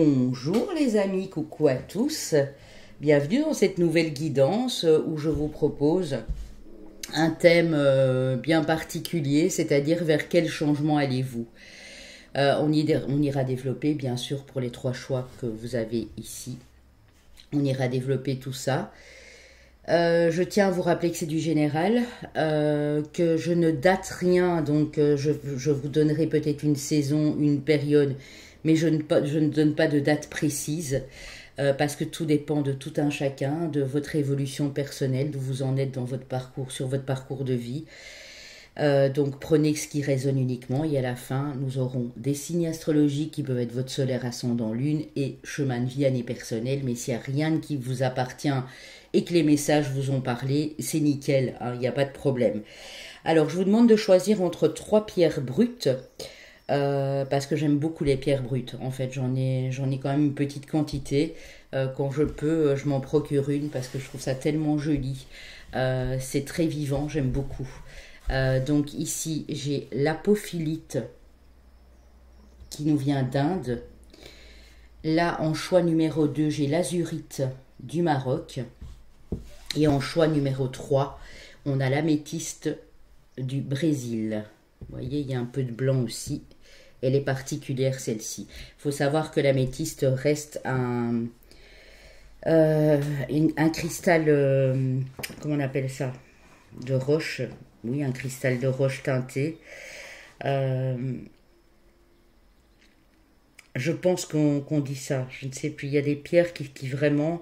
Bonjour les amis, coucou à tous. Bienvenue dans cette nouvelle guidance où je vous propose un thème bien particulier, c'est-à-dire vers quel changement allez-vous. On ira développer bien sûr pour les 3 choix que vous avez ici. On ira développer tout ça. Je tiens à vous rappeler que c'est du général, que je ne date rien, donc je vous donnerai peut-être une saison, une période, mais je ne donne pas de date précise, parce que tout dépend de tout un chacun, de votre évolution personnelle, d'où vous en êtes dans votre parcours, sur votre parcours de vie. Donc prenez ce qui résonne uniquement et à la fin nous aurons des signes astrologiques qui peuvent être votre solaire, ascendant, lune et chemin de vie, année personnelle. Mais s'il n'y a rien qui vous appartient et que les messages vous ont parlé, c'est nickel, hein, il n'y a pas de problème. Alors je vous demande de choisir entre 3 pierres brutes, parce que j'aime beaucoup les pierres brutes. En fait j'en ai quand même une petite quantité. Quand je peux, je m'en procure une parce que je trouve ça tellement joli. C'est très vivant, j'aime beaucoup. Donc ici j'ai l'apophilite qui nous vient d'Inde. Là en choix numéro 2 j'ai l'azurite du Maroc. Et en choix numéro 3 on a l'améthyste du Brésil. Vous voyez, il y a un peu de blanc aussi. Elle est particulière celle-ci. Il faut savoir que l'améthyste reste un cristal, comment on appelle ça, de roche. Oui, un cristal de roche teinté. Je pense qu'on dit ça, je ne sais plus. Il y a des pierres qui vraiment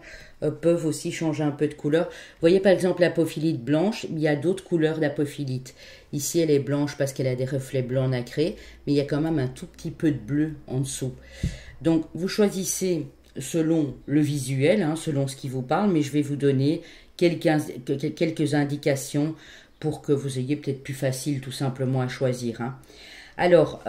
peuvent aussi changer un peu de couleur. Vous voyez par exemple l'apophilite blanche, il y a d'autres couleurs d'apophilite. Ici elle est blanche parce qu'elle a des reflets blancs nacrés, mais il y a quand même un tout petit peu de bleu en dessous. Donc vous choisissez selon le visuel, hein, selon ce qui vous parle, mais je vais vous donner quelques indications pour que vous ayez peut-être plus facile tout simplement à choisir. Hein. Alors,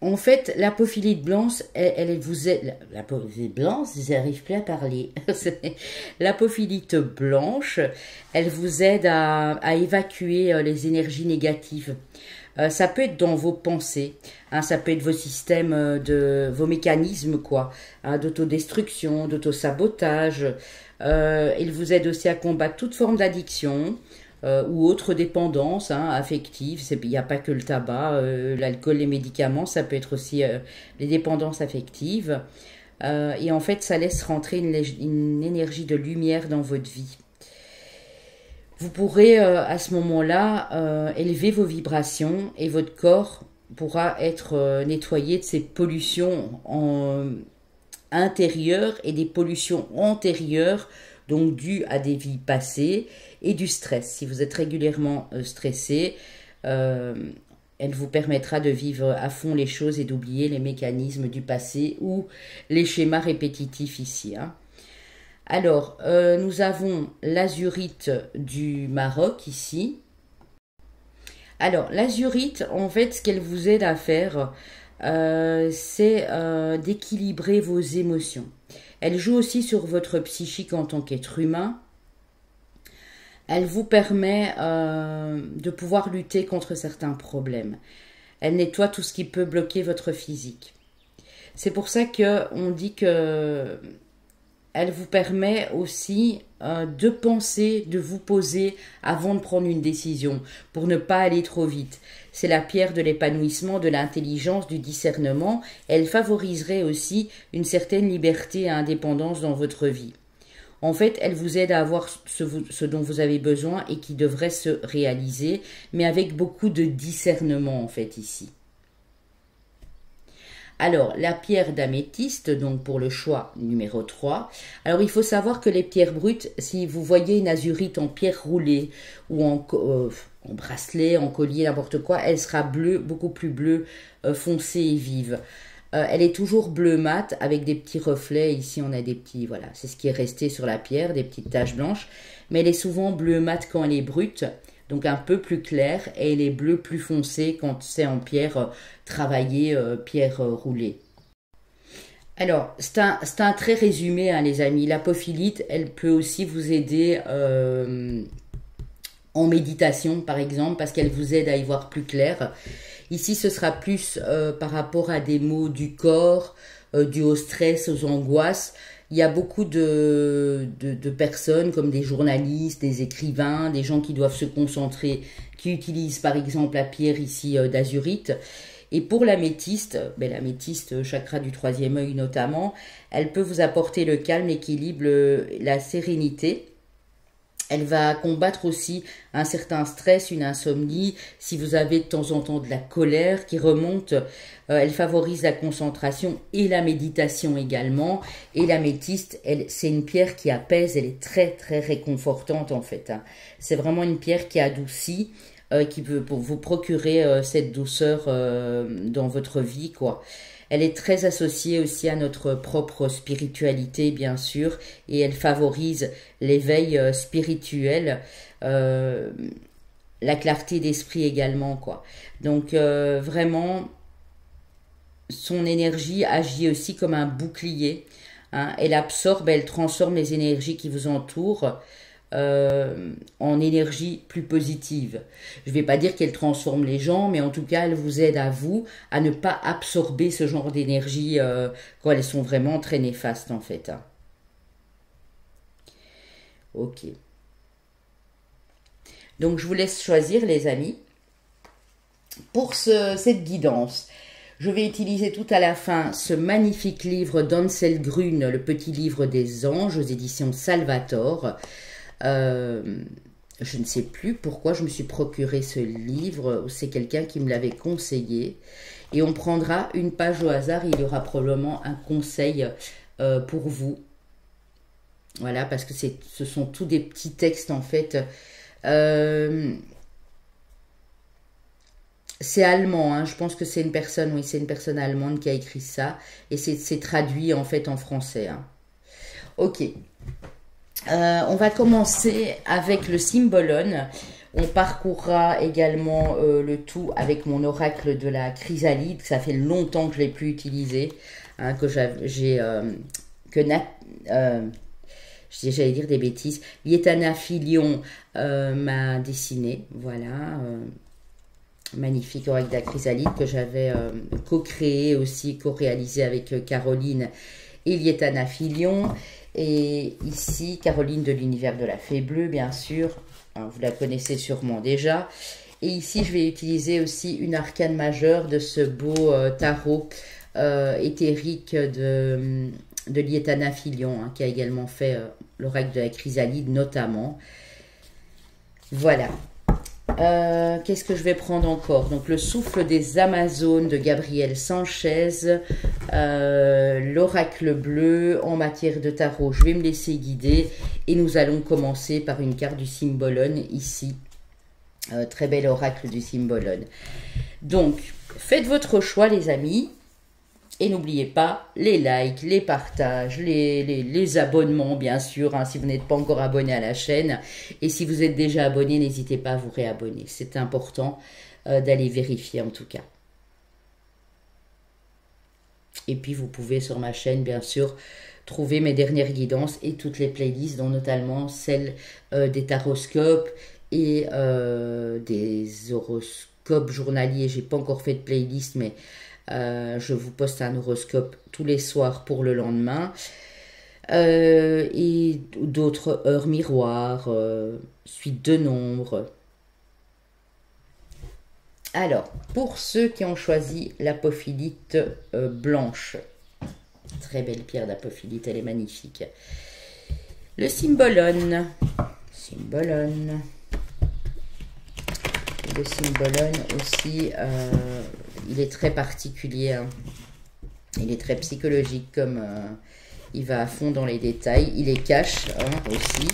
en fait, l'apophilite blanche, elle vous aide. L'apophilite blanche, j'arrive plus à parler. L'apophilite blanche, elle vous aide à évacuer les énergies négatives. Ça peut être dans vos pensées, hein, ça peut être vos systèmes, vos mécanismes, quoi, hein, d'autodestruction, d'autosabotage. Il vous aide aussi à combattre toute forme d'addiction. Ou autre dépendance, hein, affective. Il n'y a pas que le tabac, l'alcool, les médicaments, ça peut être aussi les dépendances affectives. Et en fait, ça laisse rentrer une énergie de lumière dans votre vie. Vous pourrez à ce moment-là élever vos vibrations et votre corps pourra être nettoyé de ces pollutions intérieures et des pollutions antérieures, donc dues à des vies passées, et du stress. Si vous êtes régulièrement stressé, elle vous permettra de vivre à fond les choses et d'oublier les mécanismes du passé ou les schémas répétitifs ici. Hein. Alors, nous avons l'azurite du Maroc ici. Alors, l'azurite, en fait, ce qu'elle vous aide à faire, c'est d'équilibrer vos émotions. Elle joue aussi sur votre psychique en tant qu'être humain. Elle vous permet de pouvoir lutter contre certains problèmes. Elle nettoie tout ce qui peut bloquer votre physique. C'est pour ça qu'on dit que elle vous permet aussi de penser, de vous poser avant de prendre une décision, pour ne pas aller trop vite. C'est la pierre de l'épanouissement, de l'intelligence, du discernement. Elle favoriserait aussi une certaine liberté et indépendance dans votre vie. En fait, elle vous aide à avoir ce dont vous avez besoin et qui devrait se réaliser, mais avec beaucoup de discernement en fait ici. Alors, la pierre d'améthyste, donc pour le choix numéro 3. Alors, il faut savoir que les pierres brutes, si vous voyez une azurite en pierre roulée ou en bracelet, en collier, n'importe quoi, elle sera bleue, beaucoup plus bleue, foncée et vive. Elle est toujours bleu mat avec des petits reflets. Ici, on a des petits, voilà, c'est ce qui est resté sur la pierre, des petites taches blanches. Mais elle est souvent bleu mat quand elle est brute, donc un peu plus claire. Et elle est bleue plus foncée quand c'est en pierre travaillée, pierre roulée. Alors, c'est un très résumé, hein, les amis. L'apophilite, elle peut aussi vous aider en méditation, par exemple, parce qu'elle vous aide à y voir plus clair. Ici, ce sera plus par rapport à des maux du corps dû au stress, aux angoisses. Il y a beaucoup de personnes comme des journalistes, des écrivains, des gens qui doivent se concentrer, qui utilisent par exemple la pierre ici d'azurite. Et pour l'améthyste, l'améthyste, chakra du troisième œil notamment, elle peut vous apporter le calme, l'équilibre, la sérénité. Elle va combattre aussi un certain stress, une insomnie. Si vous avez de temps en temps de la colère qui remonte, elle favorise la concentration et la méditation également. Et l'améthyste, c'est une pierre qui apaise, elle est très très réconfortante en fait. C'est vraiment une pierre qui adoucit, qui peut vous procurer cette douceur dans votre vie, quoi. Elle est très associée aussi à notre propre spiritualité, bien sûr, et elle favorise l'éveil spirituel, la clarté d'esprit également, quoi. Donc, vraiment, son énergie agit aussi comme un bouclier, hein. Elle absorbe, elle transforme les énergies qui vous entourent, en énergie plus positive. Je ne vais pas dire qu'elle transforme les gens, mais en tout cas, elle vous aide à vous à ne pas absorber ce genre d'énergie quand elles sont vraiment très néfastes en fait. Hein. Ok. Donc, je vous laisse choisir, les amis, pour cette guidance. Je vais utiliser tout à la fin ce magnifique livre d'Ansel Grün, le petit livre des anges, aux éditions Salvator. Je ne sais plus pourquoi je me suis procuré ce livre, c'est quelqu'un qui me l'avait conseillé. Et on prendra une page au hasard, il y aura probablement un conseil pour vous. Voilà, parce que ce sont tous des petits textes en fait. C'est allemand, hein, je pense que c'est une personne, oui, c'est une personne allemande qui a écrit ça. Et c'est traduit en fait en français. Hein. Ok. On va commencer avec le Cymbalum. On parcourra également le tout avec mon oracle de la chrysalide. Ça fait longtemps que je ne l'ai plus utilisé. Hein, j'allais dire des bêtises. Lietana Filion m'a dessiné. Voilà. Magnifique oracle de la chrysalide que j'avais co-créé aussi, co-réalisé avec Caroline et Lietana Filion. Et ici, Caroline de l'univers de la Fée Bleue, bien sûr. Alors, vous la connaissez sûrement déjà. Et ici, je vais utiliser aussi une arcane majeure de ce beau tarot éthérique de Lietana Filion, hein, qui a également fait l'oracle de la chrysalide, notamment. Voilà. Qu'est-ce que je vais prendre encore? Donc, le souffle des Amazones de Gabriel Sanchez, l'oracle bleu en matière de tarot. Je vais me laisser guider et nous allons commencer par une carte du Cymbalum ici. Très bel oracle du Cymbalum. Donc, faites votre choix, les amis. Et n'oubliez pas les likes, les partages, les abonnements, bien sûr, hein, si vous n'êtes pas encore abonné à la chaîne. Et si vous êtes déjà abonné, n'hésitez pas à vous réabonner. C'est important d'aller vérifier, en tout cas. Et puis, vous pouvez, sur ma chaîne, bien sûr, trouver mes dernières guidances et toutes les playlists, dont notamment celle des taroscopes et des horoscopes journaliers. J'ai pas encore fait de playlist, mais... je vous poste un horoscope tous les soirs pour le lendemain et d'autres heures miroirs, suite de nombres. Alors, pour ceux qui ont choisi l'apophilite blanche, très belle pierre d'apophilite, elle est magnifique. Le Cymbalum. Le Cymbalum aussi, il est très particulier, hein. Il est très psychologique, comme il va à fond dans les détails. Il est cash, hein, aussi.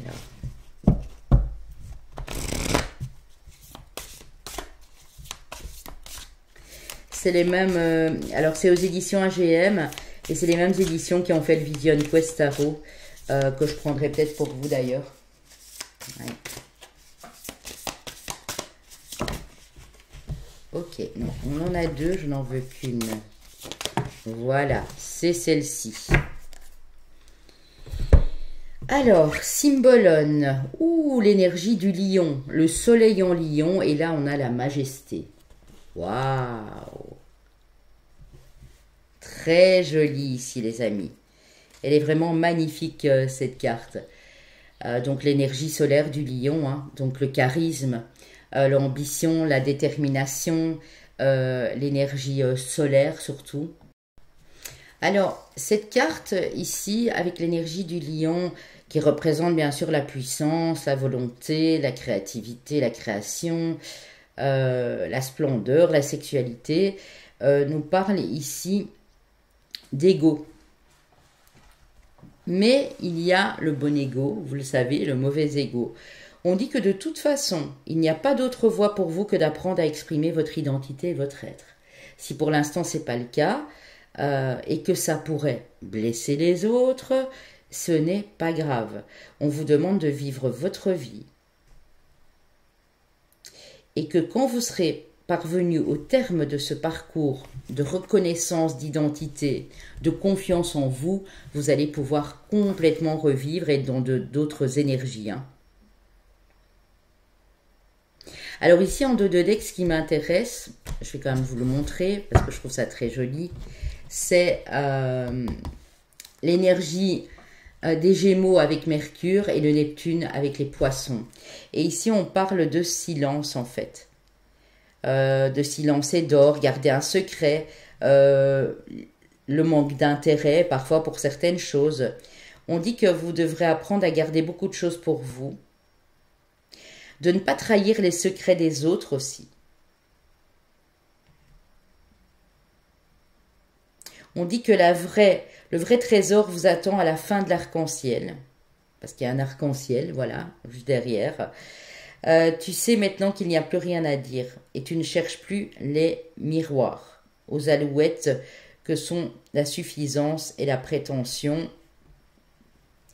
Alors. C'est les mêmes, alors c'est aux éditions AGM, et c'est les mêmes éditions qui ont fait le Vision Quest Tarot, que je prendrai peut-être pour vous d'ailleurs. Ouais. Ok, non, on en a deux, je n'en veux qu'une. Voilà, c'est celle-ci. Alors, Cymbalum. Ouh, l'énergie du lion. Le soleil en lion, et là, on a la majesté. Waouh! très jolie ici, les amis. Elle est vraiment magnifique, cette carte. Donc l'énergie solaire du lion, hein, donc le charisme, l'ambition, la détermination, l'énergie solaire surtout. Alors, cette carte ici, avec l'énergie du lion, qui représente bien sûr la puissance, la volonté, la créativité, la création, la splendeur, la sexualité, nous parle ici d'ego. Mais il y a le bon ego, vous le savez, le mauvais ego. On dit que de toute façon, il n'y a pas d'autre voie pour vous que d'apprendre à exprimer votre identité et votre être. Si pour l'instant ce n'est pas le cas, et que ça pourrait blesser les autres, ce n'est pas grave. On vous demande de vivre votre vie. Et que quand vous serez parvenu au terme de ce parcours de reconnaissance d'identité, de confiance en vous, vous allez pouvoir complètement revivre et dans d'autres énergies. Hein. Alors ici en 2 de deck, ce qui m'intéresse, je vais quand même vous le montrer parce que je trouve ça très joli, c'est l'énergie des Gémeaux avec Mercure et le Neptune avec les Poissons. Et ici on parle de silence en fait. De silence et d'or, garder un secret, le manque d'intérêt parfois pour certaines choses. On dit que vous devrez apprendre à garder beaucoup de choses pour vous, de ne pas trahir les secrets des autres aussi. On dit que le vrai trésor vous attend à la fin de l'arc-en-ciel, parce qu'il y a un arc-en-ciel, voilà, juste derrière. Tu sais maintenant qu'il n'y a plus rien à dire et tu ne cherches plus les miroirs aux alouettes que sont la suffisance et la prétention.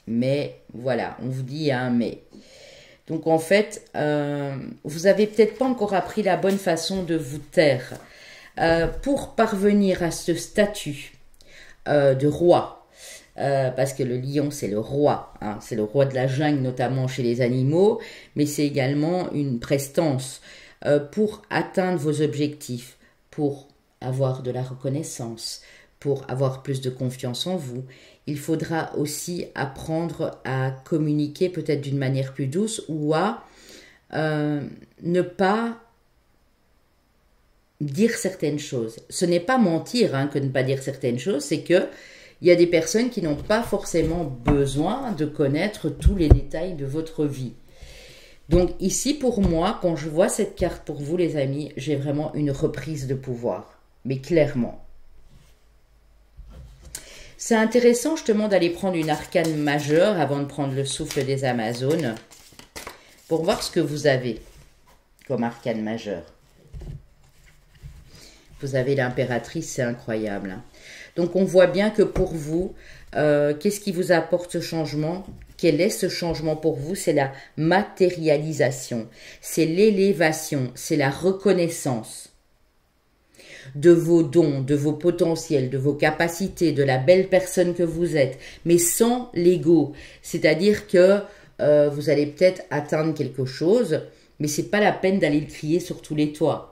Mais voilà, on vous dit il y a un mais. Donc en fait, vous n'avez peut-être pas encore appris la bonne façon de vous taire. Pour parvenir à ce statut de roi, parce que le lion c'est le roi, hein, c'est le roi de la jungle notamment chez les animaux, mais c'est également une prestance pour atteindre vos objectifs, pour avoir de la reconnaissance, pour avoir plus de confiance en vous. Il faudra aussi apprendre à communiquer peut-être d'une manière plus douce ou à ne pas dire certaines choses. Ce n'est pas mentir hein, que de ne pas dire certaines choses, c'est que il y a des personnes qui n'ont pas forcément besoin de connaître tous les détails de votre vie. Donc ici, pour moi, quand je vois cette carte pour vous, les amis, j'ai vraiment une reprise de pouvoir. Mais clairement. C'est intéressant justement d'aller prendre une arcane majeure avant de prendre le souffle des Amazones pour voir ce que vous avez comme arcane majeure. Vous avez l'impératrice, c'est incroyable. Hein. Donc on voit bien que pour vous, qu'est-ce qui vous apporte ce changement? Quel est ce changement pour vous? C'est la matérialisation, c'est l'élévation, c'est la reconnaissance de vos dons, de vos potentiels, de vos capacités, de la belle personne que vous êtes, mais sans l'ego. C'est-à-dire que vous allez peut-être atteindre quelque chose, mais c'est pas la peine d'aller le crier sur tous les toits.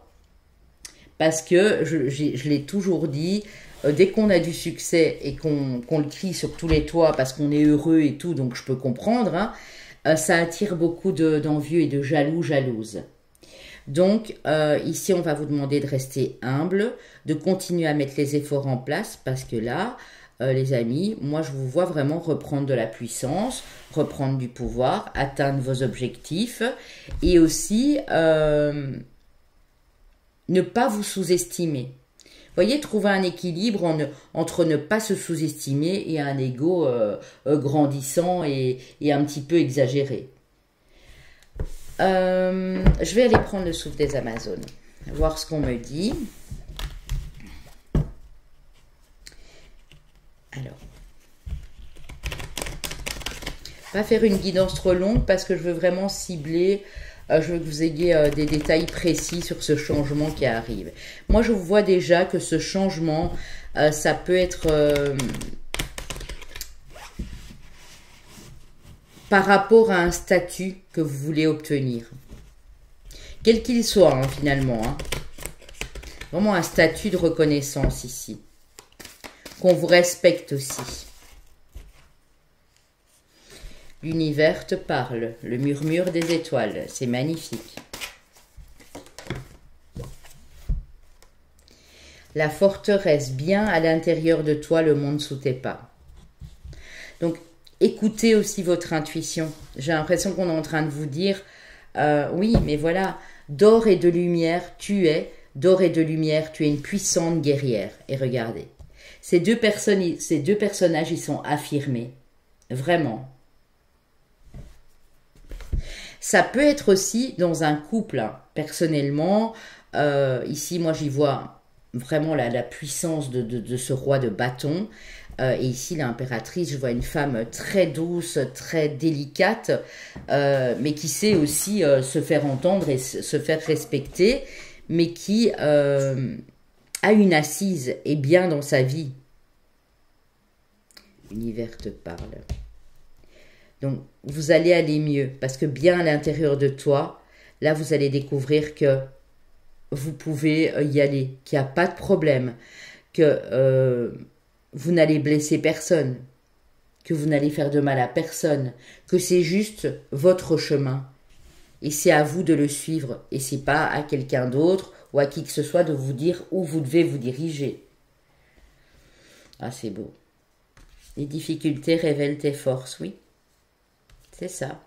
Parce que, je l'ai toujours dit, dès qu'on a du succès et qu'on le crie sur tous les toits parce qu'on est heureux et tout, donc je peux comprendre, hein, ça attire beaucoup d'envieux et de jalouses. Donc, ici, on va vous demander de rester humble, de continuer à mettre les efforts en place parce que là, les amis, moi, je vous vois vraiment reprendre de la puissance, reprendre du pouvoir, atteindre vos objectifs et aussi ne pas vous sous-estimer. Voyez, trouver un équilibre entre ne pas se sous-estimer et un ego grandissant et un petit peu exagéré. Je vais aller prendre le souffle des Amazones, voir ce qu'on me dit. Alors, pas faire une guidance trop longue parce que je veux vraiment cibler. Je veux que vous ayez des détails précis sur ce changement qui arrive. Moi, je vous vois déjà que ce changement, ça peut être par rapport à un statut que vous voulez obtenir. Quel qu'il soit, hein, finalement. Hein. Vraiment un statut de reconnaissance ici. qu'on vous respecte aussi. L'univers te parle, le murmure des étoiles, c'est magnifique. La forteresse, bien à l'intérieur de toi, le monde sous tes pas. Donc, écoutez aussi votre intuition. J'ai l'impression qu'on est en train de vous dire, oui, mais voilà, d'or et de lumière, tu es, d'or et de lumière, tu es une puissante guerrière. Et regardez, ces deux personnages, ils sont affirmés. Vraiment. Ça peut être aussi dans un couple, hein. Personnellement, ici, moi, j'y vois vraiment la puissance de ce roi de bâton. Et ici, l'impératrice, je vois une femme très douce, très délicate, mais qui sait aussi se faire entendre et se faire respecter, mais qui a une assise et bien dans sa vie. L'univers te parle. Donc, vous allez aller mieux, parce que bien à l'intérieur de toi, là, vous allez découvrir que vous pouvez y aller, qu'il n'y a pas de problème, que vous n'allez blesser personne, que vous n'allez faire de mal à personne, que c'est juste votre chemin. Et c'est à vous de le suivre, et c'est pas à quelqu'un d'autre ou à qui que ce soit de vous dire où vous devez vous diriger. Ah, c'est beau. Les difficultés révèlent tes forces, oui. C'est ça.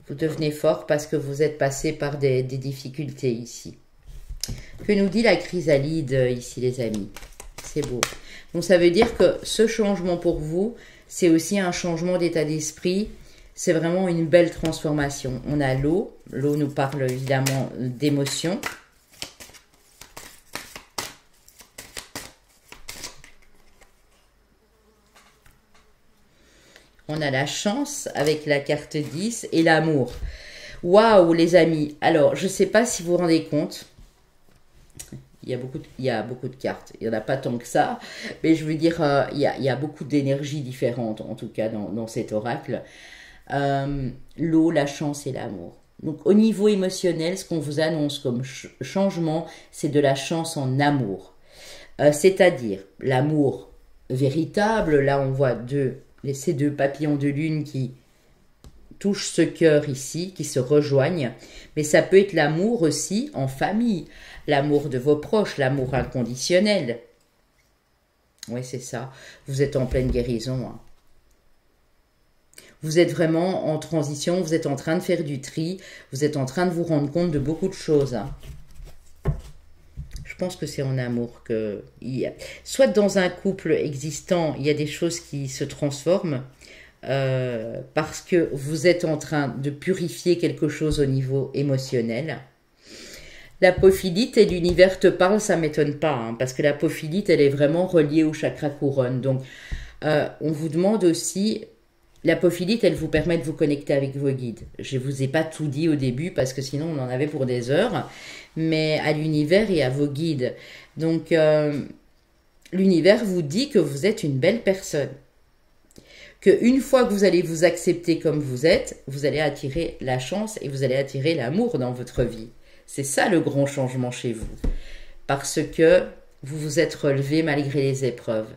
Vous devenez fort parce que vous êtes passé par des difficultés ici. Que nous dit la chrysalide ici, les amis? C'est beau. Donc, ça veut dire que ce changement pour vous, c'est aussi un changement d'état d'esprit. C'est vraiment une belle transformation. On a l'eau. L'eau nous parle évidemment d'émotions. On a la chance avec la carte 10 et l'amour. Waouh, les amis. Alors, je ne sais pas si vous vous rendez compte. Il y a beaucoup de cartes. Il n'y en a pas tant que ça. Mais je veux dire, il y a beaucoup d'énergies différentes, en tout cas, dans cet oracle. L'eau, la chance et l'amour. Donc, au niveau émotionnel, ce qu'on vous annonce comme changement, c'est de la chance en amour. C'est-à-dire l'amour véritable. Là, on voit ces deux papillons de lune qui touchent ce cœur ici, qui se rejoignent. Mais ça peut être l'amour aussi en famille. L'amour de vos proches, l'amour inconditionnel. Oui, c'est ça. Vous êtes en pleine guérison. Hein. Vous êtes vraiment en transition, vous êtes en train de faire du tri, vous êtes en train de vous rendre compte de beaucoup de choses. Hein. Je pense que c'est en amour que... Soit dans un couple existant, il y a des choses qui se transforment parce que vous êtes en train de purifier quelque chose au niveau émotionnel. L'apophilite et l'univers te parle, ça ne m'étonne pas, hein, parce que l'apophilite, elle est vraiment reliée au chakra couronne. Donc, on vous demande aussi... L'apophilite, elle vous permet de vous connecter avec vos guides. Je ne vous ai pas tout dit au début parce que sinon on en avait pour des heures. Mais à l'univers et à vos guides. Donc, l'univers vous dit que vous êtes une belle personne. Qu'une fois que vous allez vous accepter comme vous êtes, vous allez attirer la chance et vous allez attirer l'amour dans votre vie. C'est ça le grand changement chez vous. Parce que vous vous êtes relevé malgré les épreuves.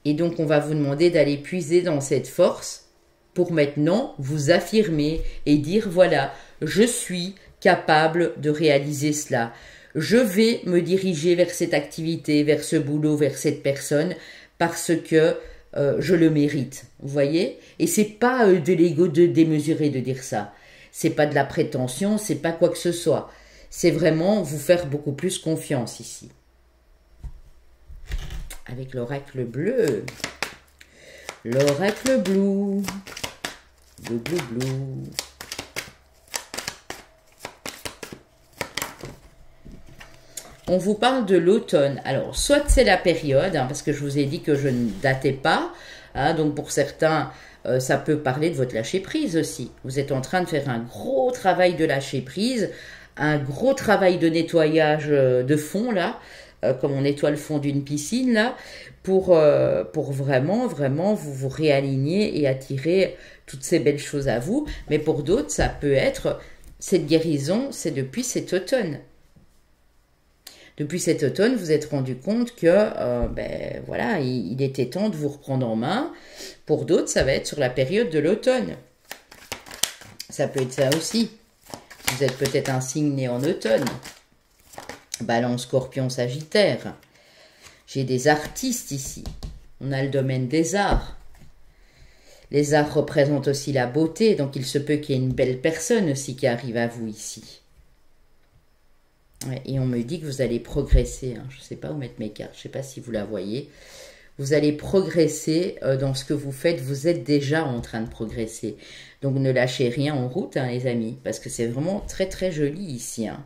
Et donc, on va vous demander d'aller puiser dans cette force pour maintenant vous affirmer et dire, voilà, je suis capable de réaliser cela. Je vais me diriger vers cette activité, vers ce boulot, vers cette personne parce que je le mérite. Vous voyez? Et c'est pas de l'ego démesuré de dire ça. C'est pas de la prétention, c'est pas quoi que ce soit. C'est vraiment vous faire beaucoup plus confiance ici. Avec l'oracle bleu. L'oracle bleu. Bleu, bleu, bleu. On vous parle de l'automne. Alors, soit c'est la période, hein, parce que je vous ai dit que je ne datais pas. Hein, donc, pour certains, ça peut parler de votre lâcher-prise aussi. Vous êtes en train de faire un gros travail de lâcher-prise, un gros travail de nettoyage de fond, là. Comme on nettoie le fond d'une piscine, là, pour vraiment vous réaligner et attirer toutes ces belles choses à vous. Mais pour d'autres, ça peut être, cette guérison, c'est depuis cet automne. Depuis cet automne, vous êtes rendu compte que ben, voilà, il était temps de vous reprendre en main. Pour d'autres, ça va être sur la période de l'automne. Ça peut être ça aussi. Vous êtes peut-être un signe né en automne. Balance, Scorpion, Sagittaire. J'ai des artistes ici. On a le domaine des arts. Les arts représentent aussi la beauté, donc il se peut qu'il y ait une belle personne aussi qui arrive à vous ici. Ouais, et on me dit que vous allez progresser. Hein. Je ne sais pas où mettre mes cartes, je ne sais pas si vous la voyez. Vous allez progresser dans ce que vous faites. Vous êtes déjà en train de progresser. Donc ne lâchez rien en route, hein, les amis, parce que c'est vraiment très très joli ici. Hein.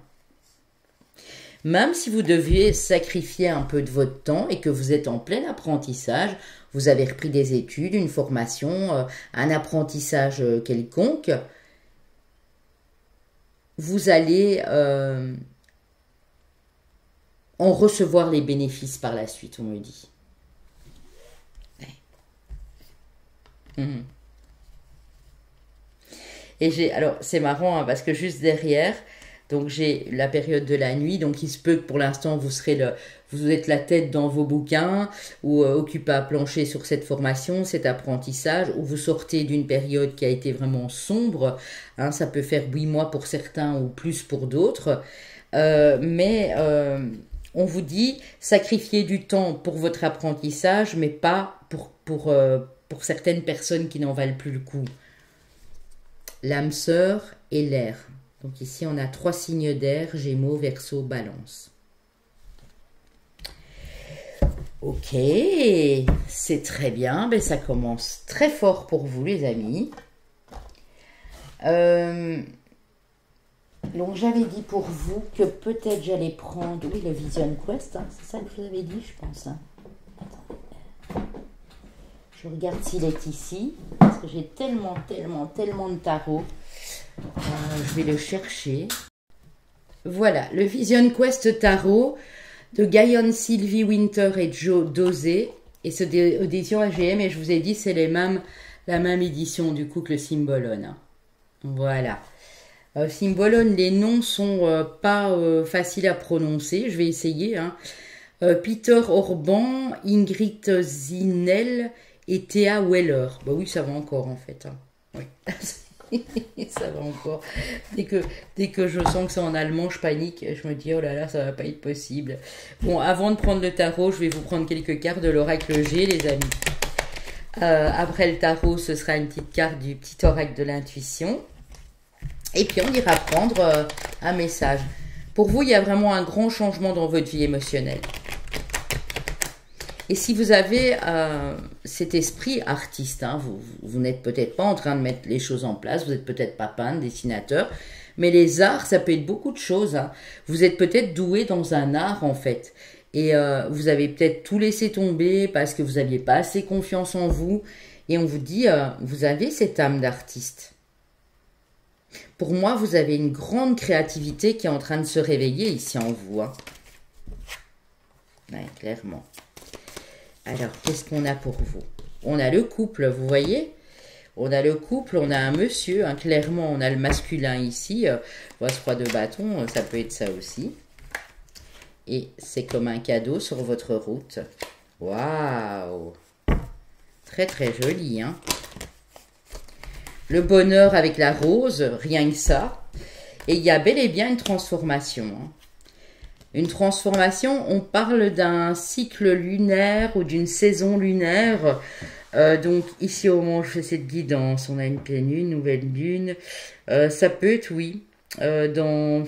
Même si vous deviez sacrifier un peu de votre temps et que vous êtes en plein apprentissage, vous avez repris des études, une formation, un apprentissage quelconque, vous allez en recevoir les bénéfices par la suite, on me dit. Ouais. Et alors c'est marrant hein, parce que juste derrière, donc j'ai la période de la nuit, donc il se peut que pour l'instant vous êtes la tête dans vos bouquins ou occupé à plancher sur cette formation, cet apprentissage, ou vous sortez d'une période qui a été vraiment sombre, hein, ça peut faire 8 mois pour certains ou plus pour d'autres, mais on vous dit sacrifiez du temps pour votre apprentissage, mais pas pour certaines personnes qui n'en valent plus le coup. L'âme sœur et l'air. Donc ici, on a 3 signes d'air, Gémeaux, Verseau, Balance. Ok, c'est très bien. Ben, ça commence très fort pour vous, les amis. Donc, j'avais dit pour vous que peut-être j'allais prendre... Oui, le Vision Quest, hein, c'est ça que je vous avais dit, je pense. Hein. Attendez. Je regarde s'il est ici, parce que j'ai tellement de tarot. Je vais le chercher. Voilà, le Vision Quest Tarot de Guyon, Sylvie Winter et Joe Dosé. Et c'est des éditions AGM, et je vous ai dit, c'est la même édition du coup que le Symbolone. Voilà. Symbolone, les noms sont pas faciles à prononcer. Je vais essayer. Hein. Peter Orban, Ingrid Zinel et Thea Weller. Bah oui, ça va encore en fait. Hein. Oui. Ça va encore. Dès que je sens que c'est en allemand, je panique. Et je me dis, oh là là, ça va pas être possible. Bon, avant de prendre le tarot, je vais vous prendre quelques cartes de l'oracle G, les amis. Après le tarot, ce sera une petite carte du petit oracle de l'intuition. Et puis, on ira prendre un message. Pour vous, il y a vraiment un grand changement dans votre vie émotionnelle. Et si vous avez cet esprit artiste, hein, vous n'êtes peut-être pas en train de mettre les choses en place, vous n'êtes peut-être pas peintre, dessinateur, mais les arts, ça peut être beaucoup de choses. Hein. Vous êtes peut-être doué dans un art, en fait. Et vous avez peut-être tout laissé tomber parce que vous n'aviez pas assez confiance en vous. Et on vous dit, vous avez cette âme d'artiste. Pour moi, vous avez une grande créativité qui est en train de se réveiller ici en vous. Hein. Ouais, clairement. Alors, qu'est-ce qu'on a pour vous? On a le couple, vous voyez? On a le couple, on a un monsieur, hein, clairement, on a le masculin ici. Voici 3 de bâton, ça peut être ça aussi. Et c'est comme un cadeau sur votre route. Waouh! Très, très joli, hein? Le bonheur avec la rose, rien que ça. Et il y a bel et bien une transformation, hein. Une transformation, on parle d'un cycle lunaire ou d'une saison lunaire. Donc ici au moment où je fais cette guidance, on a une pleine lune, nouvelle lune. Ça peut être, oui, dans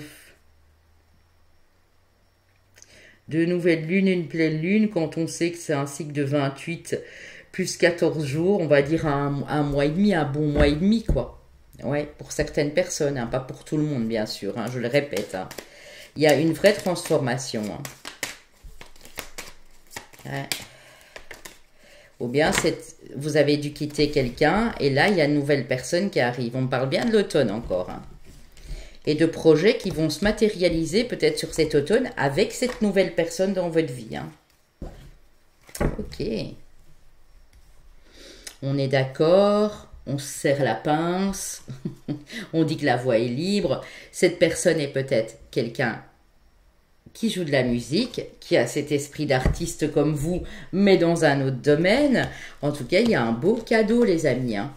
de nouvelles lunes, une pleine lune, quand on sait que c'est un cycle de 28 plus 14 jours, on va dire un mois et demi, un bon mois et demi, quoi. Ouais, pour certaines personnes, hein, pas pour tout le monde, bien sûr, hein, je le répète, hein. Il y a une vraie transformation. Hein. Ouais. Ou bien, vous avez dû quitter quelqu'un et là, il y a une nouvelle personne qui arrive. On parle bien de l'automne encore. Hein. Et de projets qui vont se matérialiser peut-être sur cet automne avec cette nouvelle personne dans votre vie. Hein. Ok. On est d'accord. On se serre la pince. On dit que la voie est libre. Cette personne est peut-être quelqu'un qui joue de la musique, qui a cet esprit d'artiste comme vous, mais dans un autre domaine. En tout cas, il y a un beau cadeau, les amis. Hein.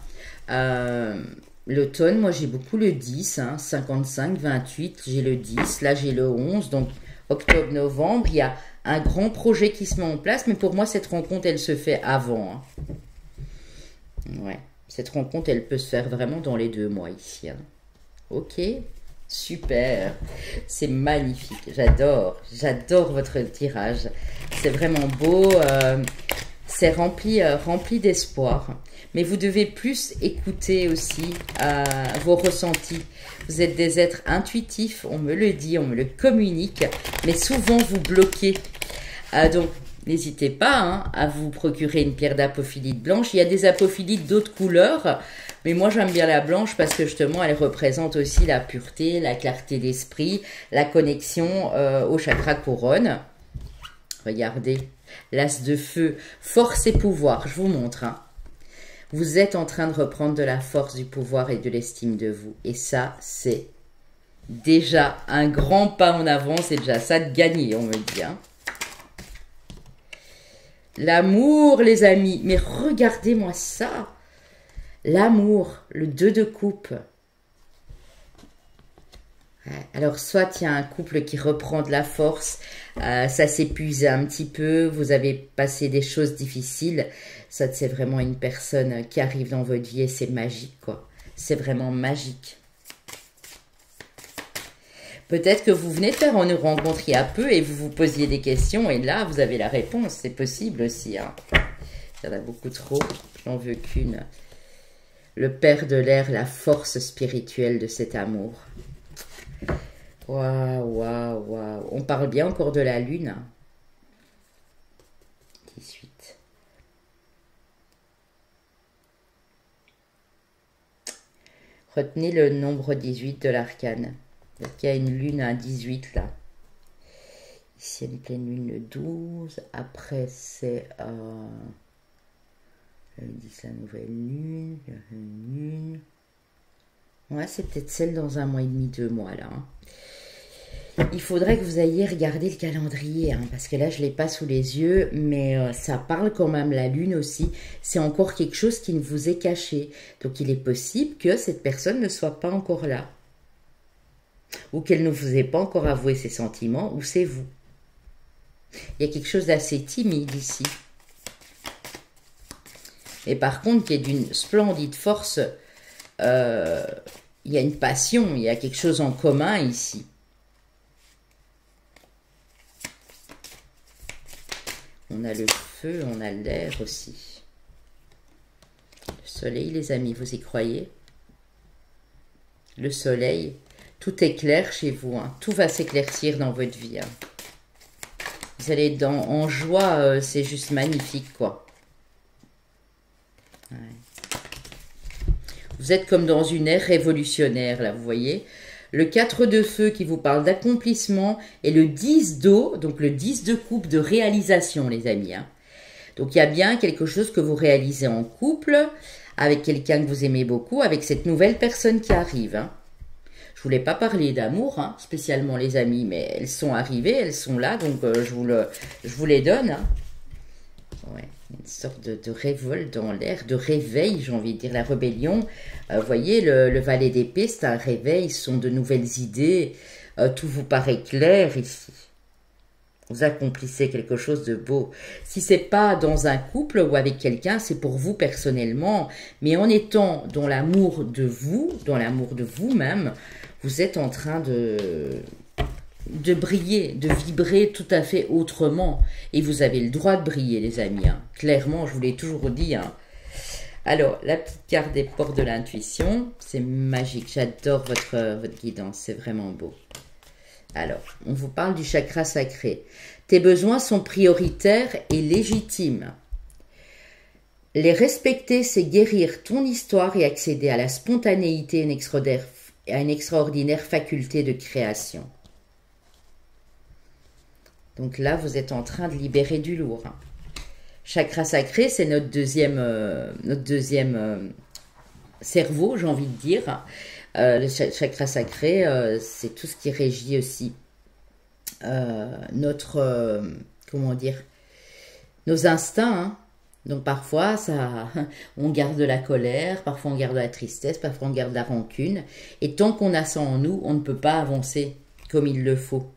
L'automne, moi j'ai beaucoup le 10, hein, 55, 28, j'ai le 10, là j'ai le 11, donc octobre, novembre, il y a un grand projet qui se met en place, mais pour moi cette rencontre, elle se fait avant. Hein. Ouais, cette rencontre, elle peut se faire vraiment dans les 2 mois ici. Hein. Ok, super, c'est magnifique, j'adore votre tirage, c'est vraiment beau, c'est rempli d'espoir. Mais vous devez plus écouter aussi vos ressentis. Vous êtes des êtres intuitifs, on me le dit, on me le communique, mais souvent vous bloquez. Donc, n'hésitez pas hein, à vous procurer une pierre d'apophilite blanche. Il y a des apophilites d'autres couleurs, mais moi j'aime bien la blanche parce que justement elle représente aussi la pureté, la clarté d'esprit, la connexion au chakra couronne. Regardez, l'as de feu, force et pouvoir, je vous montre. Hein. Vous êtes en train de reprendre de la force, du pouvoir et de l'estime de vous. Et ça, c'est déjà un grand pas en avant. C'est déjà ça de gagner, on me dit. Hein. L'amour, les amis. Mais regardez-moi ça. L'amour, le 2 de coupe. Alors, soit il y a un couple qui reprend de la force, ça s'épuise un petit peu, vous avez passé des choses difficiles, ça c'est vraiment une personne qui arrive dans votre vie et c'est magique, quoi. C'est vraiment magique. Peut-être que vous venez de faire en nous rencontrer à peu et vous vous posiez des questions et là, vous avez la réponse, c'est possible aussi. Hein. Il y en a beaucoup trop, j'en veux qu'une. Le Père de l'air, la force spirituelle de cet amour. Waouh, waouh, waouh. On parle bien encore de la lune. 18. Retenez le nombre 18 de l'arcane. Il y a une lune à 18 là. Ici, il y a une pleine lune le 12. Après, c'est le 10, la nouvelle lune. Il y a une lune. Ouais, c'est peut-être celle dans 1 mois et demi, 2 mois là. Hein. Il faudrait que vous ayez regardé le calendrier, hein, parce que là, je ne l'ai pas sous les yeux, mais ça parle quand même, la lune aussi. C'est encore quelque chose qui ne vous est caché. Donc, il est possible que cette personne ne soit pas encore là. Ou qu'elle ne vous ait pas encore avoué ses sentiments, ou c'est vous. Il y a quelque chose d'assez timide ici. Et par contre, qui est d'une splendide force, il y a une passion, il y a quelque chose en commun ici. On a le feu, on a l'air aussi. Le soleil, les amis, vous y croyez? Le soleil, tout est clair chez vous. Hein. Tout va s'éclaircir dans votre vie. Hein. Vous allez être en joie, c'est juste magnifique, quoi. Ouais. Vous êtes comme dans une ère révolutionnaire, là, vous voyez. Le 4 de feu qui vous parle d'accomplissement et le 10 d'eau, donc le 10 de coupe de réalisation, les amis. Hein. Donc, il y a bien quelque chose que vous réalisez en couple, avec quelqu'un que vous aimez beaucoup, avec cette nouvelle personne qui arrive. Hein. Je ne voulais pas parler d'amour, hein, spécialement les amis, mais elles sont arrivées, elles sont là, donc je vous les donne. Hein. Ouais, une sorte de révolte dans l'air, de réveil, j'ai envie de dire, la rébellion. Vous voyez, le valet d'épée, c'est un réveil, ce sont de nouvelles idées, tout vous paraît clair ici. Vous accomplissez quelque chose de beau. Si c'est pas dans un couple ou avec quelqu'un, c'est pour vous personnellement, mais en étant dans l'amour de vous, dans l'amour de vous-même, vous êtes en train de briller, de vibrer tout à fait autrement. Et vous avez le droit de briller, les amis. Hein. Clairement, je vous l'ai toujours dit. Hein. Alors, la petite carte des portes de l'intuition, c'est magique. J'adore votre guidance, c'est vraiment beau. Alors, on vous parle du chakra sacré. Tes besoins sont prioritaires et légitimes. Les respecter, c'est guérir ton histoire et accéder à la spontanéité et à une extraordinaire faculté de création. Donc là, vous êtes en train de libérer du lourd. Hein. Chakra sacré, c'est notre deuxième cerveau, j'ai envie de dire. Le chakra sacré, c'est tout ce qui régit aussi notre, comment dire, nos instincts, hein. Donc parfois, on garde de la colère, parfois on garde de la tristesse, parfois on garde de la rancune. Et tant qu'on a ça en nous, on ne peut pas avancer comme il le faut.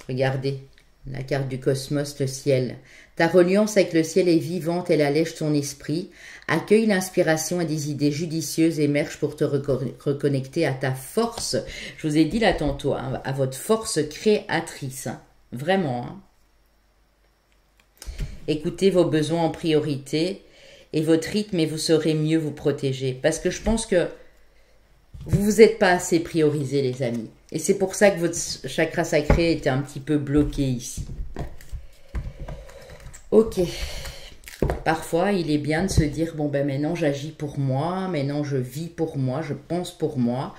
Regardez, la carte du cosmos, le ciel. Ta reliance avec le ciel est vivante, elle allège ton esprit. Accueille l'inspiration et des idées judicieuses émergent pour te reconnecter à ta force. Je vous ai dit là tantôt, hein, à votre force créatrice. Hein. Vraiment, hein. Écoutez vos besoins en priorité et votre rythme et vous saurez mieux vous protéger. Parce que je pense que vous ne vous êtes pas assez priorisé, les amis. Et c'est pour ça que votre chakra sacré était un petit peu bloqué ici. Ok. Parfois, il est bien de se dire, bon ben maintenant j'agis pour moi, maintenant je vis pour moi, je pense pour moi.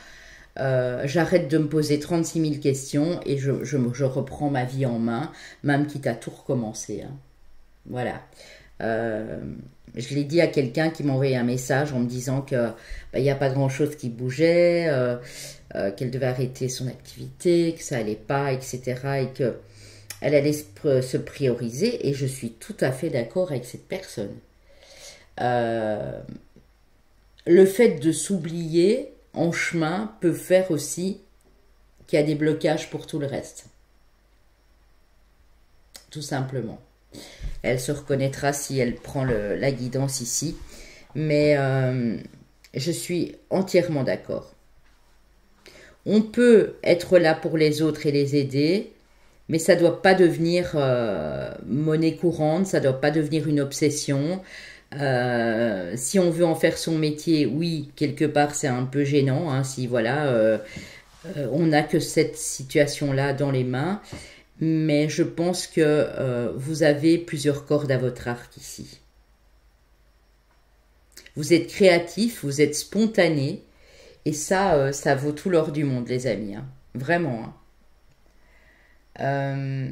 J'arrête de me poser 36 000 questions et je reprends ma vie en main, même quitte à tout recommencer. Hein. Voilà. Je l'ai dit à quelqu'un qui m'a envoyé un message en me disant que n'y a pas grand-chose qui bougeait, qu'elle devait arrêter son activité, que ça allait pas, etc. Et que elle allait se prioriser. Et je suis tout à fait d'accord avec cette personne. Le fait de s'oublier en chemin peut faire aussi qu'il y a des blocages pour tout le reste. Tout simplement. Elle se reconnaîtra si elle prend la guidance ici. Mais je suis entièrement d'accord. On peut être là pour les autres et les aider, mais ça ne doit pas devenir monnaie courante, ça ne doit pas devenir une obsession. Si on veut en faire son métier, oui, quelque part c'est un peu gênant, hein, si voilà, on n'a que cette situation-là dans les mains. Mais je pense que vous avez plusieurs cordes à votre arc ici. Vous êtes créatif, vous êtes spontané. Et ça, ça vaut tout l'or du monde, les amis. Hein. Vraiment. Hein.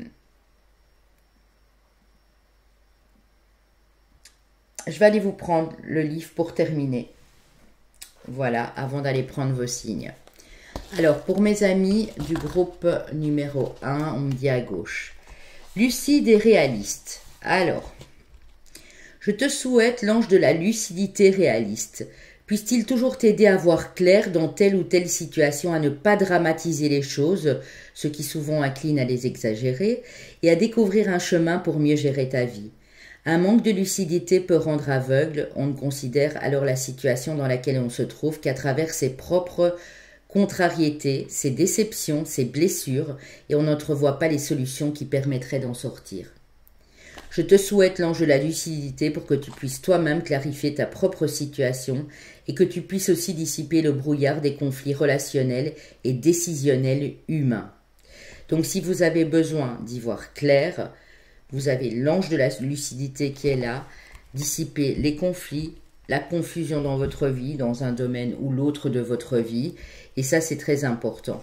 Je vais aller vous prendre le livre pour terminer. Voilà, avant d'aller prendre vos signes. Alors, pour mes amis du groupe numéro 1, on me dit à gauche. Lucide et réaliste. Alors, je te souhaite l'ange de la lucidité réaliste. Puisse-t-il toujours t'aider à voir clair dans telle ou telle situation, à ne pas dramatiser les choses, ce qui souvent incline à les exagérer, et à découvrir un chemin pour mieux gérer ta vie. Un manque de lucidité peut rendre aveugle, on ne considère alors la situation dans laquelle on se trouve qu'à travers ses propres contrariétés, ses déceptions, ses blessures, et on n'entrevoit pas les solutions qui permettraient d'en sortir. Je te souhaite l'ange de la lucidité pour que tu puisses toi-même clarifier ta propre situation et que tu puisses aussi dissiper le brouillard des conflits relationnels et décisionnels humains. Donc si vous avez besoin d'y voir clair, vous avez l'ange de la lucidité qui est là, dissiper les conflits, la confusion dans votre vie, dans un domaine ou l'autre de votre vie. Et ça, c'est très important.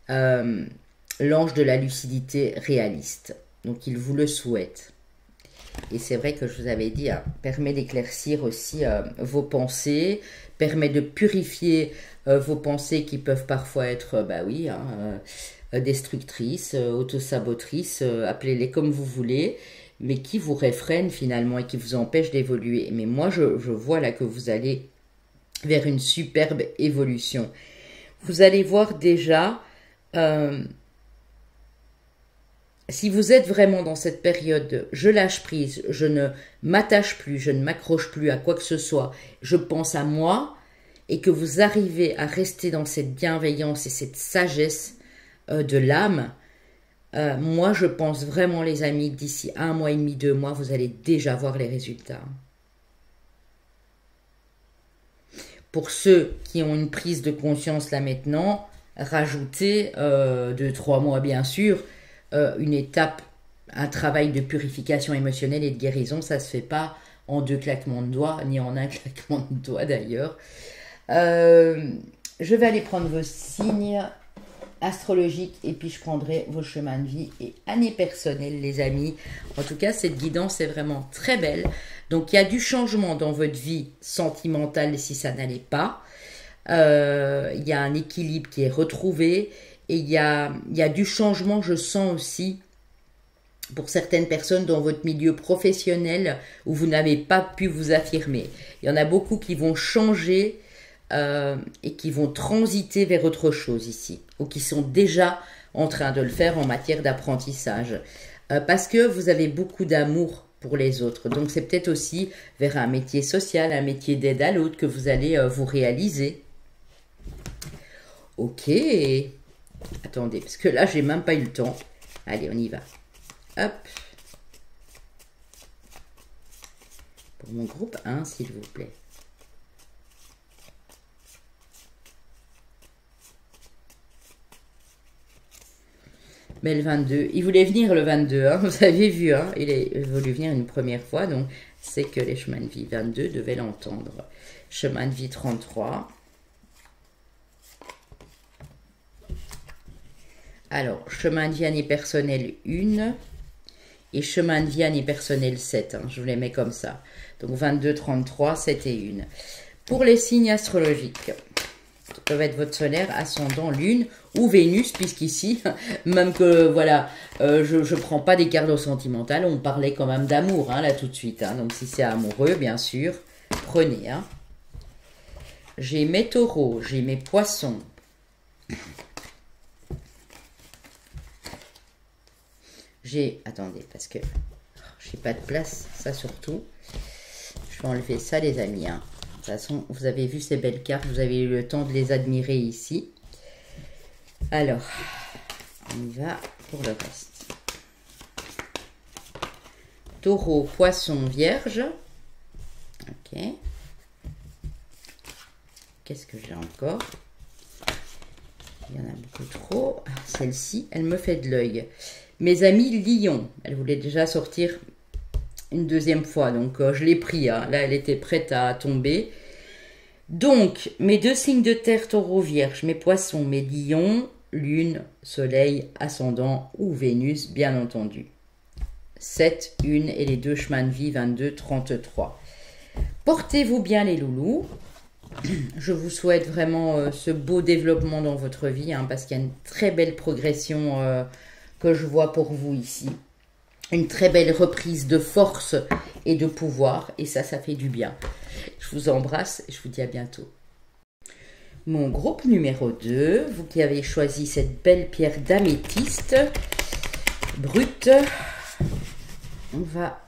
L'ange de la lucidité réaliste. Donc, il vous le souhaite. Et c'est vrai que je vous avais dit, hein, permet d'éclaircir aussi vos pensées, permet de purifier vos pensées qui peuvent parfois être, bah oui, hein, destructrices, autosabotrices, appelez-les comme vous voulez, mais qui vous réfrènent finalement et qui vous empêchent d'évoluer. Mais moi, je vois là que vous allez vers une superbe évolution. Vous allez voir déjà, si vous êtes vraiment dans cette période de « je lâche prise, je ne m'attache plus, je ne m'accroche plus à quoi que ce soit, je pense à moi », et que vous arrivez à rester dans cette bienveillance et cette sagesse de l'âme, moi je pense vraiment les amis que d'ici 1 mois et demi, 2 mois, vous allez déjà voir les résultats. Pour ceux qui ont une prise de conscience là maintenant, rajoutez 2-3 mois bien sûr, une étape, un travail de purification émotionnelle et de guérison, ça ne se fait pas en 2 claquements de doigts, ni en 1 claquement de doigts d'ailleurs. Je vais aller prendre vos signes astrologiques et puis je prendrai vos chemins de vie et années personnelles les amis. En tout cas, cette guidance est vraiment très belle. Donc, il y a du changement dans votre vie sentimentale si ça n'allait pas. Il y a un équilibre qui est retrouvé Et il y a du changement, je sens aussi, pour certaines personnes dans votre milieu professionnel où vous n'avez pas pu vous affirmer. Il y en a beaucoup qui vont changer et qui vont transiter vers autre chose ici, ou qui sont déjà en train de le faire en matière d'apprentissage. Parce que vous avez beaucoup d'amour pour les autres. Donc c'est peut-être aussi vers un métier social, un métier d'aide à l'autre que vous allez vous réaliser. Ok. Attendez, parce que là, j'ai même pas eu le temps. Allez, on y va. Hop. Pour mon groupe 1, s'il vous plaît. Mais le 22, il voulait venir le 22, hein, vous avez vu, hein, il voulu venir une première fois, donc c'est que les chemins de vie 22 devaient l'entendre. Chemin de vie 33. Alors, chemin de vie année personnelle 1 et chemin de vie année personnelle 7, hein, je vous les mets comme ça. Donc 22, 33, 7 et 1. Pour les signes astrologiques, qui peuvent être votre solaire, ascendant, lune ou Vénus, puisqu'ici, même que, voilà, je ne prends pas des cartes sentimentales, on parlait quand même d'amour, hein, là, tout de suite. Hein, donc, si c'est amoureux, bien sûr, prenez. Hein. J'ai mes taureaux, j'ai mes poissons. Attendez, parce que j'ai pas de place, ça surtout. Je vais enlever ça, les amis, hein. De toute façon, vous avez vu ces belles cartes, vous avez eu le temps de les admirer ici. Alors, on y va pour le reste. Taureau, poisson, vierge. Ok. Qu'est-ce que j'ai encore? Il y en a beaucoup trop. Celle-ci, elle me fait de l'œil. Mes amis lions, elle voulait déjà sortir une deuxième fois, donc je l'ai pris, hein. Là elle était prête à tomber. Donc, mes deux signes de terre, taureau, vierge, mes poissons, mes lions, lune, soleil, ascendant ou Vénus, bien entendu. 7, 1 et les deux chemins de vie, 22, 33. Portez-vous bien les loulous. Je vous souhaite vraiment ce beau développement dans votre vie, hein, parce qu'il y a une très belle progression que je vois pour vous ici. Une très belle reprise de force et de pouvoir. Et ça fait du bien. Je vous embrasse et je vous dis à bientôt. Mon groupe numéro 2, vous qui avez choisi cette belle pierre d'améthyste brute, on va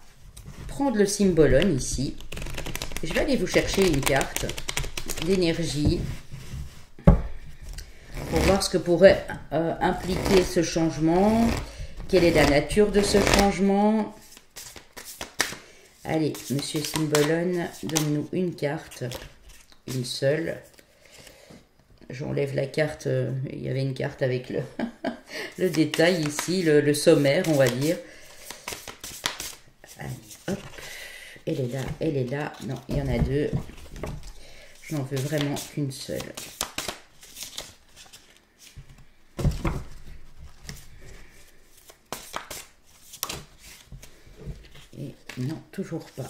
prendre le cymbolone ici. Je vais aller vous chercher une carte d'énergie pour voir ce que pourrait impliquer ce changement. Quelle est la nature de ce changement? Allez, monsieur Cymbolone, donne-nous une carte. Une seule. J'enlève la carte. Il y avait une carte avec le détail ici, le sommaire, on va dire. Allez, hop. Elle est là, elle est là. Non, il y en a deux. Je n'en veux vraiment qu'une seule. Non, toujours pas.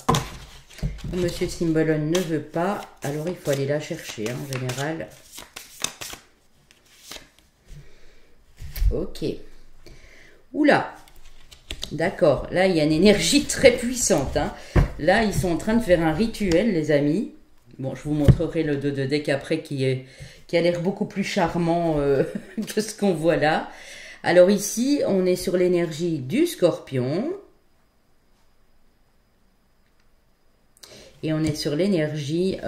Monsieur Cymbolone ne veut pas, alors il faut aller la chercher, hein, en général. Ok. Oula. D'accord, là il y a une énergie très puissante. Hein. Là, ils sont en train de faire un rituel, les amis. Bon, je vous montrerai le 2 de deck après qui a l'air beaucoup plus charmant que ce qu'on voit là. Alors ici, on est sur l'énergie du Scorpion. Et on est sur l'énergie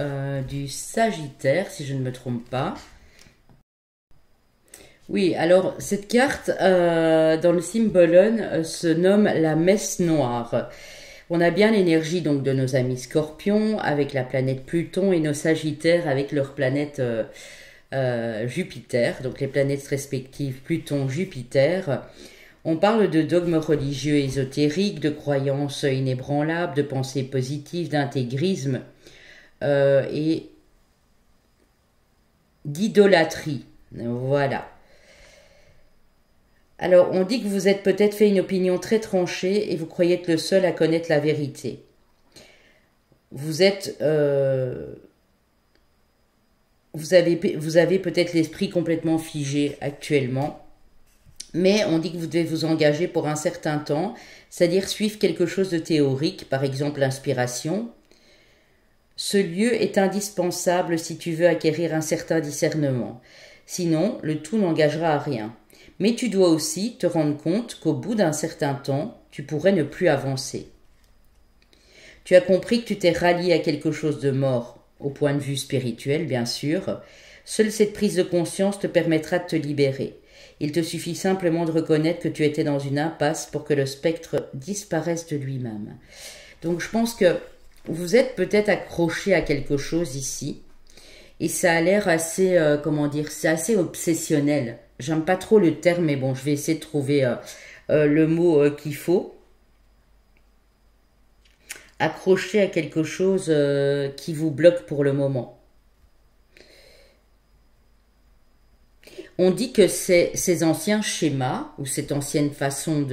du Sagittaire, si je ne me trompe pas. Oui, alors cette carte, dans le Cymbolone, se nomme la messe noire. On a bien l'énergie donc de nos amis Scorpions, avec la planète Pluton, et nos Sagittaires avec leur planète Jupiter, donc les planètes respectives Pluton, Jupiter. On parle de dogmes religieux ésotériques, de croyances inébranlables, de pensées positives, d'intégrisme et d'idolâtrie. Voilà. Alors, on dit que vous êtes peut-être fait une opinion très tranchée et vous croyez être le seul à connaître la vérité. Vous vous avez peut-être l'esprit complètement figé actuellement. Mais on dit que vous devez vous engager pour un certain temps, c'est-à-dire suivre quelque chose de théorique, par exemple l'inspiration. Ce lieu est indispensable si tu veux acquérir un certain discernement. Sinon, le tout n'engagera à rien. Mais tu dois aussi te rendre compte qu'au bout d'un certain temps, tu pourrais ne plus avancer. Tu as compris que tu t'es rallié à quelque chose de mort, au point de vue spirituel, bien sûr. Seule cette prise de conscience te permettra de te libérer. Il te suffit simplement de reconnaître que tu étais dans une impasse pour que le spectre disparaisse de lui-même. Donc je pense que vous êtes peut-être accroché à quelque chose ici. Et ça a l'air assez, comment dire, c'est assez obsessionnel. J'aime pas trop le terme, mais bon, je vais essayer de trouver le mot qu'il faut. Accroché à quelque chose qui vous bloque pour le moment. On dit que ces anciens schémas, ou cette ancienne façon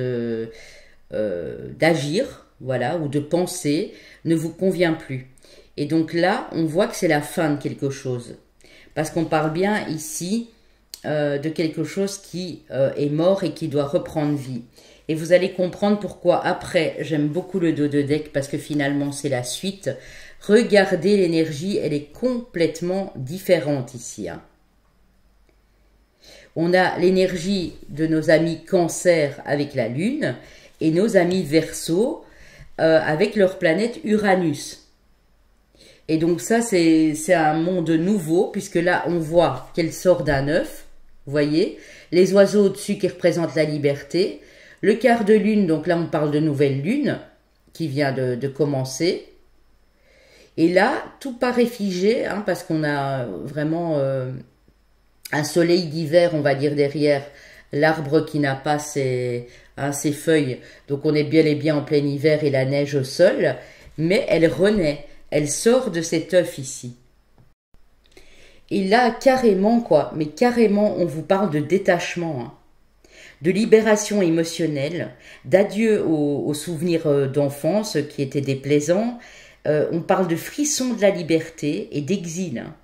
d'agir, voilà, ou de penser, ne vous convient plus. Et donc là, on voit que c'est la fin de quelque chose. Parce qu'on parle bien ici de quelque chose qui est mort et qui doit reprendre vie. Et vous allez comprendre pourquoi après, j'aime beaucoup le dos de deck, parce que finalement, c'est la suite. Regardez l'énergie, elle est complètement différente ici, hein. On a l'énergie de nos amis Cancer avec la Lune et nos amis Verseau avec leur planète Uranus. Et donc ça, c'est un monde nouveau, puisque là, on voit qu'elle sort d'un œuf, vous voyez, les oiseaux au-dessus qui représentent la liberté, le quart de lune, donc là, on parle de nouvelle lune qui vient de commencer. Et là, tout paraît figé, hein, parce qu'on a vraiment... un soleil d'hiver, on va dire, derrière l'arbre qui n'a pas ses feuilles. Donc on est bien et bien en plein hiver et la neige au sol. Mais elle renaît, elle sort de cet œuf ici. Et là, carrément, quoi, mais carrément, on vous parle de détachement, hein, de libération émotionnelle, d'adieu aux souvenirs d'enfance qui étaient déplaisants. On parle de frisson de la liberté et d'exil, hein.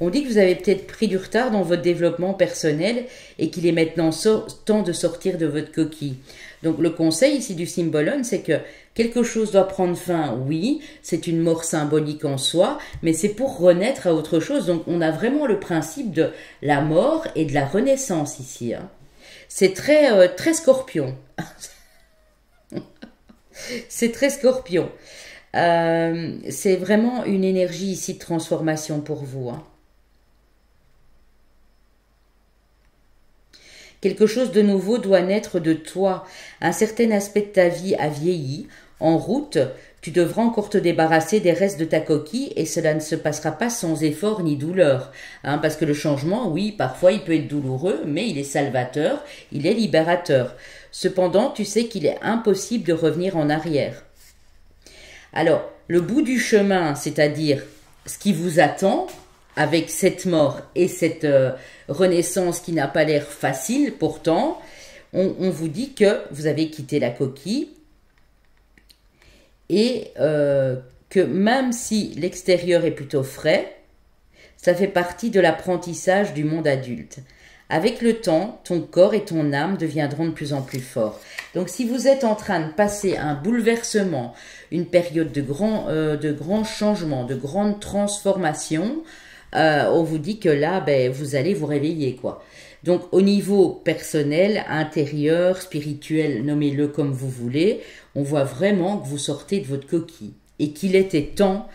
On dit que vous avez peut-être pris du retard dans votre développement personnel et qu'il est maintenant temps de sortir de votre coquille. Donc le conseil ici du Symbolon, c'est que quelque chose doit prendre fin, oui, c'est une mort symbolique en soi, mais c'est pour renaître à autre chose. Donc on a vraiment le principe de la mort et de la renaissance ici, hein. C'est très, très scorpion. C'est très scorpion. C'est vraiment une énergie ici de transformation pour vous, hein. Quelque chose de nouveau doit naître de toi. Un certain aspect de ta vie a vieilli. En route, tu devras encore te débarrasser des restes de ta coquille et cela ne se passera pas sans effort ni douleur. Hein, parce que le changement, oui, parfois il peut être douloureux, mais il est salvateur, il est libérateur. Cependant, tu sais qu'il est impossible de revenir en arrière. Alors, le bout du chemin, c'est-à-dire ce qui vous attend, avec cette mort et cette renaissance qui n'a pas l'air facile, pourtant, on vous dit que vous avez quitté la coquille et que même si l'extérieur est plutôt frais, ça fait partie de l'apprentissage du monde adulte. Avec le temps, ton corps et ton âme deviendront de plus en plus forts. Donc si vous êtes en train de passer un bouleversement, une période de grands changements, de grandes transformations, on vous dit que là, ben, vous allez vous réveiller, quoi. Donc au niveau personnel, intérieur, spirituel, nommez-le comme vous voulez, on voit vraiment que vous sortez de votre coquille et qu'il était temps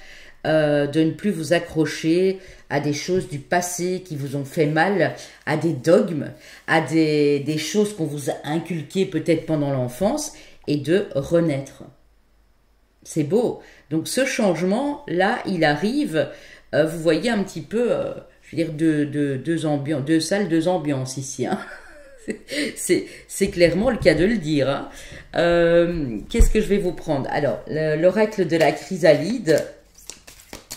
de ne plus vous accrocher à des choses du passé qui vous ont fait mal, à des dogmes, à des choses qu'on vous a inculquées peut-être pendant l'enfance, et de renaître. C'est beau. Donc ce changement-là, il arrive, vous voyez un petit peu, je veux dire, deux salles, deux ambiances ici, hein. C'est clairement le cas de le dire, hein. Qu'est-ce que je vais vous prendre? Alors, l'oracle de la chrysalide.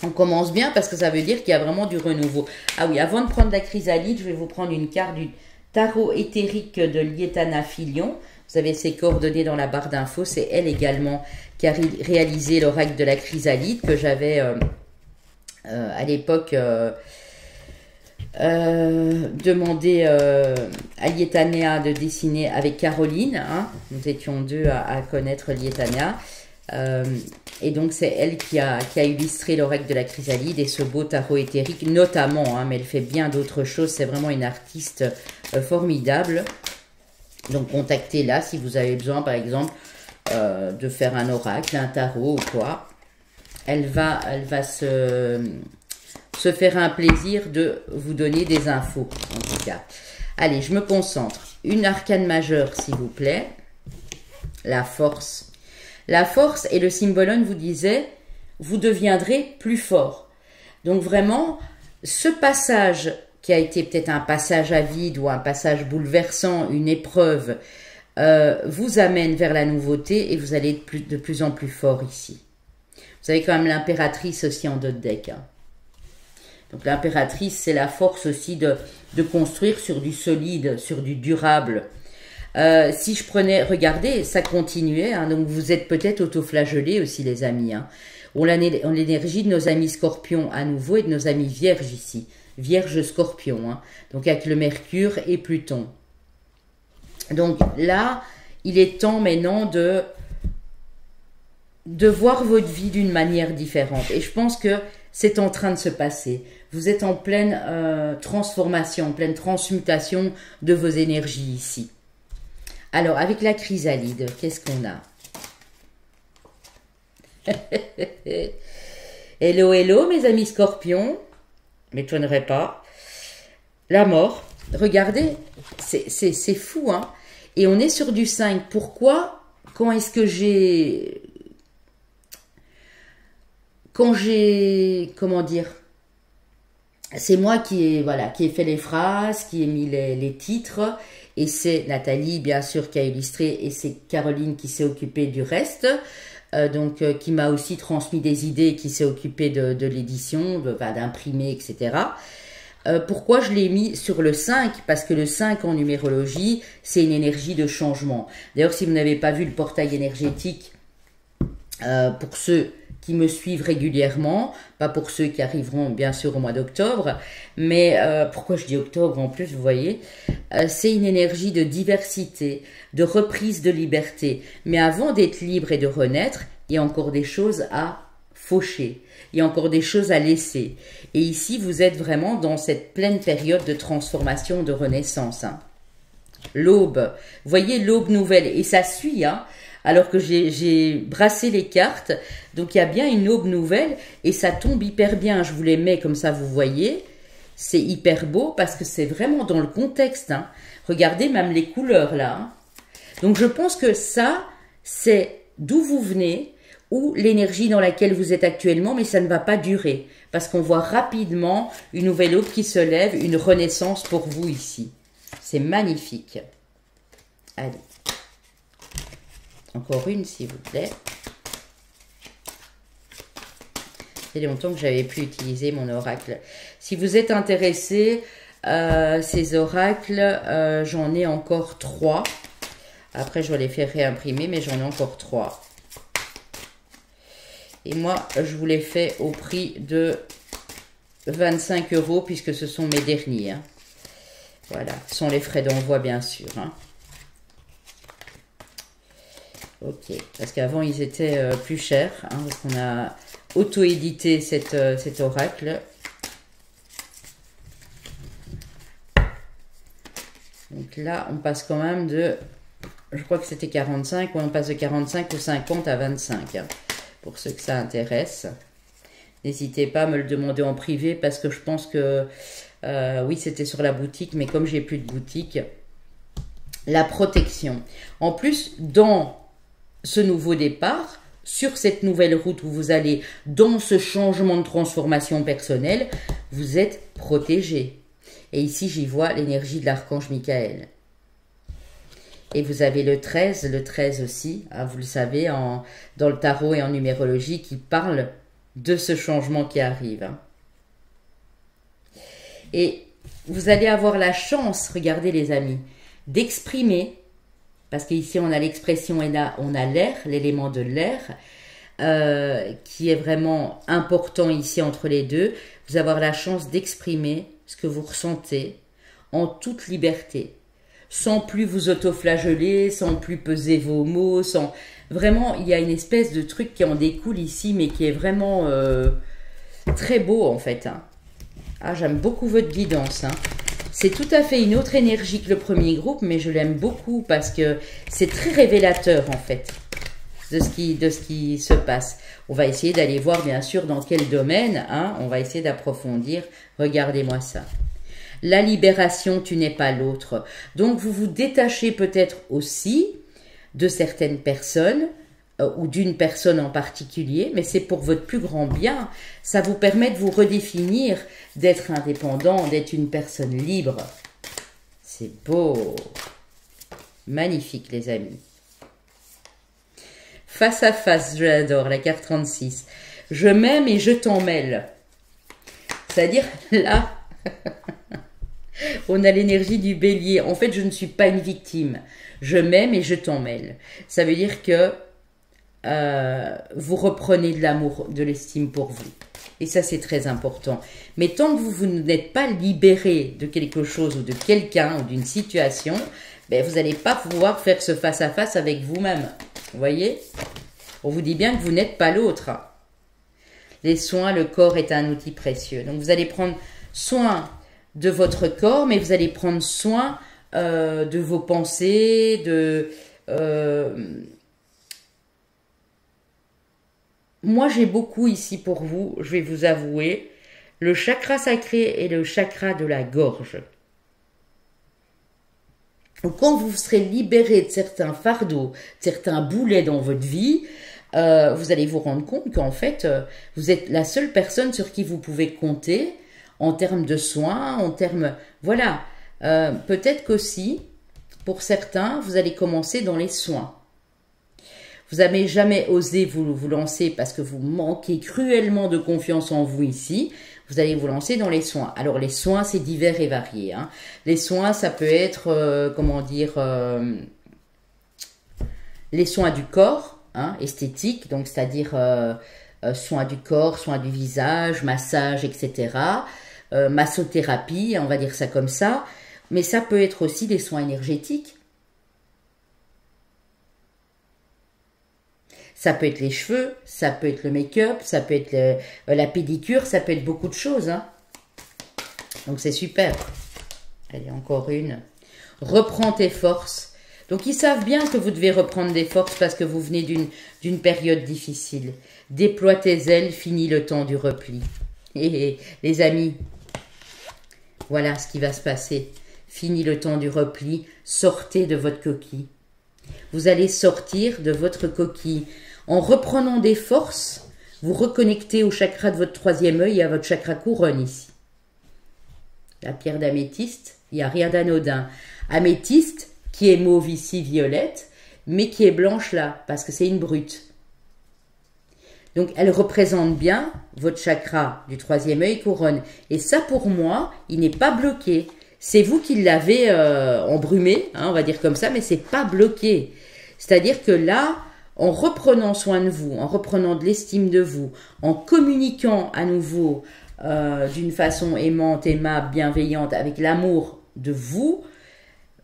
On commence bien parce que ça veut dire qu'il y a vraiment du renouveau. Ah oui, avant de prendre la chrysalide, je vais vous prendre une carte du tarot éthérique de Lietana Filion. Vous avez ses coordonnées dans la barre d'infos. C'est elle également qui a réalisé l'oracle de la chrysalide que j'avais à l'époque demandé à Lietanea de dessiner avec Caroline. Hein. Nous étions deux à connaître Lietanea. Et donc c'est elle qui a illustré l'oracle de la chrysalide et ce beau tarot éthérique notamment, hein, mais elle fait bien d'autres choses. C'est vraiment une artiste formidable. Donc contactez-la si vous avez besoin par exemple de faire un oracle, un tarot ou quoi. Elle va se faire un plaisir de vous donner des infos en tout cas. Allez, je me concentre. Une arcane majeure s'il vous plaît. La force. La force et le symbolone vous disait, vous deviendrez plus fort. Donc vraiment, ce passage qui a été peut-être un passage à vide ou un passage bouleversant, une épreuve, vous amène vers la nouveauté et vous allez être de plus en plus fort ici. Vous avez quand même l'impératrice aussi en dos de deck. Hein. Donc l'impératrice, c'est la force aussi de construire sur du solide, sur du durable. Si je prenais, regardez, ça continuait, hein, donc vous êtes peut-être autoflagellés aussi les amis. Hein. On a l'énergie de nos amis scorpions à nouveau et de nos amis vierges ici. Vierge scorpion, hein, donc avec le Mercure et Pluton. Donc là, il est temps maintenant de voir votre vie d'une manière différente. Et je pense que c'est en train de se passer. Vous êtes en pleine transformation, en pleine transmutation de vos énergies ici. Alors, avec la chrysalide, qu'est-ce qu'on a? Hello, hello, mes amis scorpions. M'étonnerait pas. La mort. Regardez, c'est fou, hein. Et on est sur du 5. Pourquoi? Quand est-ce que j'ai... Comment dire? C'est moi qui ai fait les phrases, qui ai mis les titres. Et c'est Nathalie, bien sûr, qui a illustré. Et c'est Caroline qui s'est occupée du reste. Qui m'a aussi transmis des idées, qui s'est occupée de l'édition, d'imprimer, etc. Pourquoi je l'ai mis sur le 5? Parce que le 5 en numérologie, c'est une énergie de changement. D'ailleurs, si vous n'avez pas vu le portail énergétique, pour ceux qui me suivent régulièrement, pas pour ceux qui arriveront bien sûr au mois d'octobre, mais pourquoi je dis octobre en plus, vous voyez, c'est une énergie de diversité, de reprise de liberté. Mais avant d'être libre et de renaître, il y a encore des choses à faucher, il y a encore des choses à laisser. Et ici, vous êtes vraiment dans cette pleine période de transformation, de renaissance. Hein. L'aube, vous voyez l'aube nouvelle, et ça suit, hein. Alors que j'ai brassé les cartes, donc il y a bien une aube nouvelle et ça tombe hyper bien. Je vous les mets comme ça, vous voyez. C'est hyper beau parce que c'est vraiment dans le contexte. Hein. Regardez même les couleurs là. Hein. Donc je pense que ça, c'est d'où vous venez ou l'énergie dans laquelle vous êtes actuellement, mais ça ne va pas durer. Parce qu'on voit rapidement une nouvelle aube qui se lève, une renaissance pour vous ici. C'est magnifique. Allez. Encore une, s'il vous plaît. Il y a longtemps que j'avais plus utilisé mon oracle. Si vous êtes intéressé, ces oracles, j'en ai encore 3. Après, je vais les faire réimprimer, mais j'en ai encore 3. Et moi, je vous les fais au prix de 25 € puisque ce sont mes derniers. Hein. Voilà, ce sont les frais d'envoi, bien sûr. Hein. Ok, parce qu'avant ils étaient plus chers, hein, parce qu'on a auto-édité cet oracle. Donc là, on passe quand même de, je crois que c'était 45, on passe de 45 ou 50 à 25, hein, pour ceux que ça intéresse. N'hésitez pas à me le demander en privé, parce que je pense que, oui, c'était sur la boutique, mais comme j'ai plus de boutique, la protection. En plus, dans ce nouveau départ, sur cette nouvelle route où vous allez, dans ce changement de transformation personnelle, vous êtes protégé. Et ici, j'y vois l'énergie de l'archange Michael. Et vous avez le 13 aussi, hein, vous le savez, dans le tarot et en numérologie, qui parle de ce changement qui arrive. Hein. Et vous allez avoir la chance, regardez les amis, d'exprimer, parce qu'ici on a l'expression et là on a l'air, l'élément de l'air, qui est vraiment important ici entre les deux. Vous avez la chance d'exprimer ce que vous ressentez en toute liberté, sans plus vous autoflageller, sans plus peser vos mots, sans... Vraiment, il y a une espèce de truc qui en découle ici, mais qui est vraiment très beau en fait. Hein. Ah, j'aime beaucoup votre guidance. Hein. C'est tout à fait une autre énergie que le premier groupe, mais je l'aime beaucoup parce que c'est très révélateur en fait de ce qui se passe. On va essayer d'aller voir bien sûr dans quel domaine. Hein. On va essayer d'approfondir. Regardez-moi ça. La libération, tu n'es pas l'autre. Donc vous vous détachez peut-être aussi de certaines personnes ou d'une personne en particulier, mais c'est pour votre plus grand bien. Ça vous permet de vous redéfinir, d'être indépendant, d'être une personne libre. C'est beau. Magnifique, les amis. Face à face, je l'adore, la carte 36. Je m'aime et je t'en mêle. C'est-à-dire, là, on a l'énergie du bélier. En fait, je ne suis pas une victime. Je m'aime et je t'en mêle. Ça veut dire que vous reprenez de l'amour, de l'estime pour vous. Et ça, c'est très important. Mais tant que vous n'êtes pas libéré de quelque chose ou de quelqu'un ou d'une situation, ben, vous n'allez pas pouvoir faire ce face-à-face avec vous-même. Vous voyez? On vous dit bien que vous n'êtes pas l'autre. Les soins, le corps est un outil précieux. Donc, vous allez prendre soin de votre corps, mais vous allez prendre soin de vos pensées, Moi, j'ai beaucoup ici pour vous, je vais vous avouer, le chakra sacré et le chakra de la gorge. Donc, quand vous serez libéré de certains fardeaux, de certains boulets dans votre vie, vous allez vous rendre compte qu'en fait, vous êtes la seule personne sur qui vous pouvez compter en termes de soins, en termes... Voilà, peut-être qu'aussi, pour certains, vous allez commencer dans les soins. Vous n'avez jamais osé vous lancer parce que vous manquez cruellement de confiance en vous ici. Vous allez vous lancer dans les soins. Alors, les soins, c'est divers et varié. Hein. Les soins, ça peut être, comment dire, les soins du corps, hein, esthétiques, donc c'est-à-dire soins du corps, soins du visage, massage, etc. Massothérapie, on va dire ça comme ça. Mais ça peut être aussi des soins énergétiques. Ça peut être les cheveux, ça peut être le make-up, ça peut être la pédicure, ça peut être beaucoup de choses. Hein. Donc c'est super. Allez, encore une. Reprends tes forces. Donc ils savent bien que vous devez reprendre des forces parce que vous venez d'une période difficile. Déploie tes ailes, finis le temps du repli. Et les amis, voilà ce qui va se passer. Fini le temps du repli, sortez de votre coquille. Vous allez sortir de votre coquille. En reprenant des forces, vous reconnectez au chakra de votre troisième œil et à votre chakra couronne ici. La pierre d'améthyste, il n'y a rien d'anodin. Améthyste, qui est mauve ici, violette, mais qui est blanche là, parce que c'est une brute. Donc, elle représente bien votre chakra du troisième œil couronne. Et ça, pour moi, il n'est pas bloqué. C'est vous qui l'avez embrumé, hein, on va dire comme ça, mais c'est pas bloqué. C'est-à-dire que là, en reprenant soin de vous, en reprenant de l'estime de vous, en communiquant à nouveau d'une façon aimante, aimable, bienveillante, avec l'amour de vous,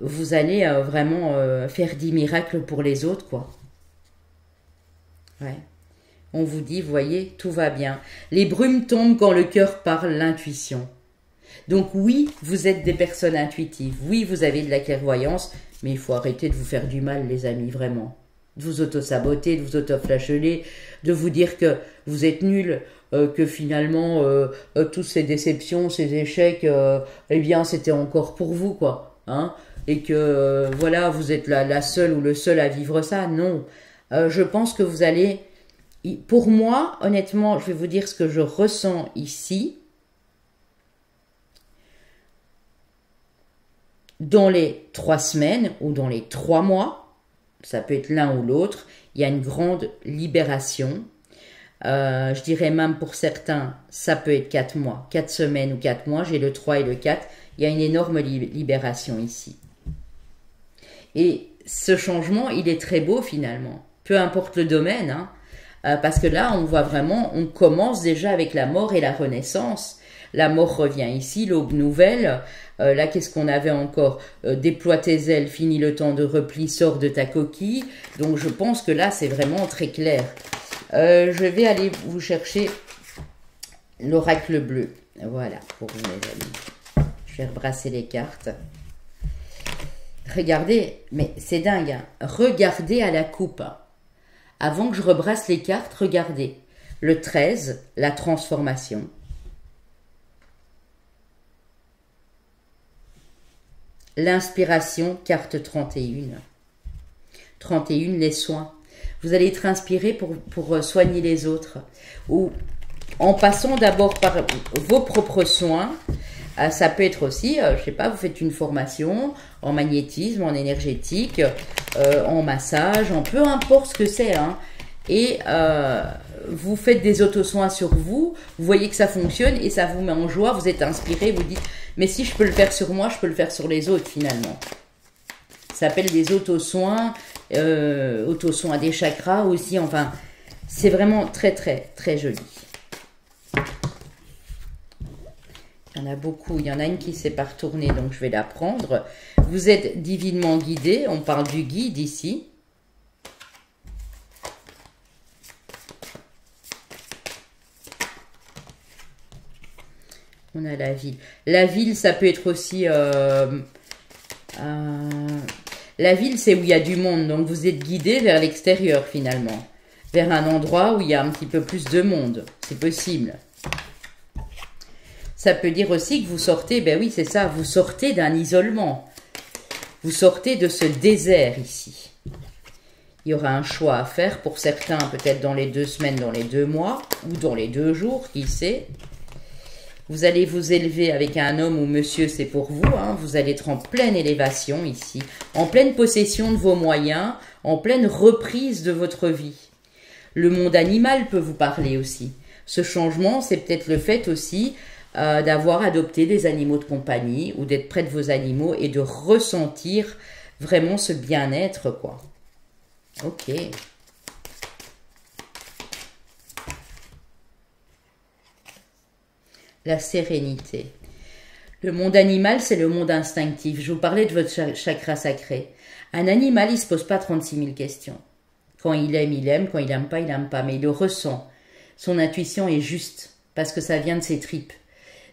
vous allez vraiment faire des miracles pour les autres, quoi. Ouais. On vous dit, vous voyez, tout va bien. Les brumes tombent quand le cœur parle, l'intuition. Donc oui, vous êtes des personnes intuitives. Oui, vous avez de la clairvoyance, mais il faut arrêter de vous faire du mal, les amis, vraiment. De vous auto-saboter, de vous auto-flageller, de vous dire que vous êtes nuls, que finalement, toutes ces déceptions, ces échecs, eh bien, c'était encore pour vous, quoi. Hein, et que, voilà, vous êtes la seule ou le seul à vivre ça. Non. Je pense que vous allez... Pour moi, honnêtement, je vais vous dire ce que je ressens ici. Dans les 3 semaines ou dans les 3 mois, ça peut être l'un ou l'autre, il y a une grande libération. Je dirais même pour certains, ça peut être 4 mois, 4 semaines ou 4 mois. J'ai le 3 et le 4 il y a une énorme libération ici. Et ce changement, il est très beau finalement. Peu importe le domaine, hein, parce que là, on voit vraiment, on commence déjà avec la mort et la renaissance. La mort revient ici, l'aube nouvelle. Là, qu'est-ce qu'on avait encore? Déploie tes ailes, finis le temps de repli, sors de ta coquille. Donc, je pense que là, c'est vraiment très clair. Je vais aller vous chercher l'oracle bleu. Voilà, pour vous, mes amis. Je vais rebrasser les cartes. Regardez, mais c'est dingue, hein. Regardez à la coupe. Avant que je rebrasse les cartes, regardez. Le 13, la transformation. L'inspiration, carte 31. 31, les soins. Vous allez être inspiré pour soigner les autres. Ou en passant d'abord par vos propres soins. Ça peut être aussi, je sais pas, vous faites une formation en magnétisme, en énergétique, en massage, en peu importe ce que c'est, hein, et vous faites des autosoins sur vous, vous voyez que ça fonctionne et ça vous met en joie, vous êtes inspiré, vous dites, mais si je peux le faire sur moi, je peux le faire sur les autres finalement. Ça s'appelle des autosoins, autosoins des chakras aussi, enfin, c'est vraiment très très très joli. Il y en a beaucoup. Il y en a une qui s'est pas retournée, donc je vais la prendre. Vous êtes divinement guidé. On parle du guide ici. On a la ville. La ville, ça peut être aussi... la ville, c'est où il y a du monde. Donc, vous êtes guidé vers l'extérieur, finalement. Vers un endroit où il y a un petit peu plus de monde. C'est possible. Ça peut dire aussi que vous sortez, ben oui, c'est ça, vous sortez d'un isolement. Vous sortez de ce désert ici. Il y aura un choix à faire pour certains, peut-être dans les 2 semaines, dans les 2 mois, ou dans les 2 jours, qui sait. Vous allez vous élever avec un homme ou monsieur, c'est pour vous. Hein, vous allez être en pleine élévation ici, en pleine possession de vos moyens, en pleine reprise de votre vie. Le monde animal peut vous parler aussi. Ce changement, c'est peut-être le fait aussi d'avoir adopté des animaux de compagnie ou d'être près de vos animaux et de ressentir vraiment ce bien-être, quoi. Ok. La sérénité. Le monde animal, c'est le monde instinctif. Je vous parlais de votre chakra sacré. Un animal, il ne se pose pas 36 000 questions. Quand il aime, il aime. Quand il n'aime pas, il n'aime pas. Mais il le ressent. Son intuition est juste parce que ça vient de ses tripes.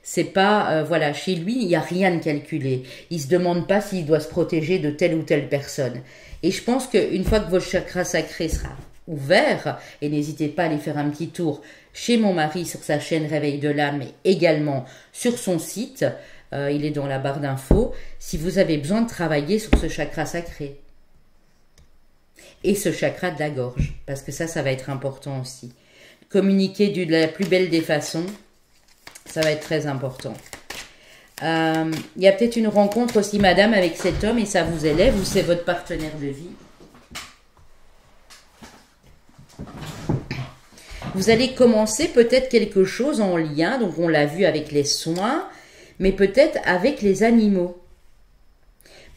C'est pas, voilà, chez lui, il n'y a rien de calculé. Il se demande pas s'il doit se protéger de telle ou telle personne. Et je pense qu'une fois que votre chakra sacré sera ouvert, et n'hésitez pas à aller faire un petit tour chez mon mari sur sa chaîne Réveil de l'âme, mais également sur son site, il est dans la barre d'infos, si vous avez besoin de travailler sur ce chakra sacré. Et ce chakra de la gorge, parce que ça va être important aussi. Communiquer de la plus belle des façons, ça va être très important. Il y a peut-être une rencontre aussi, madame, avec cet homme et ça vous élève ou c'est votre partenaire de vie. Vous allez commencer peut-être quelque chose en lien, donc on l'a vu avec les soins, mais peut-être avec les animaux.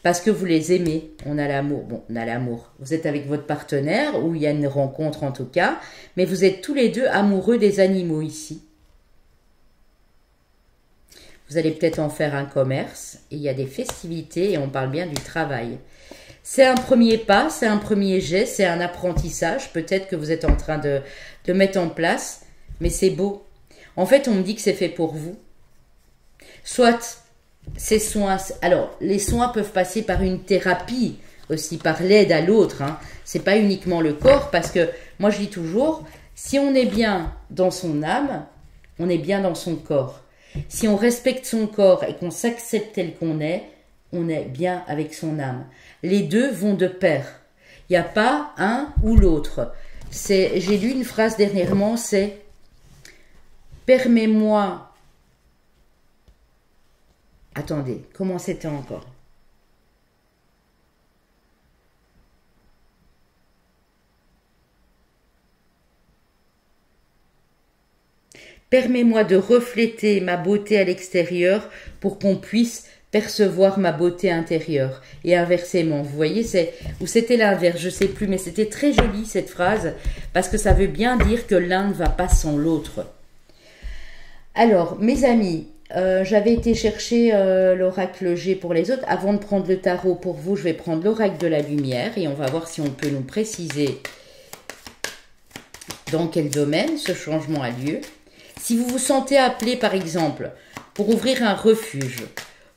Parce que vous les aimez, on a l'amour. Bon, on a l'amour. Vous êtes avec votre partenaire, ou il y a une rencontre en tout cas, mais vous êtes tous les deux amoureux des animaux ici. Vous allez peut-être en faire un commerce, et il y a des festivités, et on parle bien du travail. C'est un premier pas, c'est un premier geste, c'est un apprentissage, peut-être que vous êtes en train de mettre en place, mais c'est beau. En fait, on me dit que c'est fait pour vous. Soit ces soins, alors les soins peuvent passer par une thérapie, aussi par l'aide à l'autre, hein. C'est pas uniquement le corps, parce que moi je dis toujours, si on est bien dans son âme, on est bien dans son corps. Si on respecte son corps et qu'on s'accepte tel qu'on est, on est bien avec son âme. Les deux vont de pair. Il n'y a pas un ou l'autre. J'ai lu une phrase dernièrement, c'est « Permets-moi ». Attendez, comment c'était encore? Permets-moi de refléter ma beauté à l'extérieur pour qu'on puisse percevoir ma beauté intérieure. Et inversement, vous voyez, ou c'était l'inverse, je sais plus, mais c'était très joli cette phrase, parce que ça veut bien dire que l'un ne va pas sans l'autre. Alors, mes amis, j'avais été chercher l'oracle G pour les autres. Avant de prendre le tarot pour vous, je vais prendre l'oracle de la lumière et on va voir si on peut nous préciser dans quel domaine ce changement a lieu. Si vous vous sentez appelé, par exemple, pour ouvrir un refuge,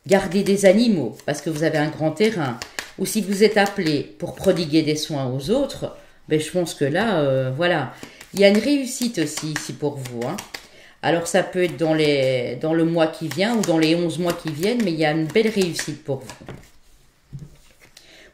garder des animaux parce que vous avez un grand terrain, ou si vous êtes appelé pour prodiguer des soins aux autres, ben je pense que là, voilà, il y a une réussite aussi ici pour vous, hein. Alors ça peut être dans le mois qui vient ou dans les 11 mois qui viennent, mais il y a une belle réussite pour vous.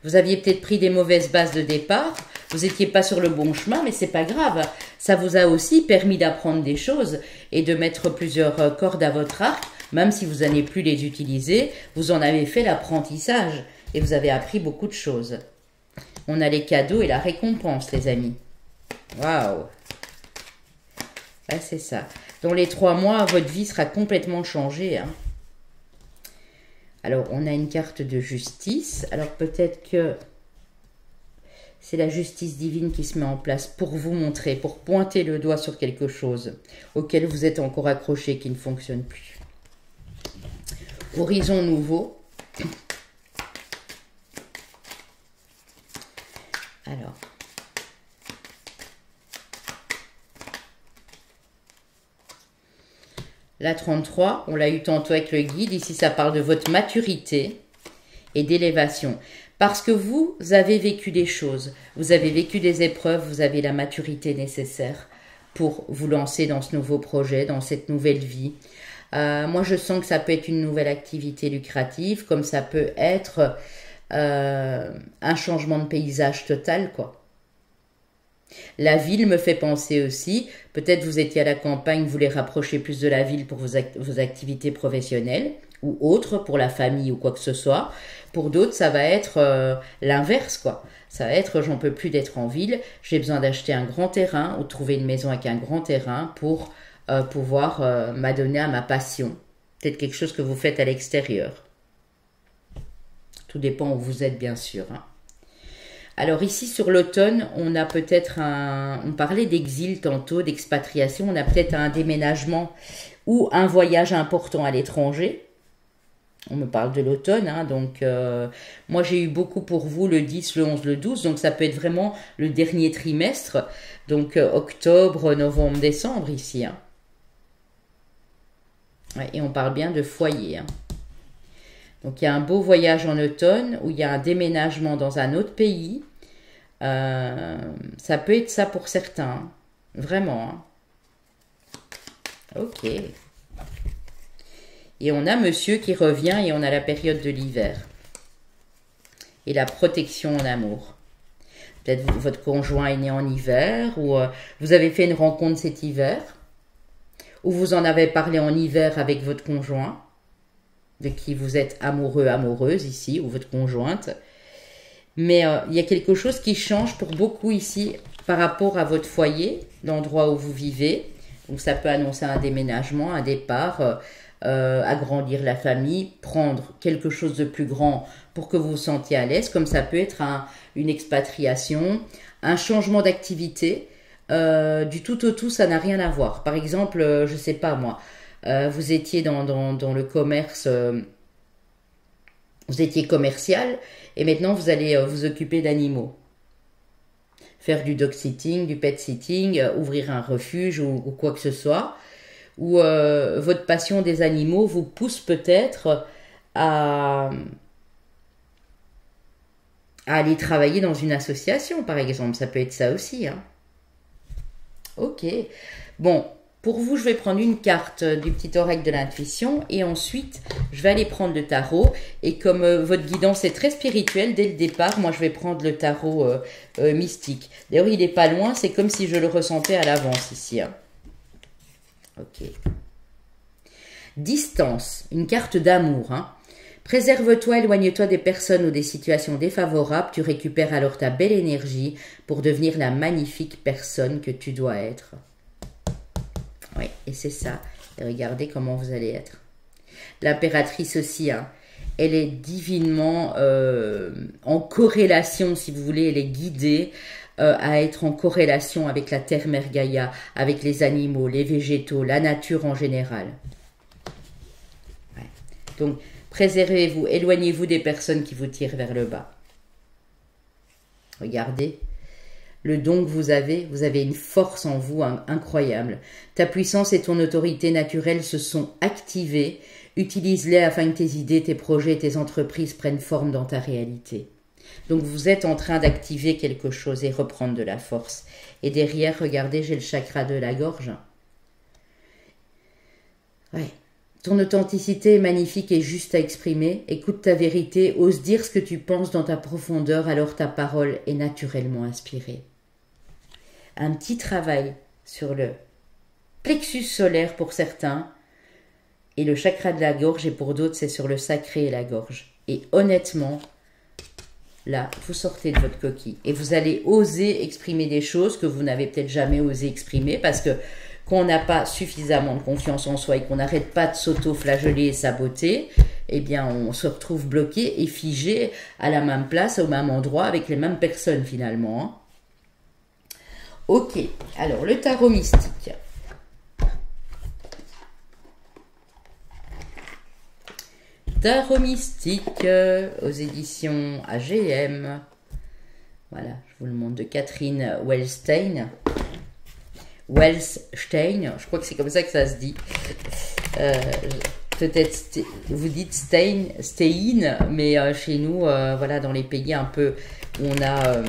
Vous aviez peut-être pris des mauvaises bases de départ, vous n'étiez pas sur le bon chemin, mais c'est pas grave. Ça vous a aussi permis d'apprendre des choses et de mettre plusieurs cordes à votre arc, même si vous n'allez plus les utiliser, vous en avez fait l'apprentissage et vous avez appris beaucoup de choses. On a les cadeaux et la récompense, les amis. Waouh! Ah, c'est ça. Dans les 3 mois, votre vie sera complètement changée, hein. Alors, on a une carte de justice. Alors, peut-être que c'est la justice divine qui se met en place pour vous montrer, pour pointer le doigt sur quelque chose auquel vous êtes encore accroché, qui ne fonctionne plus. Horizon nouveau. Alors. La 33, on l'a eu tantôt avec le guide. Ici, ça parle de votre maturité et d'élévation. Parce que vous avez vécu des choses, vous avez vécu des épreuves, vous avez la maturité nécessaire pour vous lancer dans ce nouveau projet, dans cette nouvelle vie. Moi, je sens que ça peut être une nouvelle activité lucrative, comme ça peut être un changement de paysage total, quoi. La ville me fait penser aussi, peut-être vous étiez à la campagne, vous voulez rapprocher plus de la ville pour vos activités professionnelles ou autres, pour la famille ou quoi que ce soit. Pour d'autres, ça va être l'inverse, quoi. Ça va être, j'en peux plus d'être en ville, j'ai besoin d'acheter un grand terrain ou de trouver une maison avec un grand terrain pour pouvoir m'adonner à ma passion. Peut-être quelque chose que vous faites à l'extérieur. Tout dépend où vous êtes, bien sûr, hein. Alors ici sur l'automne, on a peut-être on parlait d'exil tantôt, d'expatriation, on a peut-être un déménagement ou un voyage important à l'étranger. On me parle de l'automne, hein, donc moi j'ai eu beaucoup pour vous le 10, le 11, le 12, donc ça peut être vraiment le dernier trimestre, donc octobre, novembre, décembre ici, hein. Ouais, et on parle bien de foyer, hein. Donc, il y a un beau voyage en automne où il y a un déménagement dans un autre pays. Ça peut être ça pour certains, hein. Vraiment, hein. Ok. Et on a monsieur qui revient et on a la période de l'hiver. Et la protection en amour. Peut-être votre conjoint est né en hiver ou vous avez fait une rencontre cet hiver. Ou vous en avez parlé en hiver avec votre conjoint, de qui vous êtes amoureux, amoureuse ici, ou votre conjointe. Mais il y a quelque chose qui change pour beaucoup ici par rapport à votre foyer, l'endroit où vous vivez, où ça peut annoncer un déménagement, un départ, agrandir la famille, prendre quelque chose de plus grand pour que vous vous sentiez à l'aise, comme ça peut être une expatriation, un changement d'activité. Du tout au tout, ça n'a rien à voir. Par exemple, je sais pas moi, vous étiez dans le commerce, vous étiez commercial et maintenant vous allez vous occuper d'animaux. Faire du dog sitting, du pet sitting, ouvrir un refuge ou quoi que ce soit. Ou votre passion des animaux vous pousse peut-être à aller travailler dans une association, par exemple. Ça peut être ça aussi, hein. Ok. Bon. Pour vous, je vais prendre une carte du petit oracle de l'intuition et ensuite, je vais aller prendre le tarot. Et comme votre guidance est très spirituelle, dès le départ, moi, je vais prendre le tarot mystique. D'ailleurs, il n'est pas loin, c'est comme si je le ressentais à l'avance ici, hein. Ok. Distance, une carte d'amour, hein. Préserve-toi, éloigne-toi des personnes ou des situations défavorables. Tu récupères alors ta belle énergie pour devenir la magnifique personne que tu dois être. Oui, et c'est ça. Et regardez comment vous allez être. L'impératrice aussi, hein, elle est divinement en corrélation, si vous voulez, elle est guidée à être en corrélation avec la Terre-Mère Gaïa, avec les animaux, les végétaux, la nature en général. Ouais. Donc, préservez-vous, éloignez-vous des personnes qui vous tirent vers le bas. Regardez. Le don que vous avez une force en vous incroyable. Ta puissance et ton autorité naturelle se sont activées. Utilise-les afin que tes idées, tes projets, tes entreprises prennent forme dans ta réalité. Donc vous êtes en train d'activer quelque chose et reprendre de la force. Et derrière, regardez, j'ai le chakra de la gorge. Ouais. Ton authenticité est magnifique et juste à exprimer. Écoute ta vérité, ose dire ce que tu penses dans ta profondeur, alors ta parole est naturellement inspirée. Un petit travail sur le plexus solaire pour certains et le chakra de la gorge, et pour d'autres c'est sur le sacré et la gorge. Et honnêtement, là, vous sortez de votre coquille et vous allez oser exprimer des choses que vous n'avez peut-être jamais osé exprimer, parce que quand on n'a pas suffisamment de confiance en soi et qu'on n'arrête pas de s'auto-flageller et saboter, eh bien on se retrouve bloqué et figé à la même place, au même endroit, avec les mêmes personnes finalement, hein. Ok, alors le tarot mystique. Tarot mystique aux éditions AGM. Voilà, je vous le montre, de Catherine Wellstein. Wellstein, je crois que c'est comme ça que ça se dit. Peut-être vous dites Stein, mais chez nous, voilà, dans les pays un peu où on a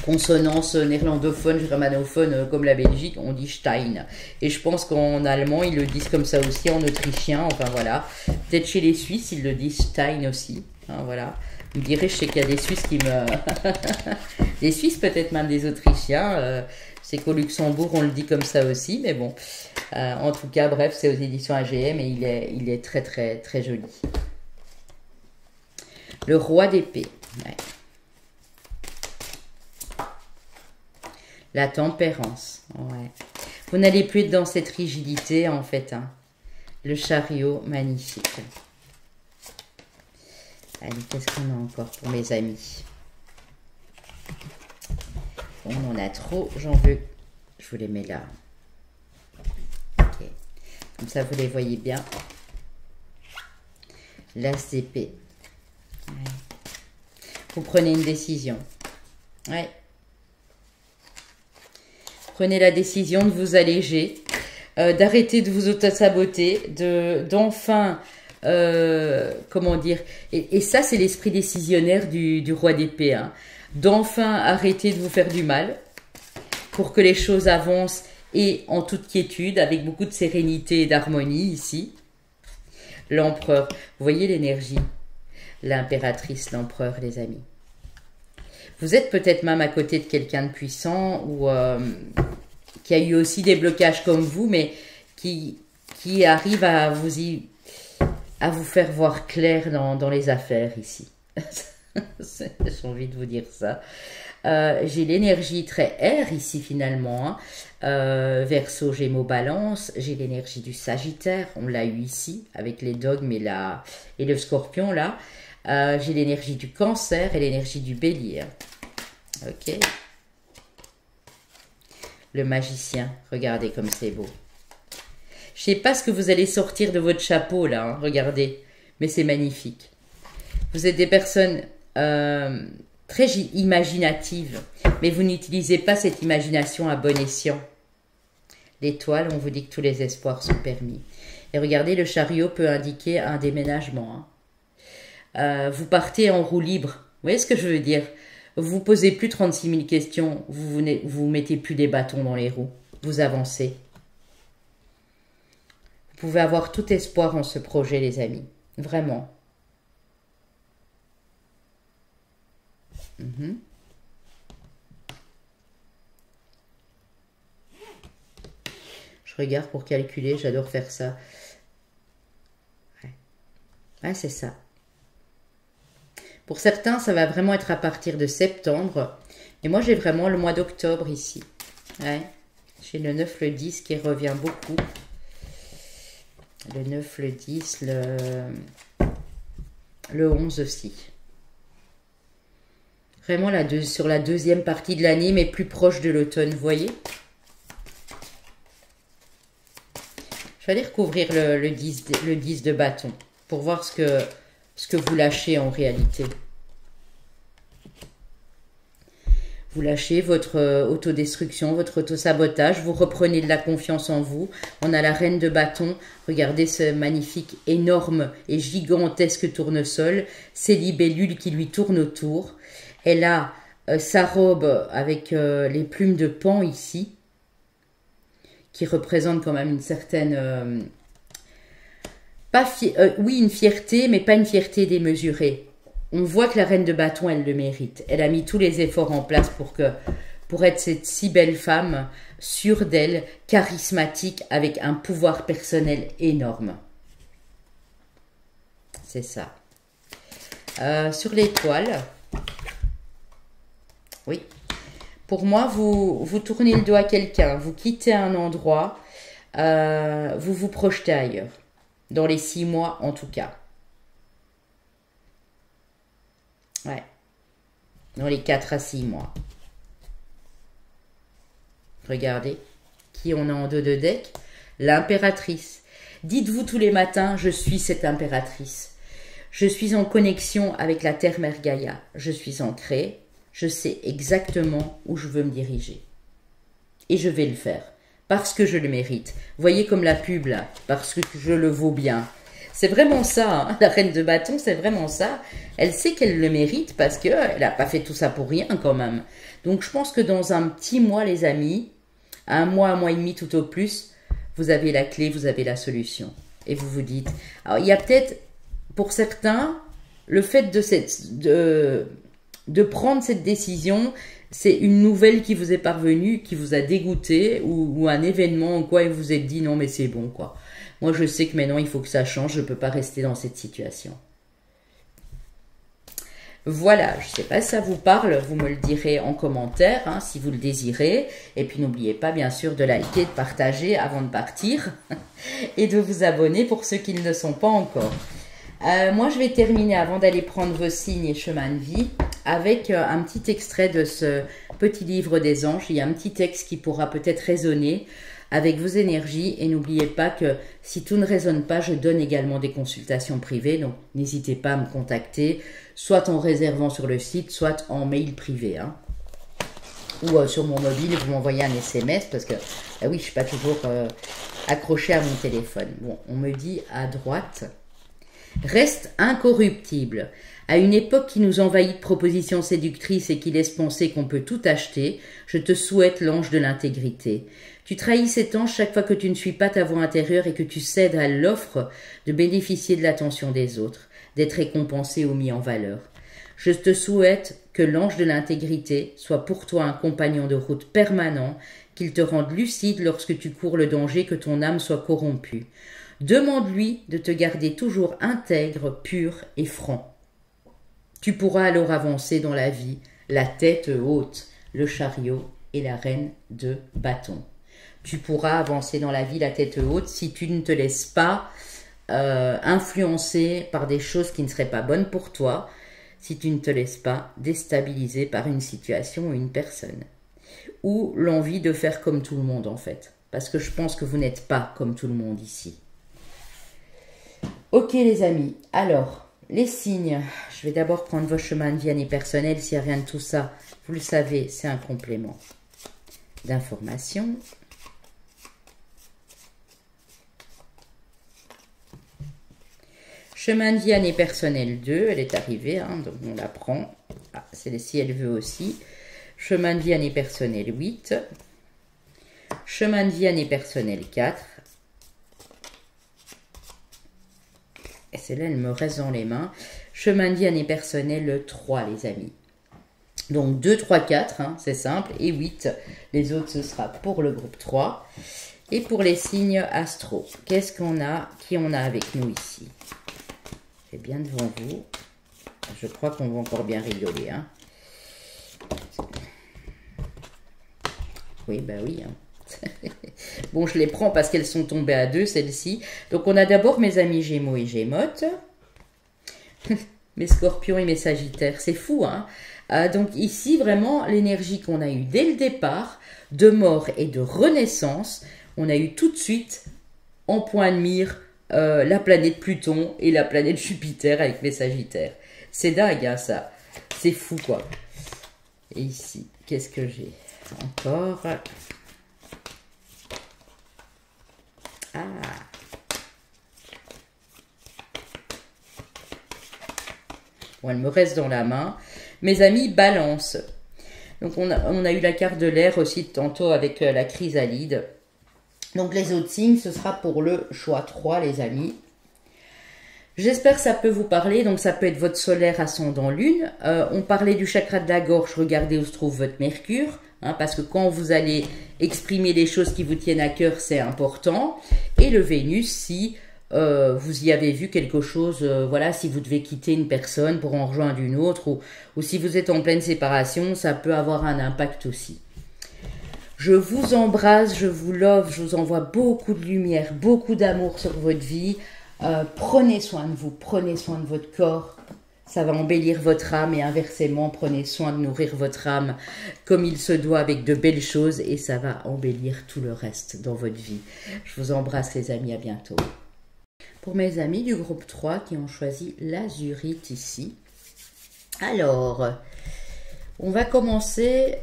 consonance néerlandophone, germanophone, comme la Belgique, on dit Stein. Et je pense qu'en allemand, ils le disent comme ça aussi, en autrichien, enfin voilà. Peut-être chez les Suisses, ils le disent Stein aussi, hein, voilà. Vous direz, je sais qu'il y a des Suisses qui me... des Suisses, peut-être même des Autrichiens. C'est qu'au Luxembourg, on le dit comme ça aussi, mais bon. En tout cas, bref, c'est aux éditions AGM et il est très, très, très joli. Le roi d'épée. Ouais. La tempérance. Ouais. Vous n'allez plus être dans cette rigidité, en fait, hein. Le chariot, magnifique. Allez, qu'est-ce qu'on a encore pour mes amis? On en a trop, j'en veux. Je vous les mets là. Ok. Comme ça, vous les voyez bien. L'as d'épée. Ouais. Vous prenez une décision. Ouais. Prenez la décision de vous alléger, d'arrêter de vous auto-saboter, d'enfin, comment dire, et ça c'est l'esprit décisionnaire du roi d'épée, hein, d'enfin arrêter de vous faire du mal pour que les choses avancent et en toute quiétude, avec beaucoup de sérénité et d'harmonie ici. L'empereur, vous voyez l'énergie, l'impératrice, l'empereur, les amis. Vous êtes peut-être même à côté de quelqu'un de puissant ou qui a eu aussi des blocages comme vous, mais qui arrive à vous faire voir clair dans les affaires ici. J'ai envie de vous dire ça. J'ai l'énergie très air ici finalement, hein. Verseau, Gémeaux, Balance. J'ai l'énergie du Sagittaire, on l'a eu ici avec les dogmes et le Scorpion là. J'ai l'énergie du Cancer et l'énergie du Bélier. Ok. Le magicien, regardez comme c'est beau. Je sais pas ce que vous allez sortir de votre chapeau là, hein, regardez, mais c'est magnifique. Vous êtes des personnes très imaginatives, mais vous n'utilisez pas cette imagination à bon escient. L'étoile, on vous dit que tous les espoirs sont permis. Et regardez, le chariot peut indiquer un déménagement, hein. Vous partez en roue libre. Vous voyez ce que je veux dire? Vous posez plus 36 000 questions. Vous mettez plus des bâtons dans les roues. Vous avancez. Vous pouvez avoir tout espoir en ce projet, les amis. Vraiment. Je regarde pour calculer. J'adore faire ça. Ouais, ouais, c'est ça. Pour certains, ça va vraiment être à partir de septembre. Et moi, j'ai vraiment le mois d'octobre ici. Ouais. J'ai le 9, le 10 qui revient beaucoup. Le 9, le 10, le 11 aussi. Vraiment sur la deuxième partie de l'année, mais plus proche de l'automne, vous voyez? Je vais aller recouvrir le 10 de bâton pour voir ce que vous lâchez en réalité. Vous lâchez votre autodestruction, votre autosabotage, vous reprenez de la confiance en vous. On a la reine de bâton, regardez ce magnifique, énorme et gigantesque tournesol, ces libellules qui lui tournent autour. Elle a sa robe avec les plumes de paon ici, qui représente quand même une certaine... oui, une fierté, mais pas une fierté démesurée. On voit que la reine de bâton, elle le mérite. Elle a mis tous les efforts en place pour être cette si belle femme, sûre d'elle, charismatique, avec un pouvoir personnel énorme. C'est ça. Sur l'étoile, oui. Pour moi, vous tournez le dos à quelqu'un, vous quittez un endroit, vous vous projetez ailleurs. Dans les 6 mois, en tout cas. Ouais. Dans les 4 à 6 mois. Regardez. Qui on a en dos de deck? L'impératrice. Dites-vous tous les matins, je suis cette impératrice. Je suis en connexion avec la Terre-Mère Gaïa. Je suis ancrée. Je sais exactement où je veux me diriger. Et je vais le faire. Parce que je le mérite. Voyez comme la pub là. Parce que je le vaux bien. C'est vraiment ça, hein. La reine de bâton, c'est vraiment ça. Elle sait qu'elle le mérite parce qu'elle n'a pas fait tout ça pour rien quand même. Donc je pense que dans un petit mois, les amis, un mois et demi tout au plus, vous avez la clé, vous avez la solution. Et vous vous dites... Alors il y a peut-être, pour certains, le fait de prendre cette décision, c'est une nouvelle qui vous est parvenue, qui vous a dégoûté, ou un événement en quoi vous vous êtes dit non mais c'est bon quoi. Moi, je sais que maintenant, il faut que ça change. Je ne peux pas rester dans cette situation. Voilà, je ne sais pas si ça vous parle. Vous me le direz en commentaire, hein, si vous le désirez. Et puis, n'oubliez pas, bien sûr, de liker, de partager avant de partir. Et de vous abonner pour ceux qui ne le sont pas encore. Moi, je vais terminer, avant d'aller prendre vos signes et chemins de vie, avec un petit extrait de ce petit livre des anges. Il y a un petit texte qui pourra peut-être résonner avec vos énergies, et n'oubliez pas que si tout ne résonne pas, je donne également des consultations privées, donc n'hésitez pas à me contacter, soit en réservant sur le site, soit en mail privé, hein. Ou sur mon mobile, vous m'envoyez un SMS, parce que, oui, je ne suis pas toujours accrochée à mon téléphone. Bon, on me dit à droite, reste incorruptible. À une époque qui nous envahit de propositions séductrices et qui laisse penser qu'on peut tout acheter, je te souhaite l'ange de l'intégrité. Tu trahis cet ange chaque fois que tu ne suis pas ta voix intérieure et que tu cèdes à l'offre de bénéficier de l'attention des autres, d'être récompensé ou mis en valeur. Je te souhaite que l'ange de l'intégrité soit pour toi un compagnon de route permanent, qu'il te rende lucide lorsque tu cours le danger que ton âme soit corrompue. Demande-lui de te garder toujours intègre, pur et franc. Tu pourras alors avancer dans la vie, la tête haute, le chariot et la reine de bâton. Tu pourras avancer dans la vie, la tête haute, si tu ne te laisses pas influencer par des choses qui ne seraient pas bonnes pour toi, si tu ne te laisses pas déstabiliser par une situation ou une personne. Ou l'envie de faire comme tout le monde en fait. Parce que je pense que vous n'êtes pas comme tout le monde ici. Ok les amis, alors... Les signes, je vais d'abord prendre vos chemins de vie année personnelle. S'il n'y a rien de tout ça, vous le savez, c'est un complément d'information. Chemin de vie année personnelle 2, elle est arrivée, hein, donc on la prend. Ah, celle-ci, elle veut aussi. Chemin de vie année personnelle 8. Chemin de vie année personnelle 4. Et celle-là, elle me reste dans les mains. Chemin de vie année personnelle 3, les amis. Donc 2, 3, 4, hein, c'est simple. Et 8, les autres, ce sera pour le groupe 3. Et pour les signes astro, qu'est-ce qu'on a? Qui on a avec nous ici? C'est bien devant vous. Je crois qu'on va encore bien rigoler. Hein. Oui, bah oui. Hein. Bon, je les prends parce qu'elles sont tombées à 2, celles-ci. Donc, on a d'abord mes amis Gémeaux et Gémeaux. Mes Scorpions et mes Sagittaires. C'est fou, hein? Donc, ici, vraiment, l'énergie qu'on a eue dès le départ, de mort et de renaissance, on a eu tout de suite, en point de mire, la planète Pluton et la planète Jupiter avec mes Sagittaires. C'est dingue, hein, ça. C'est fou, quoi. Et ici, qu'est-ce que j'ai encore? Ah. Bon, elle me reste dans la main. Mes amis, Balance. Donc, on a eu la carte de l'air aussi tantôt avec la chrysalide. Donc, les autres signes, ce sera pour le choix 3, les amis. J'espère que ça peut vous parler. Donc, ça peut être votre solaire, ascendant, lune. On parlait du chakra de la gorge. Regardez où se trouve votre Mercure. Hein, parce que quand vous allez exprimer les choses qui vous tiennent à cœur, c'est important. Et le Vénus, si vous y avez vu quelque chose, voilà, si vous devez quitter une personne pour en rejoindre une autre, ou si vous êtes en pleine séparation, ça peut avoir un impact aussi. Je vous embrasse, je vous love, je vous envoie beaucoup de lumière, beaucoup d'amour sur votre vie. Prenez soin de vous, prenez soin de votre corps. Ça va embellir votre âme et inversement, prenez soin de nourrir votre âme comme il se doit avec de belles choses et ça va embellir tout le reste dans votre vie. Je vous embrasse les amis, à bientôt. Pour mes amis du groupe 3 qui ont choisi l'azurite ici. Alors, on va commencer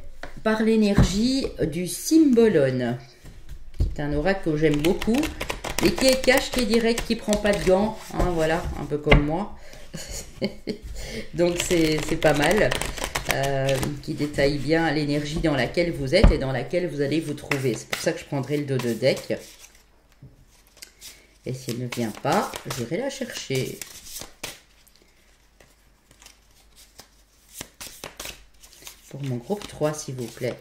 par l'énergie du Cymbalone. C'est un oracle que j'aime beaucoup, mais qui est cash, qui est direct, qui prend pas de gants. Hein, voilà, un peu comme moi. Donc c'est pas mal, qui détaille bien l'énergie dans laquelle vous êtes et dans laquelle vous allez vous trouver. C'est pour ça que je prendrai le dos de deck. Et si elle ne vient pas, j'irai la chercher. Pour mon groupe 3, s'il vous plaît.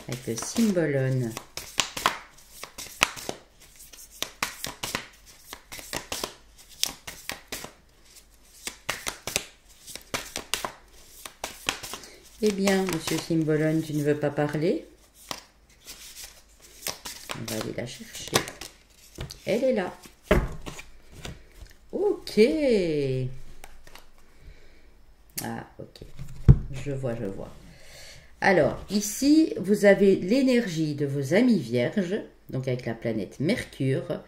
Avec le Cymbalone. Eh bien, monsieur Cymbalone, tu ne veux pas parler? On va aller la chercher. Elle est là. Ok. Ah, ok. Je vois, je vois. Alors, ici, vous avez l'énergie de vos amis vierges, donc avec la planète Mercure,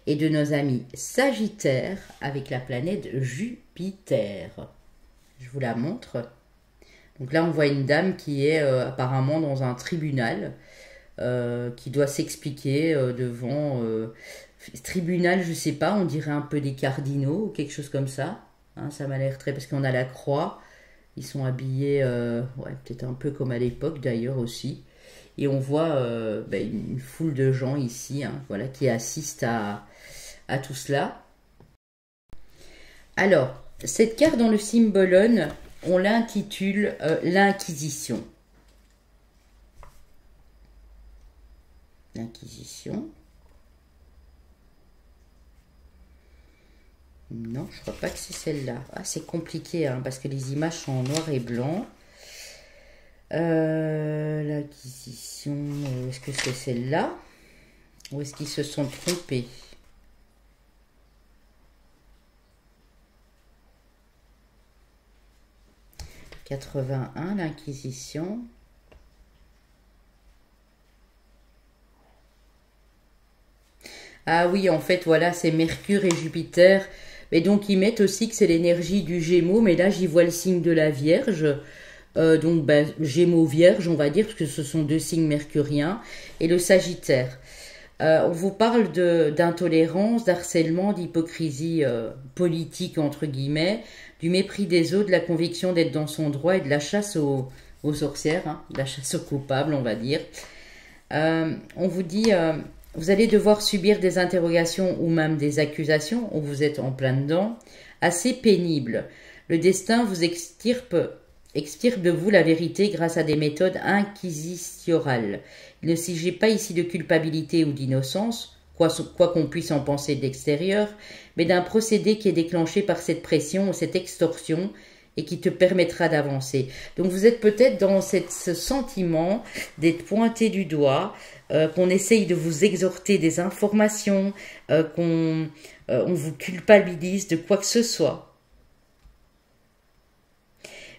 et de nos amis Sagittaires avec la planète Jupiter. Je vous la montre. Donc là, on voit une dame qui est apparemment dans un tribunal, qui doit s'expliquer devant... tribunal, je sais pas, on dirait un peu des cardinaux ou quelque chose comme ça. Hein, ça m'a l'air très... Parce qu'on a la croix, ils sont habillés, ouais, peut-être un peu comme à l'époque d'ailleurs aussi. Et on voit une foule de gens ici, hein, voilà, qui assistent à tout cela. Alors, cette carte dans le Cymbalone, on l'intitule l'Inquisition. L'Inquisition. Non, je crois pas que c'est celle-là. Ah, c'est compliqué, hein, parce que les images sont en noir et blanc. L'Inquisition, est-ce que c'est celle-là? Ou est-ce qu'ils se sont trompés? « 81, l'Inquisition. » Ah oui, en fait, voilà, c'est Mercure et Jupiter. Mais donc, ils mettent aussi que c'est l'énergie du Gémeaux. Mais là, j'y vois le signe de la Vierge. Donc, Gémeaux, Vierge, on va dire, parce que ce sont deux signes mercuriens. Et le Sagittaire. On vous parle d'intolérance, d'harcèlement, d'hypocrisie politique, entre guillemets, du mépris des autres, de la conviction d'être dans son droit et de la chasse aux sorcières, hein, de la chasse aux coupables, on va dire. On vous dit, vous allez devoir subir des interrogations ou même des accusations, où vous êtes en plein dedans, assez pénibles. Le destin vous extirpe de vous la vérité grâce à des méthodes inquisitoriales. Il ne s'agit pas ici de culpabilité ou d'innocence, quoi qu'on puisse en penser de l'extérieur, mais d'un procédé qui est déclenché par cette pression ou cette extorsion et qui te permettra d'avancer. Donc vous êtes peut-être dans ce sentiment d'être pointé du doigt, qu'on essaye de vous exhorter des informations, qu'on on vous culpabilise de quoi que ce soit.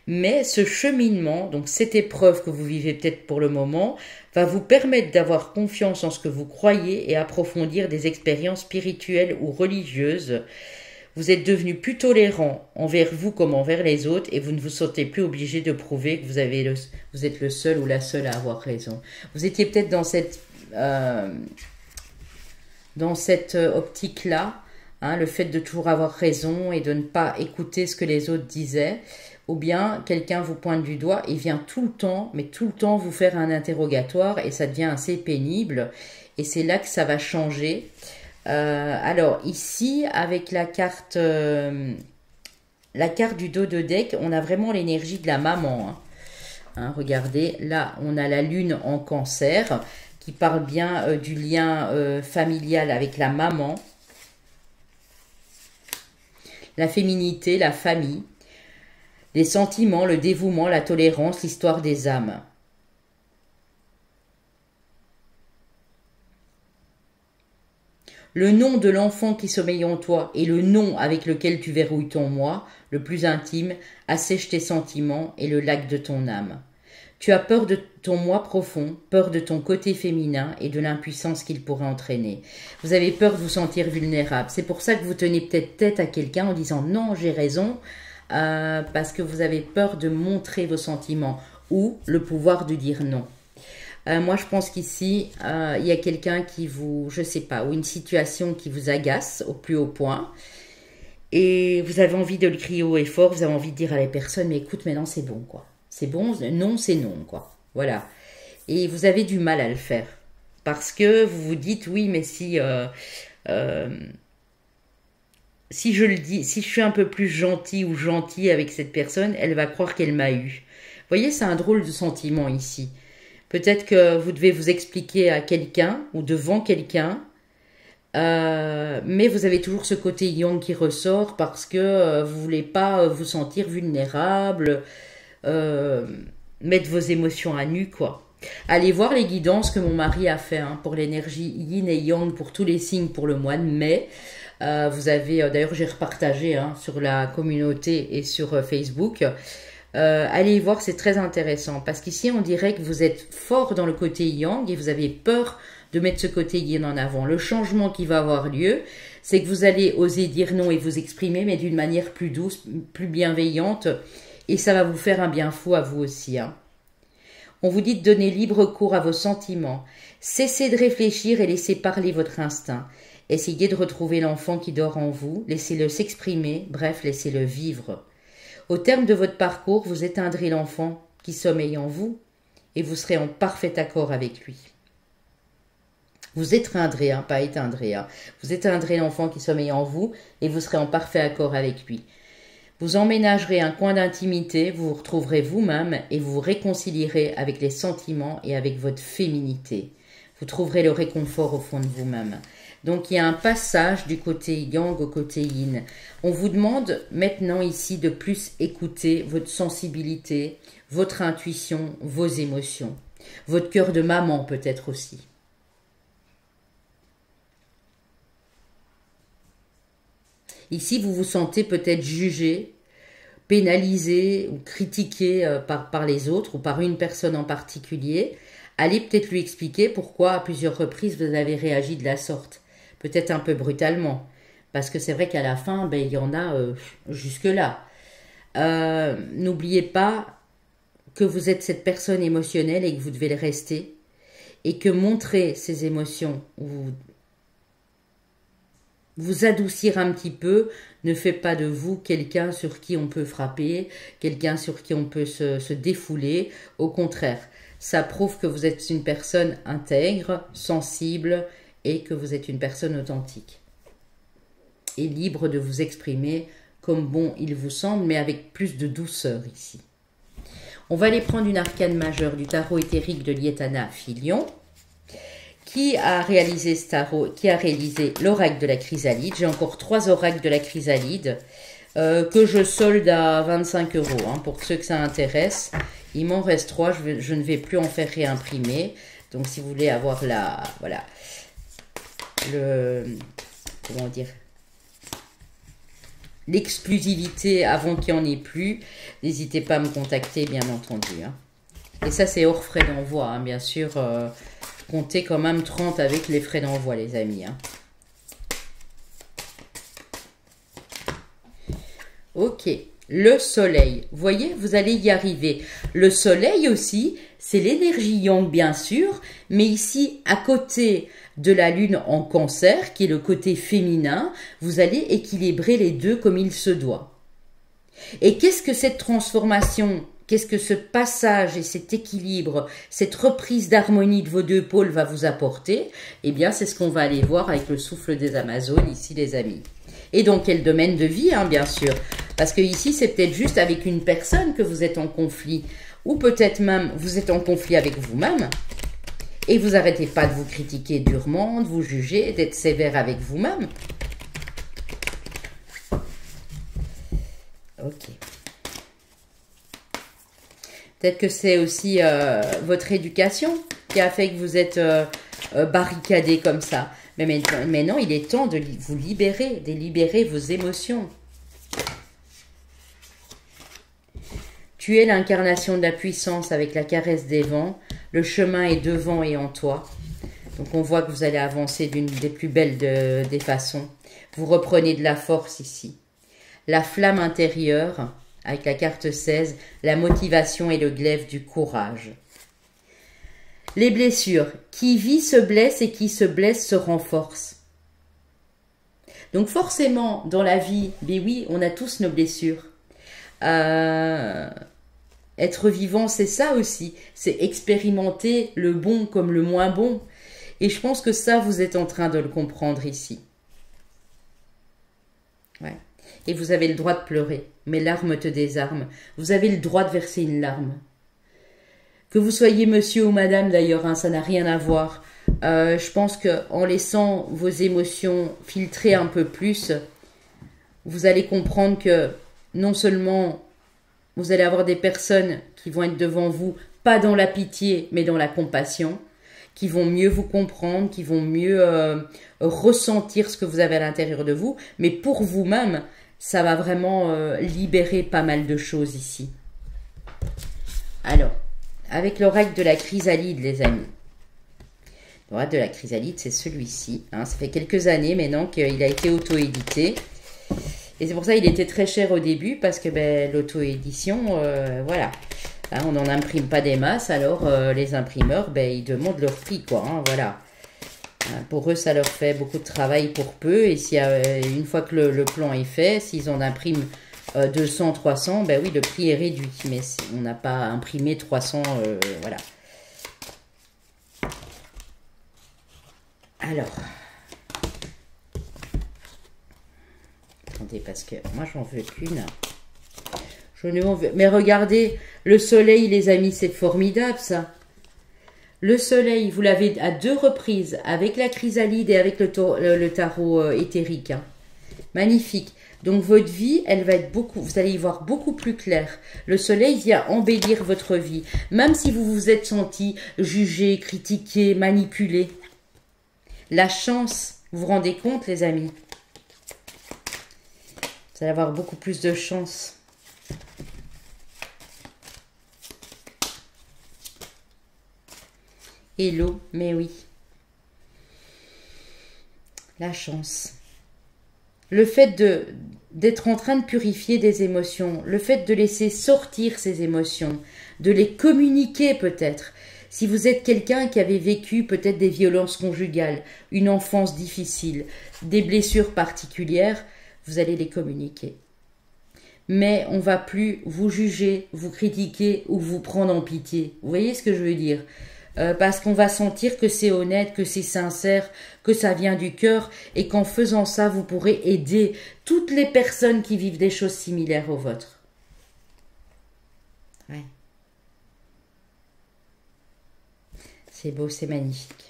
Mais ce cheminement, donc cette épreuve que vous vivez peut-être pour le moment, va vous permettre d'avoir confiance en ce que vous croyez et approfondir des expériences spirituelles ou religieuses. Vous êtes devenu plus tolérant envers vous comme envers les autres et vous ne vous sentez plus obligé de prouver que vous êtes le seul ou la seule à avoir raison. Vous étiez peut-être dans cette optique-là, hein, le fait de toujours avoir raison et de ne pas écouter ce que les autres disaient. Ou bien quelqu'un vous pointe du doigt et vient tout le temps, mais tout le temps vous faire un interrogatoire et ça devient assez pénible. Et c'est là que ça va changer. Alors ici, avec la carte du dos de deck, on a vraiment l'énergie de la maman. Hein, regardez, là on a la lune en cancer qui parle bien du lien familial avec la maman. La féminité, la famille. Les sentiments, le dévouement, la tolérance, l'histoire des âmes. Le nom de l'enfant qui sommeille en toi et le nom avec lequel tu verrouilles ton moi, le plus intime, assèche tes sentiments et le lac de ton âme. Tu as peur de ton moi profond, peur de ton côté féminin et de l'impuissance qu'il pourrait entraîner. Vous avez peur de vous sentir vulnérable. C'est pour ça que vous tenez peut-être tête à quelqu'un en disant « Non, j'ai raison ». Parce que vous avez peur de montrer vos sentiments ou le pouvoir de dire non. Moi, je pense qu'ici, il y a quelqu'un qui vous, je sais pas, ou une situation qui vous agace au plus haut point. Et vous avez envie de le crier haut et fort, vous avez envie de dire à la personne, mais écoute, maintenant c'est bon, quoi. C'est bon, non, c'est non, quoi. Voilà. Et vous avez du mal à le faire. Parce que vous vous dites, oui, mais si je le dis, si je suis un peu plus gentil ou gentil avec cette personne, elle va croire qu'elle m'a eu. Vous voyez, c'est un drôle de sentiment ici. Peut-être que vous devez vous expliquer à quelqu'un ou devant quelqu'un, mais vous avez toujours ce côté yang qui ressort parce que vous voulez pas vous sentir vulnérable, mettre vos émotions à nu, quoi. Allez voir les guidances que mon mari a fait pour l'énergie yin et yang pour tous les signes pour le mois de mai. Vous avez, d'ailleurs j'ai repartagé sur la communauté et sur Facebook. Allez y voir, c'est très intéressant parce qu'ici on dirait que vous êtes fort dans le côté yang et vous avez peur de mettre ce côté yin en avant. Le changement qui va avoir lieu, c'est que vous allez oser dire non et vous exprimer, mais d'une manière plus douce, plus bienveillante, et ça va vous faire un bien fou à vous aussi. On vous dit de donner libre cours à vos sentiments. Cessez de réfléchir et laissez parler votre instinct. Essayez de retrouver l'enfant qui dort en vous, laissez-le s'exprimer, bref, laissez-le vivre. Au terme de votre parcours, vous éteindrez l'enfant qui sommeille en vous et vous serez en parfait accord avec lui. Vous étreindrez, pas éteindrez. Vous éteindrez l'enfant qui sommeille en vous et vous serez en parfait accord avec lui. Vous emménagerez un coin d'intimité, vous vous retrouverez vous-même et vous vous réconcilierez avec les sentiments et avec votre féminité. Vous trouverez le réconfort au fond de vous-même. Donc, il y a un passage du côté yang au côté yin. On vous demande maintenant ici de plus écouter votre sensibilité, votre intuition, vos émotions. Votre cœur de maman peut-être aussi. Ici, vous vous sentez peut-être jugé, pénalisé ou critiqué par les autres ou par une personne en particulier. Allez peut-être lui expliquer pourquoi à plusieurs reprises vous avez réagi de la sorte. Peut-être un peu brutalement, parce que c'est vrai qu'à la fin, il y en a jusque-là. N'oubliez pas que vous êtes cette personne émotionnelle et que vous devez le rester, et que montrer ces émotions, vous adoucir un petit peu, ne fait pas de vous quelqu'un sur qui on peut frapper, quelqu'un sur qui on peut se défouler. Au contraire, ça prouve que vous êtes une personne intègre, sensible, et que vous êtes une personne authentique et libre de vous exprimer comme bon il vous semble, mais avec plus de douceur ici. On va aller prendre une arcane majeure du tarot éthérique de Lietana Filion, qui a réalisé ce tarot, qui a réalisé l'oracle de la chrysalide. J'ai encore 3 oracles de la chrysalide. que je solde à 25 €, hein, pour ceux que ça intéresse. Il m'en reste 3, je ne vais plus en faire réimprimer. Donc si vous voulez avoir la, voilà, comment dire, l'exclusivité avant qu'il n'y en ait plus, n'hésitez pas à me contacter, bien entendu, hein. Et ça, c'est hors frais d'envoi, hein, bien sûr. Comptez quand même 30 avec les frais d'envoi, les amis, hein. Ok, le soleil. Vous voyez, vous allez y arriver. Le soleil aussi, c'est l'énergie yang, bien sûr, mais ici, à côté de la lune en cancer, qui est le côté féminin, vous allez équilibrer les deux comme il se doit. Et qu'est-ce que cette transformation, qu'est-ce que ce passage et cet équilibre, cette reprise d'harmonie de vos deux pôles va vous apporter? Eh bien, c'est ce qu'on va aller voir avec le souffle des Amazones ici, les amis. Et dans quel domaine de vie, hein, bien sûr. Parce que ici, c'est peut-être juste avec une personne que vous êtes en conflit. Ou peut-être même, vous êtes en conflit avec vous-même. Et vous n'arrêtez pas de vous critiquer durement, de vous juger, d'être sévère avec vous-même. Ok. Peut-être que c'est aussi votre éducation qui a fait que vous êtes barricadé comme ça. Mais non, il est temps de vous libérer, de libérer vos émotions. Tu es l'incarnation de la puissance avec la caresse des vents. Le chemin est devant et en toi. Donc on voit que vous allez avancer d'une des plus belles des façons. Vous reprenez de la force ici. La flamme intérieure, avec la carte 16, la motivation et le glaive du courage. Les blessures. Qui vit se blesse et qui se blesse se renforce. Donc forcément, dans la vie, mais oui, on a tous nos blessures. Être vivant, c'est ça aussi. C'est expérimenter le bon comme le moins bon. Et je pense que ça, vous êtes en train de le comprendre ici. Ouais. Et vous avez le droit de pleurer. Mes larmes te désarment. Vous avez le droit de verser une larme. Que vous soyez monsieur ou madame d'ailleurs, hein, ça n'a rien à voir. Je pense qu'en laissant vos émotions filtrer un peu plus, vous allez comprendre que non seulement vous allez avoir des personnes qui vont être devant vous, pas dans la pitié, mais dans la compassion, qui vont mieux vous comprendre, qui vont mieux ressentir ce que vous avez à l'intérieur de vous, mais pour vous-même, ça va vraiment libérer pas mal de choses ici. Alors, avec l'oracle de la chrysalide, les amis. L'oracle de la chrysalide, c'est celui-ci. Hein. Ça fait quelques années maintenant qu'il a été auto-édité. Et c'est pour ça qu'il était très cher au début, parce que ben, l'auto-édition, voilà. Hein, on n'en imprime pas des masses, alors les imprimeurs, ben, ils demandent leur prix, quoi. Hein, voilà. Hein, pour eux, ça leur fait beaucoup de travail pour peu. Et si, une fois que le plan est fait, s'ils en impriment 200, 300, ben oui, le prix est réduit. Mais on n'a pas imprimé 300, voilà. Alors, attendez, parce que moi, j'en veux qu'une. Je ne m'en veux. Mais regardez, le soleil, les amis, c'est formidable, ça. Le soleil, vous l'avez à 2 reprises, avec la chrysalide et avec le tarot éthérique. Hein. Magnifique. Donc, votre vie, elle va être beaucoup, vous allez y voir beaucoup plus clair. Le soleil vient embellir votre vie. Même si vous vous êtes senti jugé, critiqué, manipulé. La chance, vous vous rendez compte, les amis? Vous allez avoir beaucoup plus de chance. Hello, mais oui. La chance. Le fait d'être en train de purifier des émotions, le fait de laisser sortir ces émotions, de les communiquer peut-être. Si vous êtes quelqu'un qui avait vécu peut-être des violences conjugales, une enfance difficile, des blessures particulières, vous allez les communiquer. Mais on ne va plus vous juger, vous critiquer ou vous prendre en pitié. Vous voyez ce que je veux dire ? Parce qu'on va sentir que c'est honnête, que c'est sincère, que ça vient du cœur et qu'en faisant ça, vous pourrez aider toutes les personnes qui vivent des choses similaires aux vôtres. Ouais. C'est beau, c'est magnifique.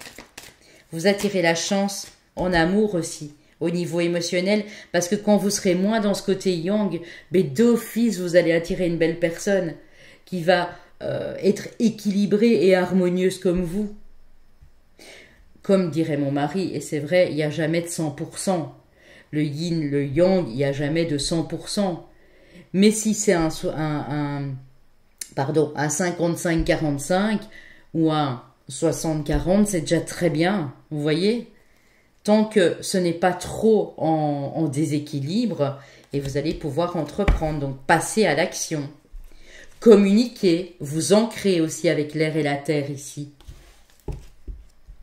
Vous attirez la chance en amour aussi. au niveau émotionnel, parce que quand vous serez moins dans ce côté yang, mais d'office, vous allez attirer une belle personne qui va être équilibrée et harmonieuse comme vous. Comme dirait mon mari, et c'est vrai, il n'y a jamais de 100%. Le yin, le yang, il n'y a jamais de 100%. Mais si c'est un 55-45 ou un 60-40, c'est déjà très bien, vous voyez? Tant que ce n'est pas trop en déséquilibre, et vous allez pouvoir entreprendre, donc passer à l'action. Communiquer, vous ancrer aussi avec l'air et la terre ici.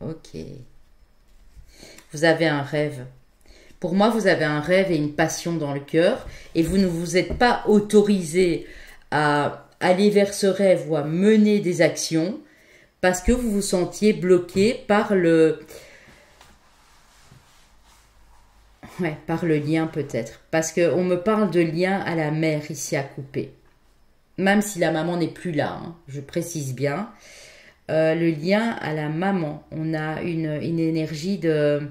Ok. Vous avez un rêve. Pour moi, vous avez un rêve et une passion dans le cœur, et vous ne vous êtes pas autorisé à aller vers ce rêve ou à mener des actions, parce que vous vous sentiez bloqué par le lien peut-être. Parce qu'on me parle de lien à la mère ici à couper. Même si la maman n'est plus là, hein, je précise bien. Le lien à la maman. On a une énergie de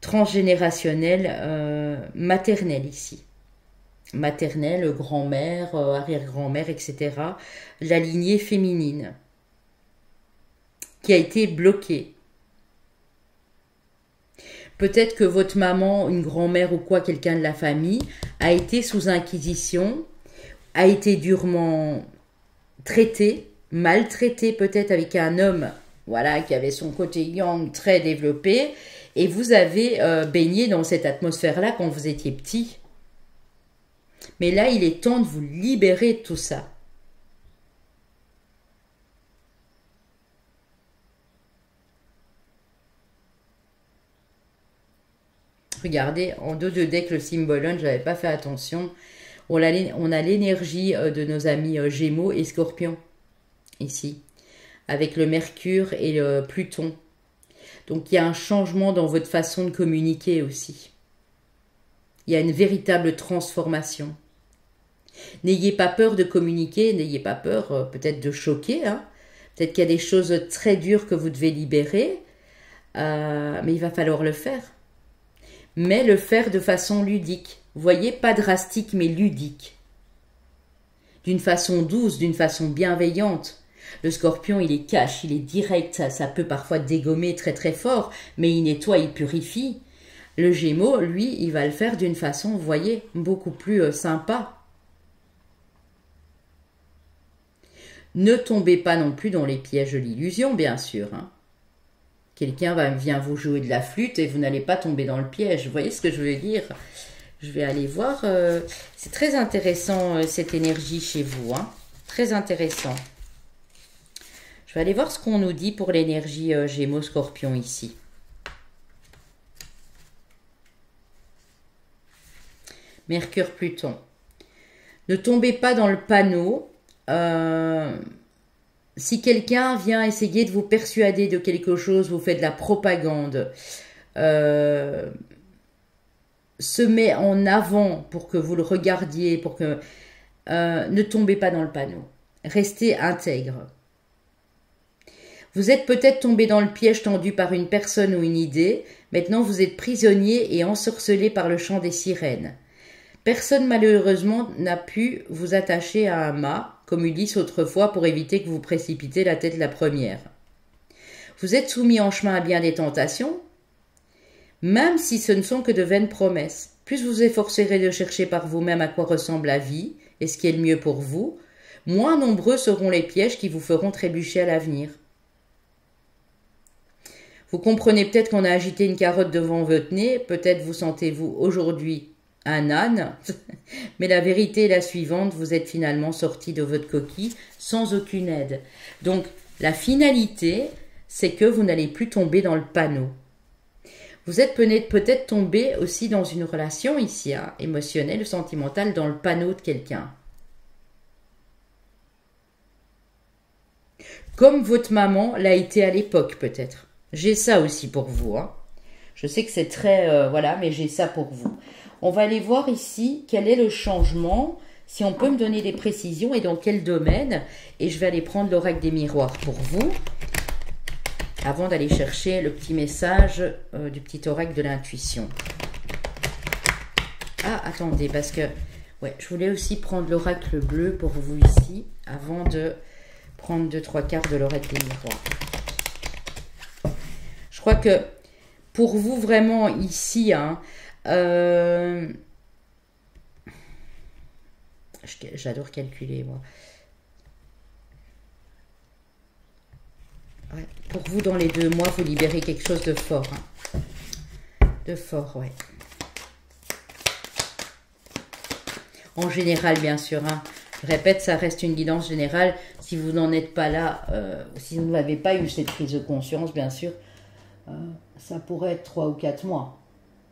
transgénérationnelle, maternelle ici. Maternelle, grand-mère, arrière-grand-mère, etc. La lignée féminine qui a été bloquée. Peut-être que votre maman, une grand-mère ou quoi, quelqu'un de la famille, a été sous inquisition, a été durement traité, maltraité peut-être avec un homme, voilà, qui avait son côté yang très développé, et vous avez baigné dans cette atmosphère-là quand vous étiez petit. Mais là, il est temps de vous libérer de tout ça. Regardez, en dos de deck, le symbolone, je n'avais pas fait attention. On a l'énergie de nos amis Gémeaux et Scorpions, ici, avec le Mercure et le Pluton. Donc, il y a un changement dans votre façon de communiquer aussi. Il y a une véritable transformation. N'ayez pas peur de communiquer, n'ayez pas peur peut-être de choquer. Hein. Peut-être qu'il y a des choses très dures que vous devez libérer, mais il va falloir le faire. Mais le faire de façon ludique. Vous voyez, pas drastique, mais ludique. D'une façon douce, d'une façon bienveillante. Le Scorpion, il est cash, il est direct, ça peut parfois dégommer très très fort, mais il nettoie, il purifie. Le Gémeaux, lui, il va le faire d'une façon, vous voyez, beaucoup plus sympa. Ne tombez pas non plus dans les pièges de l'illusion, bien sûr. Hein. Quelqu'un vient vous jouer de la flûte et vous n'allez pas tomber dans le piège. Vous voyez ce que je veux dire? Je vais aller voir. C'est très intéressant cette énergie chez vous. Hein. Très intéressant. Je vais aller voir ce qu'on nous dit pour l'énergie Gémeaux-Scorpion ici. Mercure-Pluton. Ne tombez pas dans le panneau. Si quelqu'un vient essayer de vous persuader de quelque chose, vous faites de la propagande, se met en avant pour que vous le regardiez, pour que ne tombez pas dans le panneau. Restez intègre. Vous êtes peut-être tombé dans le piège tendu par une personne ou une idée. Maintenant, vous êtes prisonnier et ensorcelé par le chant des sirènes. Personne, malheureusement, n'a pu vous attacher à un mât, comme Ulysse autrefois, pour éviter que vous précipitez la tête la première. Vous êtes soumis en chemin à bien des tentations, même si ce ne sont que de vaines promesses. Plus vous efforcerez de chercher par vous-même à quoi ressemble la vie et ce qui est le mieux pour vous, moins nombreux seront les pièges qui vous feront trébucher à l'avenir. Vous comprenez peut-être qu'on a agité une carotte devant votre nez, peut-être vous sentez-vous aujourd'hui un âne, mais la vérité est la suivante, vous êtes finalement sorti de votre coquille sans aucune aide. Donc, la finalité, c'est que vous n'allez plus tomber dans le panneau. Vous êtes peut-être tombé aussi dans une relation ici, hein, émotionnelle, sentimentale, dans le panneau de quelqu'un. Comme votre maman l'a été à l'époque, peut-être. J'ai ça aussi pour vous. Hein. Je sais que c'est très... voilà, mais j'ai ça pour vous. On va aller voir ici quel est le changement, si on peut me donner des précisions et dans quel domaine. Et je vais aller prendre l'oracle des miroirs pour vous. avant d'aller chercher le petit message du petit oracle de l'intuition. Ah, attendez, parce que ouais, je voulais aussi prendre l'oracle bleu pour vous ici, avant de prendre 2-3 cartes de l'oracle des miroirs. Je crois que pour vous, vraiment, ici, hein, j'adore calculer, moi. Ouais, pour vous, dans les 2 mois, vous libérez quelque chose de fort. Hein. De fort, ouais. En général, bien sûr. Hein. Je répète, ça reste une guidance générale. Si vous n'en êtes pas là, si vous n'avez pas eu cette prise de conscience, bien sûr, ça pourrait être 3 ou 4 mois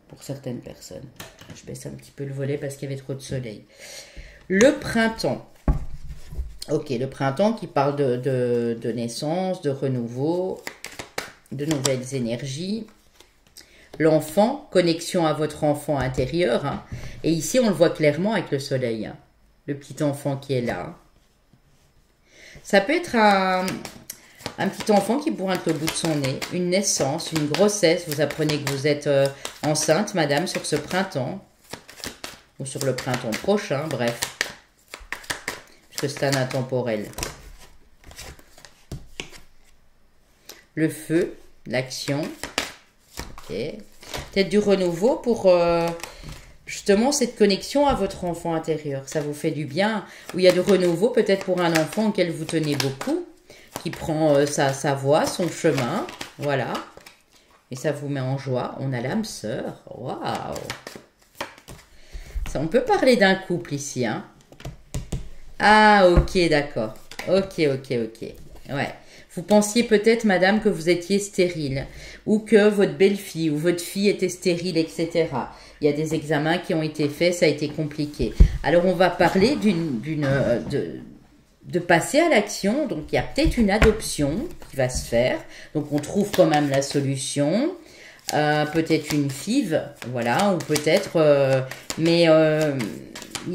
pour certaines personnes. Je baisse un petit peu le volet parce qu'il y avait trop de soleil. Le printemps. Ok, le printemps qui parle de naissance, de renouveau, de nouvelles énergies. L'enfant, connexion à votre enfant intérieur. Hein. Et ici, on le voit clairement avec le soleil. Hein. Le petit enfant qui est là. Ça peut être un petit enfant qui pointe le bout de son nez. Une naissance, une grossesse. Vous apprenez que vous êtes enceinte, madame, sur ce printemps. Ou sur le printemps prochain, bref. Parce que c'est un intemporel. Le feu, l'action. Ok. Peut-être du renouveau pour justement cette connexion à votre enfant intérieur. Ça vous fait du bien. Ou il y a du renouveau peut-être pour un enfant auquel vous tenez beaucoup. Qui prend sa voie, son chemin. Voilà. Et ça vous met en joie. On a l'âme sœur. Waouh. On peut parler d'un couple ici, hein. Ah, ok, d'accord. Ok. Ouais. Vous pensiez peut-être, madame, que vous étiez stérile. Ou que votre belle-fille ou votre fille était stérile, etc. Il y a des examens qui ont été faits, ça a été compliqué. Alors, on va parler de passer à l'action. Donc, il y a peut-être une adoption qui va se faire. Donc, on trouve quand même la solution. Peut-être une FIV, voilà, ou peut-être... il n'y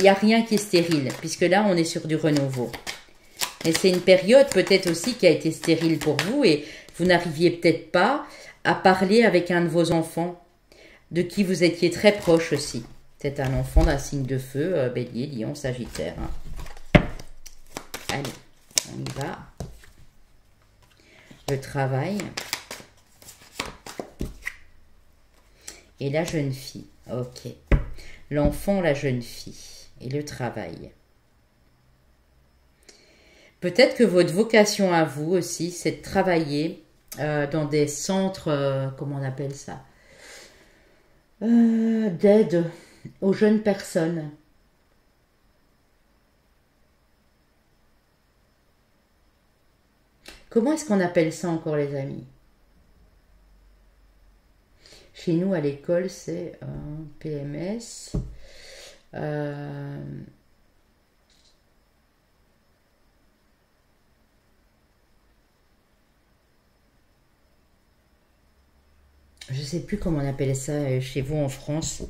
a rien qui est stérile, puisque là, on est sur du renouveau. Et c'est une période peut-être aussi qui a été stérile pour vous, et vous n'arriviez peut-être pas à parler avec un de vos enfants, de qui vous étiez très proche aussi. Peut-être un enfant d'un signe de feu, Bélier, Lion, Sagittaire. Hein. Allez, on y va. Le travail. Et la jeune fille. Ok. L'enfant, la jeune fille. Et le travail. Peut-être que votre vocation à vous aussi, c'est de travailler dans des centres, comment on appelle ça, d'aide aux jeunes personnes. Comment est-ce qu'on appelle ça encore, les amis? Chez nous, à l'école, c'est PMS. Je ne sais plus comment on appelle ça chez vous en France.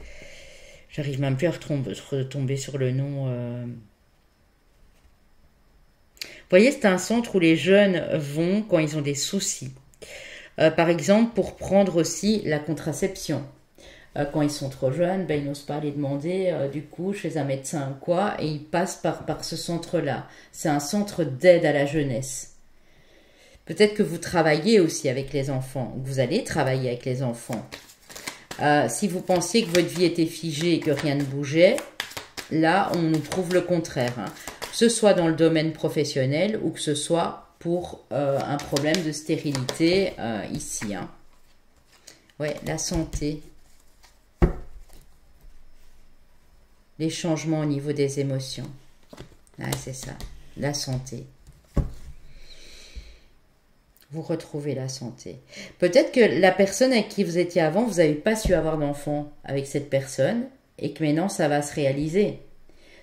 J'arrive même plus à retomber sur le nom. Vous voyez, c'est un centre où les jeunes vont quand ils ont des soucis. Par exemple, pour prendre aussi la contraception. Quand ils sont trop jeunes, ben, ils n'osent pas les demander du coup chez un médecin ou quoi, et ils passent par ce centre-là. C'est un centre d'aide à la jeunesse. Peut-être que vous travaillez aussi avec les enfants, ou vous allez travailler avec les enfants. Si vous pensiez que votre vie était figée et que rien ne bougeait, là, on nous prouve le contraire. Hein. Que ce soit dans le domaine professionnel ou que ce soit pour un problème de stérilité ici. Hein. Ouais, la santé. Les changements au niveau des émotions. Ah, c'est ça, la santé. Vous retrouvez la santé. Peut-être que la personne avec qui vous étiez avant, vous n'avez pas su avoir d'enfant avec cette personne et que maintenant, ça va se réaliser.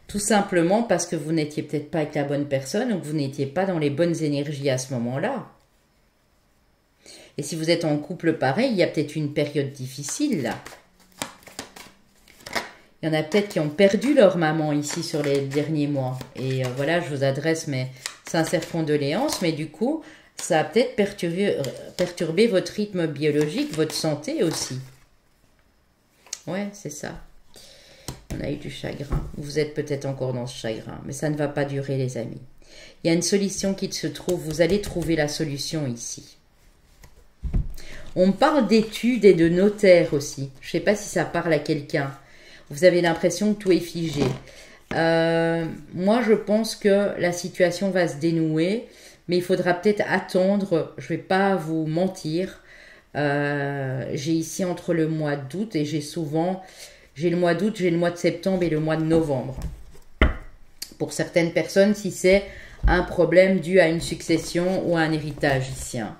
Tout simplement parce que vous n'étiez peut-être pas avec la bonne personne ou que vous n'étiez pas dans les bonnes énergies à ce moment-là. Et si vous êtes en couple pareil, il y a peut-être une période difficile là. Il y en a peut-être qui ont perdu leur maman ici sur les derniers mois. Et voilà, je vous adresse mes sincères condoléances. Mais du coup, Ça a peut-être perturbé votre rythme biologique, votre santé aussi. Ouais, c'est ça. On a eu du chagrin. Vous êtes peut-être encore dans ce chagrin, mais ça ne va pas durer, les amis. Il y a une solution qui se trouve. Vous allez trouver la solution ici. On parle d'études et de notaires aussi. Je ne sais pas si ça parle à quelqu'un. Vous avez l'impression que tout est figé. Moi, je pense que la situation va se dénouer, mais il faudra peut-être attendre. Je ne vais pas vous mentir. J'ai ici entre le mois d'août et j'ai le mois d'août, j'ai le mois de septembre et le mois de novembre. Pour certaines personnes, si c'est un problème dû à une succession ou à un héritage ici. Hein.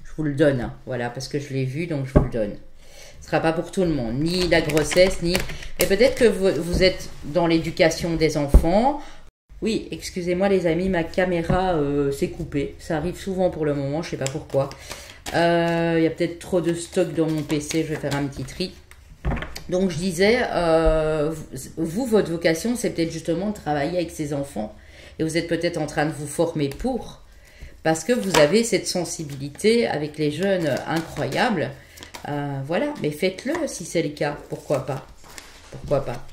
Je vous le donne, hein, voilà, parce que je l'ai vu, donc je vous le donne. Ce ne sera pas pour tout le monde, ni la grossesse, ni... Et peut-être que vous êtes dans l'éducation des enfants. Oui, excusez-moi les amis, ma caméra s'est coupée. Ça arrive souvent pour le moment, je ne sais pas pourquoi. Il y a peut-être trop de stock dans mon PC, je vais faire un petit tri. Donc je disais, vous, votre vocation, c'est peut-être justement de travailler avec ces enfants. Et vous êtes peut-être en train de vous former pour... Parce que vous avez cette sensibilité avec les jeunes incroyable. Voilà, mais faites-le si c'est le cas. Pourquoi pas? Pourquoi pas?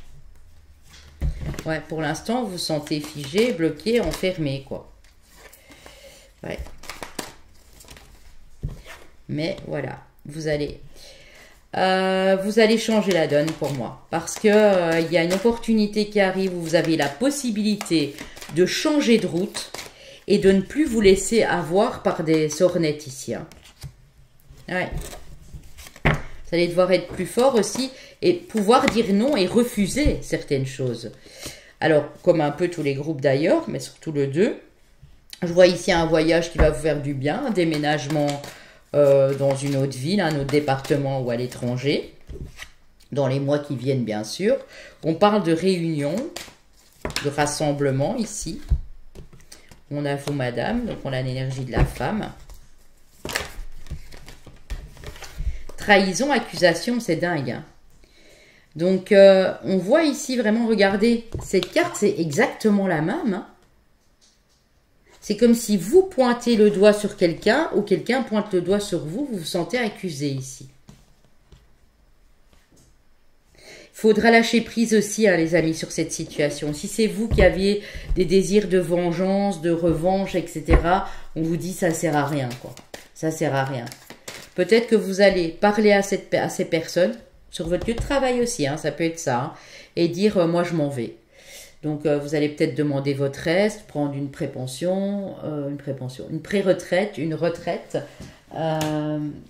Ouais, pour l'instant, vous vous sentez figé, bloqué, enfermé, quoi. Ouais. Mais voilà, vous allez changer la donne pour moi. Parce que il y a une opportunité qui arrive où vous avez la possibilité de changer de route et de ne plus vous laisser avoir par des sornetticiens. Ouais. Vous allez devoir être plus fort aussi et pouvoir dire non et refuser certaines choses. Alors, comme un peu tous les groupes d'ailleurs, mais surtout le 2. Je vois ici un voyage qui va vous faire du bien, un déménagement dans une autre ville, un autre département ou à l'étranger. Dans les mois qui viennent, bien sûr. On parle de réunion, de rassemblement ici. On a vous, madame, donc on a l'énergie de la femme. Trahison, accusation, c'est dingue. Hein. Donc, on voit ici vraiment, regardez, cette carte, c'est exactement la même. Hein. C'est comme si vous pointez le doigt sur quelqu'un ou quelqu'un pointe le doigt sur vous, vous vous sentez accusé ici. Il faudra lâcher prise aussi, hein, les amis, sur cette situation. Si c'est vous qui aviez des désirs de vengeance, de revanche, etc., on vous dit ça sert à rien, quoi. Ça sert à rien. Peut-être que vous allez parler à ces personnes, sur votre lieu de travail aussi, hein, ça peut être ça, hein, et dire moi je m'en vais. Donc vous allez peut-être demander votre reste, prendre une pré-retraite, une retraite,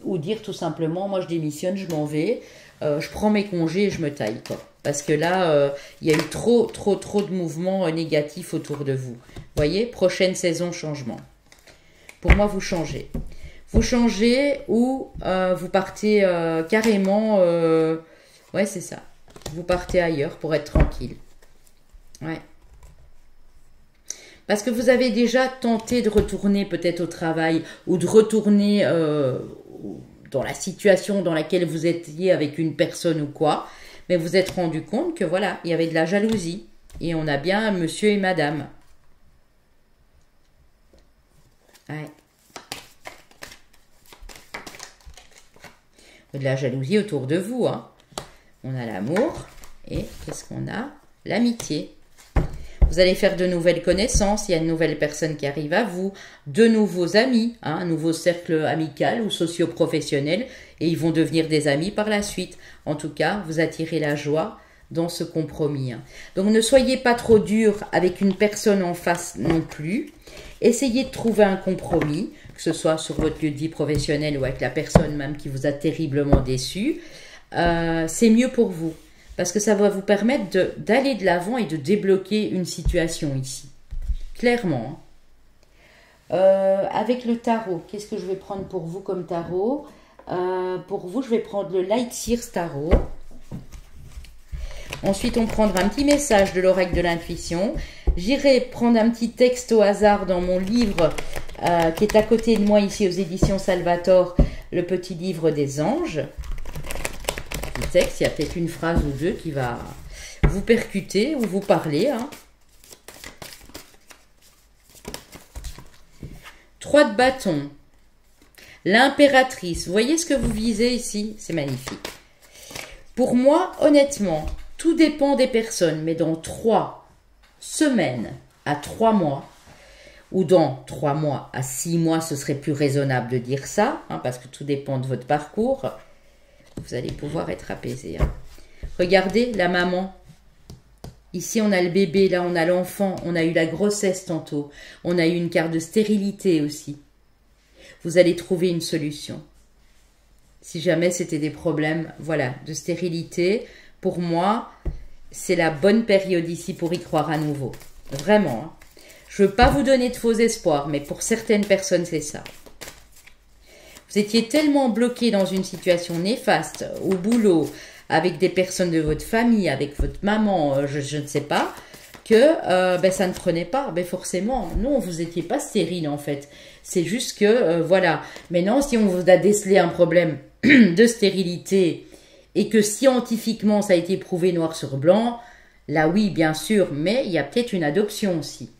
ou dire tout simplement moi je démissionne, je m'en vais. Je prends mes congés et je me taille, quoi. Parce que là, il y a eu trop de mouvements négatifs autour de vous. Voyez, prochaine saison, changement. Pour moi, vous changez. Vous changez ou vous partez carrément... ouais, c'est ça. Vous partez ailleurs pour être tranquille. Ouais. Parce que vous avez déjà tenté de retourner peut-être au travail ou de retourner... dans la situation dans laquelle vous étiez avec une personne ou quoi, mais vous êtes rendu compte que voilà, il y avait de la jalousie. Et on a bien monsieur et madame. Ouais. De la jalousie autour de vous. Hein. On a l'amour et qu'est-ce qu'on a? L'amitié. Vous allez faire de nouvelles connaissances, il y a une nouvelle personne qui arrive à vous, de nouveaux amis, hein, un nouveau cercle amical ou socio-professionnel, et ils vont devenir des amis par la suite. En tout cas, vous attirez la joie dans ce compromis. Hein. Donc ne soyez pas trop dur avec une personne en face non plus. Essayez de trouver un compromis, que ce soit sur votre lieu de vie professionnel ou avec la personne même qui vous a terriblement déçu. C'est mieux pour vous. Parce que ça va vous permettre d'aller de l'avant et de débloquer une situation ici. Clairement. Avec le tarot, qu'est-ce que je vais prendre pour vous comme tarot? Pour vous, je vais prendre le Light Seers Tarot. Ensuite, on prendra un petit message de l'oracle de l'intuition. J'irai prendre un petit texte au hasard dans mon livre qui est à côté de moi ici aux éditions Salvatore, le petit livre des anges. Texte, il y a peut-être une phrase ou deux qui va vous percuter ou vous parler. Hein. 3 de bâton. L'impératrice. Vous voyez ce que vous visez ici? C'est magnifique. Pour moi, honnêtement, tout dépend des personnes. Mais dans 3 semaines à 3 mois, ou dans 3 mois à 6 mois, ce serait plus raisonnable de dire ça, hein, parce que tout dépend de votre parcours. Vous allez pouvoir être apaisé. Hein. Regardez la maman. Ici, on a le bébé, là, on a l'enfant, on a eu la grossesse tantôt. On a eu une carte de stérilité aussi. Vous allez trouver une solution. Si jamais c'était des problèmes, voilà, de stérilité, pour moi, c'est la bonne période ici pour y croire à nouveau. Vraiment. Hein. Je ne veux pas vous donner de faux espoirs, mais pour certaines personnes, c'est ça. Vous étiez tellement bloqué dans une situation néfaste, au boulot, avec des personnes de votre famille, avec votre maman, je ne sais pas, que ça ne prenait pas. Ben forcément, non, vous n'étiez pas stérile en fait. C'est juste que, voilà. Maintenant, si on vous a décelé un problème de stérilité et que scientifiquement ça a été prouvé noir sur blanc, là oui, bien sûr, mais il y a peut-être une adoption aussi.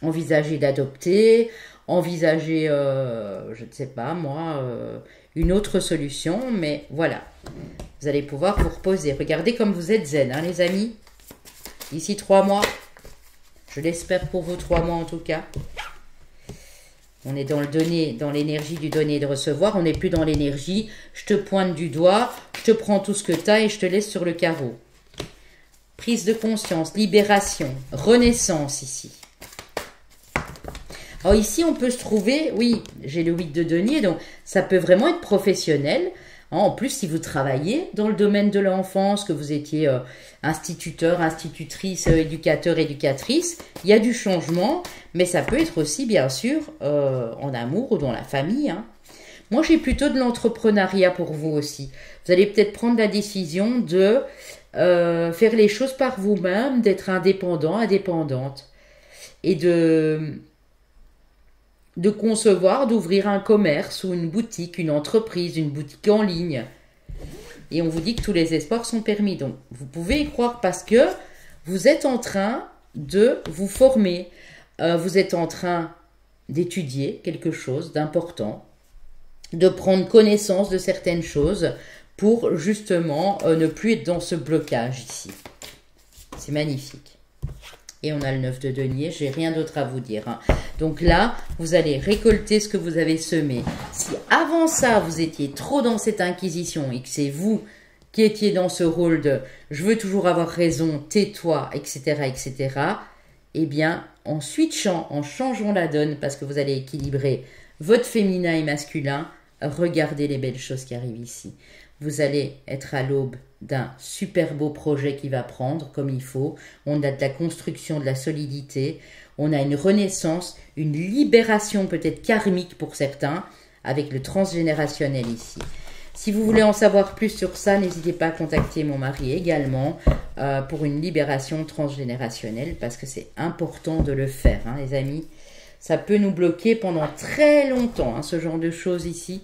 Envisagez d'adopter, envisagez, je ne sais pas moi, une autre solution, mais voilà. Vous allez pouvoir vous reposer. Regardez comme vous êtes zen, hein, les amis. D'ici 3 mois, je l'espère pour vous 3 mois en tout cas. On est dans le donner, dans l'énergie du donner et de recevoir. On n'est plus dans l'énergie. Je te pointe du doigt, je te prends tout ce que tu as et je te laisse sur le carreau. Prise de conscience, libération, renaissance ici. Alors ici, on peut se trouver, oui, j'ai le 8 de denier, donc ça peut vraiment être professionnel. En plus, si vous travaillez dans le domaine de l'enfance, que vous étiez instituteur, institutrice, éducateur, éducatrice, il y a du changement, mais ça peut être aussi, bien sûr, en amour ou dans la famille. Hein. Moi, j'ai plutôt de l'entrepreneuriat pour vous aussi. Vous allez peut-être prendre la décision de faire les choses par vous-même, d'être indépendant, indépendante, et de concevoir, d'ouvrir un commerce ou une boutique, une entreprise, une boutique en ligne. Et on vous dit que tous les espoirs sont permis. Donc, vous pouvez y croire parce que vous êtes en train de vous former. Vous êtes en train d'étudier quelque chose d'important, de prendre connaissance de certaines choses pour justement ne plus être dans ce blocage ici. C'est magnifique. Et on a le 9 de denier, j'ai rien d'autre à vous dire. Hein. Donc là, vous allez récolter ce que vous avez semé. Si avant ça, vous étiez trop dans cette inquisition et que c'est vous qui étiez dans ce rôle de « je veux toujours avoir raison, tais-toi, etc. etc. » eh bien, en switchant, en changeant la donne, parce que vous allez équilibrer votre féminin et masculin, regardez les belles choses qui arrivent ici. Vous allez être à l'aube d'un super beau projet qui va prendre comme il faut. On a de la construction, de la solidité. On a une renaissance, une libération peut-être karmique pour certains, avec le transgénérationnel ici. Si vous voulez en savoir plus sur ça, n'hésitez pas à contacter mon mari également pour une libération transgénérationnelle, parce que c'est important de le faire, hein, les amis. Ça peut nous bloquer pendant très longtemps, hein, ce genre de choses ici.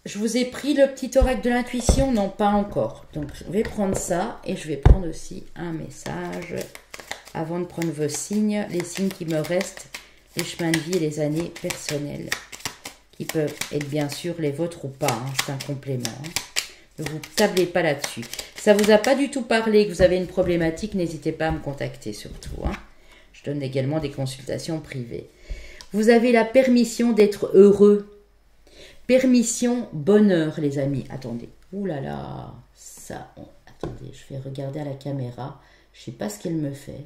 Je vous ai pris le petit oracle de l'intuition? Non, pas encore. Donc, je vais prendre ça et je vais prendre aussi un message avant de prendre vos signes, les signes qui me restent, les chemins de vie et les années personnelles, qui peuvent être bien sûr les vôtres ou pas. Hein, c'est un complément. Hein. Ne vous tablez pas là-dessus. Ça ne vous a pas du tout parlé, que vous avez une problématique, n'hésitez pas à me contacter surtout. Hein. Je donne également des consultations privées. Vous avez la permission d'être heureux. Permission, bonheur, les amis. Attendez. Ouh là là. Ça. Attendez, je vais regarder à la caméra. Je ne sais pas ce qu'elle me fait.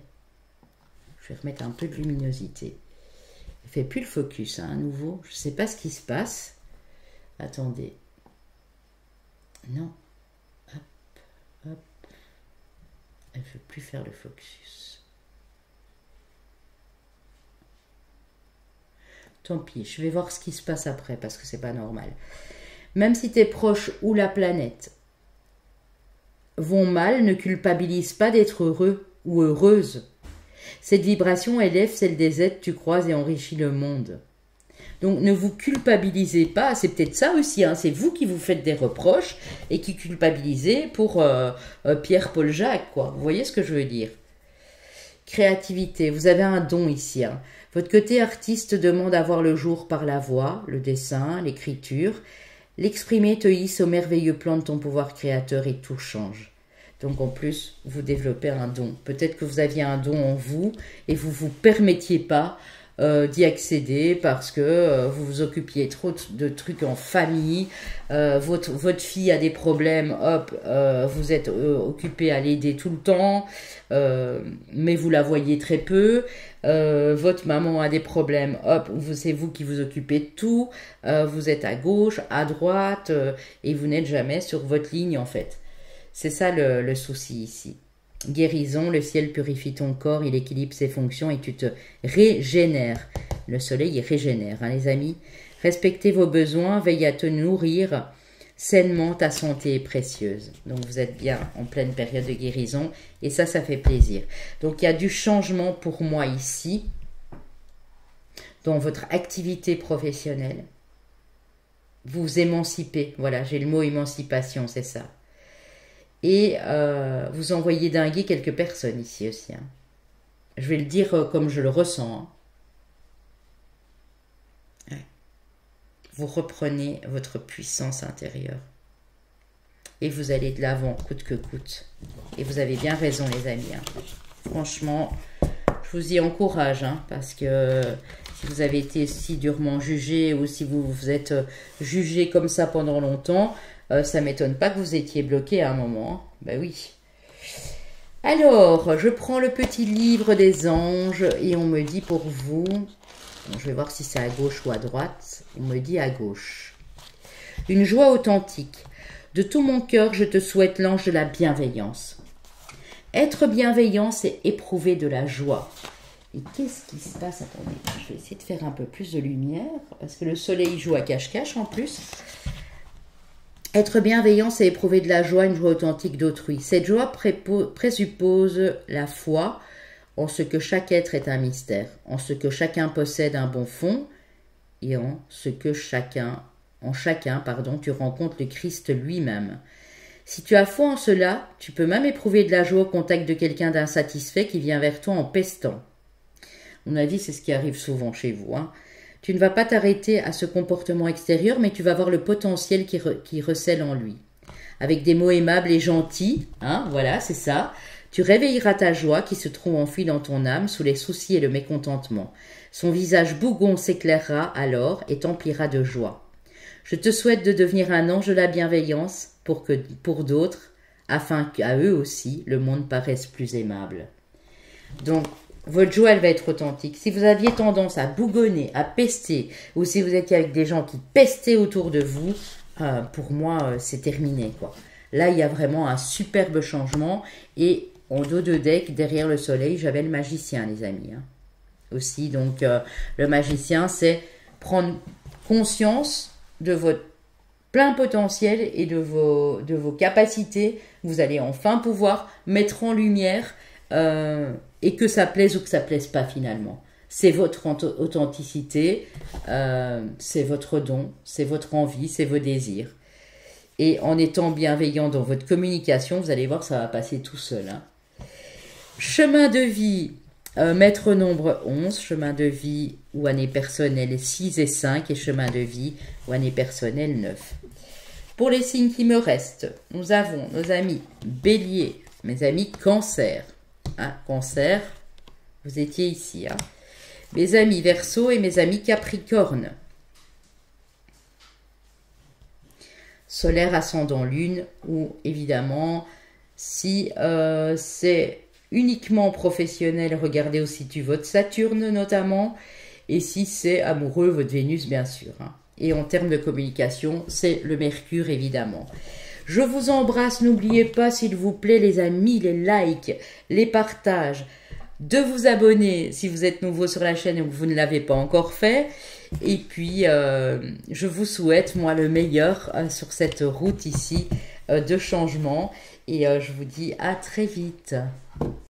Je vais remettre un peu de luminosité. Elle ne fait plus le focus, hein, à nouveau. Je ne sais pas ce qui se passe. Attendez. Non. Hop, hop. Elle ne veut plus faire le focus. Tant pis, je vais voir ce qui se passe après parce que c'est pas normal. Même si tes proches ou la planète vont mal, ne culpabilise pas d'être heureux ou heureuse. Cette vibration élève celle des êtres, tu croises et enrichit le monde. Donc ne vous culpabilisez pas, c'est peut-être ça aussi, hein, c'est vous qui vous faites des reproches et qui culpabilisez pour Pierre, Paul, Jacques, quoi. Vous voyez ce que je veux dire? Créativité, vous avez un don ici. Hein. Votre côté artiste demande à voir le jour par la voix, le dessin, l'écriture. L'exprimer te hisse au merveilleux plan de ton pouvoir créateur et tout change. Donc en plus, vous développez un don. Peut-être que vous aviez un don en vous et vous ne vous permettiez pas d'y accéder parce que vous vous occupiez trop de trucs en famille. Votre fille a des problèmes, hop, vous êtes occupé à l'aider tout le temps, mais vous la voyez très peu. Votre maman a des problèmes, hop, c'est vous qui vous occupez de tout. Vous êtes à gauche, à droite, et vous n'êtes jamais sur votre ligne en fait. C'est ça le souci ici. Guérison, le ciel purifie ton corps, il équilibre ses fonctions et tu te régénères. Le soleil, il régénère, hein, les amis. Respectez vos besoins, veille à te nourrir sainement, ta santé est précieuse. Donc, vous êtes bien en pleine période de guérison et ça fait plaisir. Donc, il y a du changement pour moi ici dans votre activité professionnelle. Vous vous émancipez. Voilà, j'ai le mot émancipation, c'est ça. Et vous envoyez dinguer quelques personnes ici aussi. Hein. Je vais le dire comme je le ressens. Hein. Ouais. Vous reprenez votre puissance intérieure. Et vous allez de l'avant, coûte que coûte. Et vous avez bien raison, les amis. Hein. Franchement, je vous y encourage. Hein, parce que si vous avez été si durement jugé ou si vous vous êtes jugé comme ça pendant longtemps... ça ne m'étonne pas que vous étiez bloqué à un moment. Ben oui. Alors, je prends le petit livre des anges et on me dit pour vous, je vais voir si c'est à gauche ou à droite, on me dit à gauche. Une joie authentique. De tout mon cœur, je te souhaite l'ange de la bienveillance. Être bienveillant, c'est éprouver de la joie. Et qu'est-ce qui se passe? Attendez, je vais essayer de faire un peu plus de lumière, parce que le soleil joue à cache-cache en plus. Être bienveillant, c'est éprouver de la joie, une joie authentique d'autrui. Cette joie présuppose la foi en ce que chaque être est un mystère, en ce que chacun possède un bon fond et en ce que chacun, tu rencontres le Christ lui-même. Si tu as foi en cela, tu peux même éprouver de la joie au contact de quelqu'un d'insatisfait qui vient vers toi en pestant. On a dit, c'est ce qui arrive souvent chez vous, hein. Tu ne vas pas t'arrêter à ce comportement extérieur, mais tu vas voir le potentiel qui recèle en lui. Avec des mots aimables et gentils, hein, voilà, c'est ça, tu réveilleras ta joie qui se trouve enfouie dans ton âme sous les soucis et le mécontentement. Son visage bougon s'éclairera alors et t'emplira de joie. Je te souhaite de devenir un ange de la bienveillance pour d'autres, afin qu'à eux aussi, le monde paraisse plus aimable. Donc, votre joie, elle va être authentique. Si vous aviez tendance à bougonner, à pester, ou si vous étiez avec des gens qui pestaient autour de vous, pour moi, c'est terminé, quoi. Là, il y a vraiment un superbe changement. Et en dos de deck, derrière le soleil, j'avais le magicien, les amis. Hein. Aussi, donc, le magicien, c'est prendre conscience de votre plein potentiel et de vos capacités. Vous allez enfin pouvoir mettre en lumière... et que ça plaise ou que ça plaise pas finalement. C'est votre authenticité, c'est votre don, c'est votre envie, c'est vos désirs. Et en étant bienveillant dans votre communication, vous allez voir, ça va passer tout seul. Hein. Chemin de vie, maître nombre 11, chemin de vie ou année personnelle 6 et 5 et chemin de vie ou année personnelle 9. Pour les signes qui me restent, nous avons nos amis Bélier, mes amis Cancer. Hein, Cancer, vous étiez ici. Hein. Mes amis Verseau et mes amis Capricorne. Solaire, ascendant, lune, ou évidemment, si c'est uniquement professionnel, regardez aussi votre Saturne notamment, et si c'est amoureux, votre Vénus bien sûr. Hein. Et en termes de communication, c'est le Mercure évidemment. Je vous embrasse, n'oubliez pas s'il vous plaît les amis, les likes, les partages, de vous abonner si vous êtes nouveau sur la chaîne et que vous ne l'avez pas encore fait. Et puis, je vous souhaite moi le meilleur sur cette route ici de changement et je vous dis à très vite.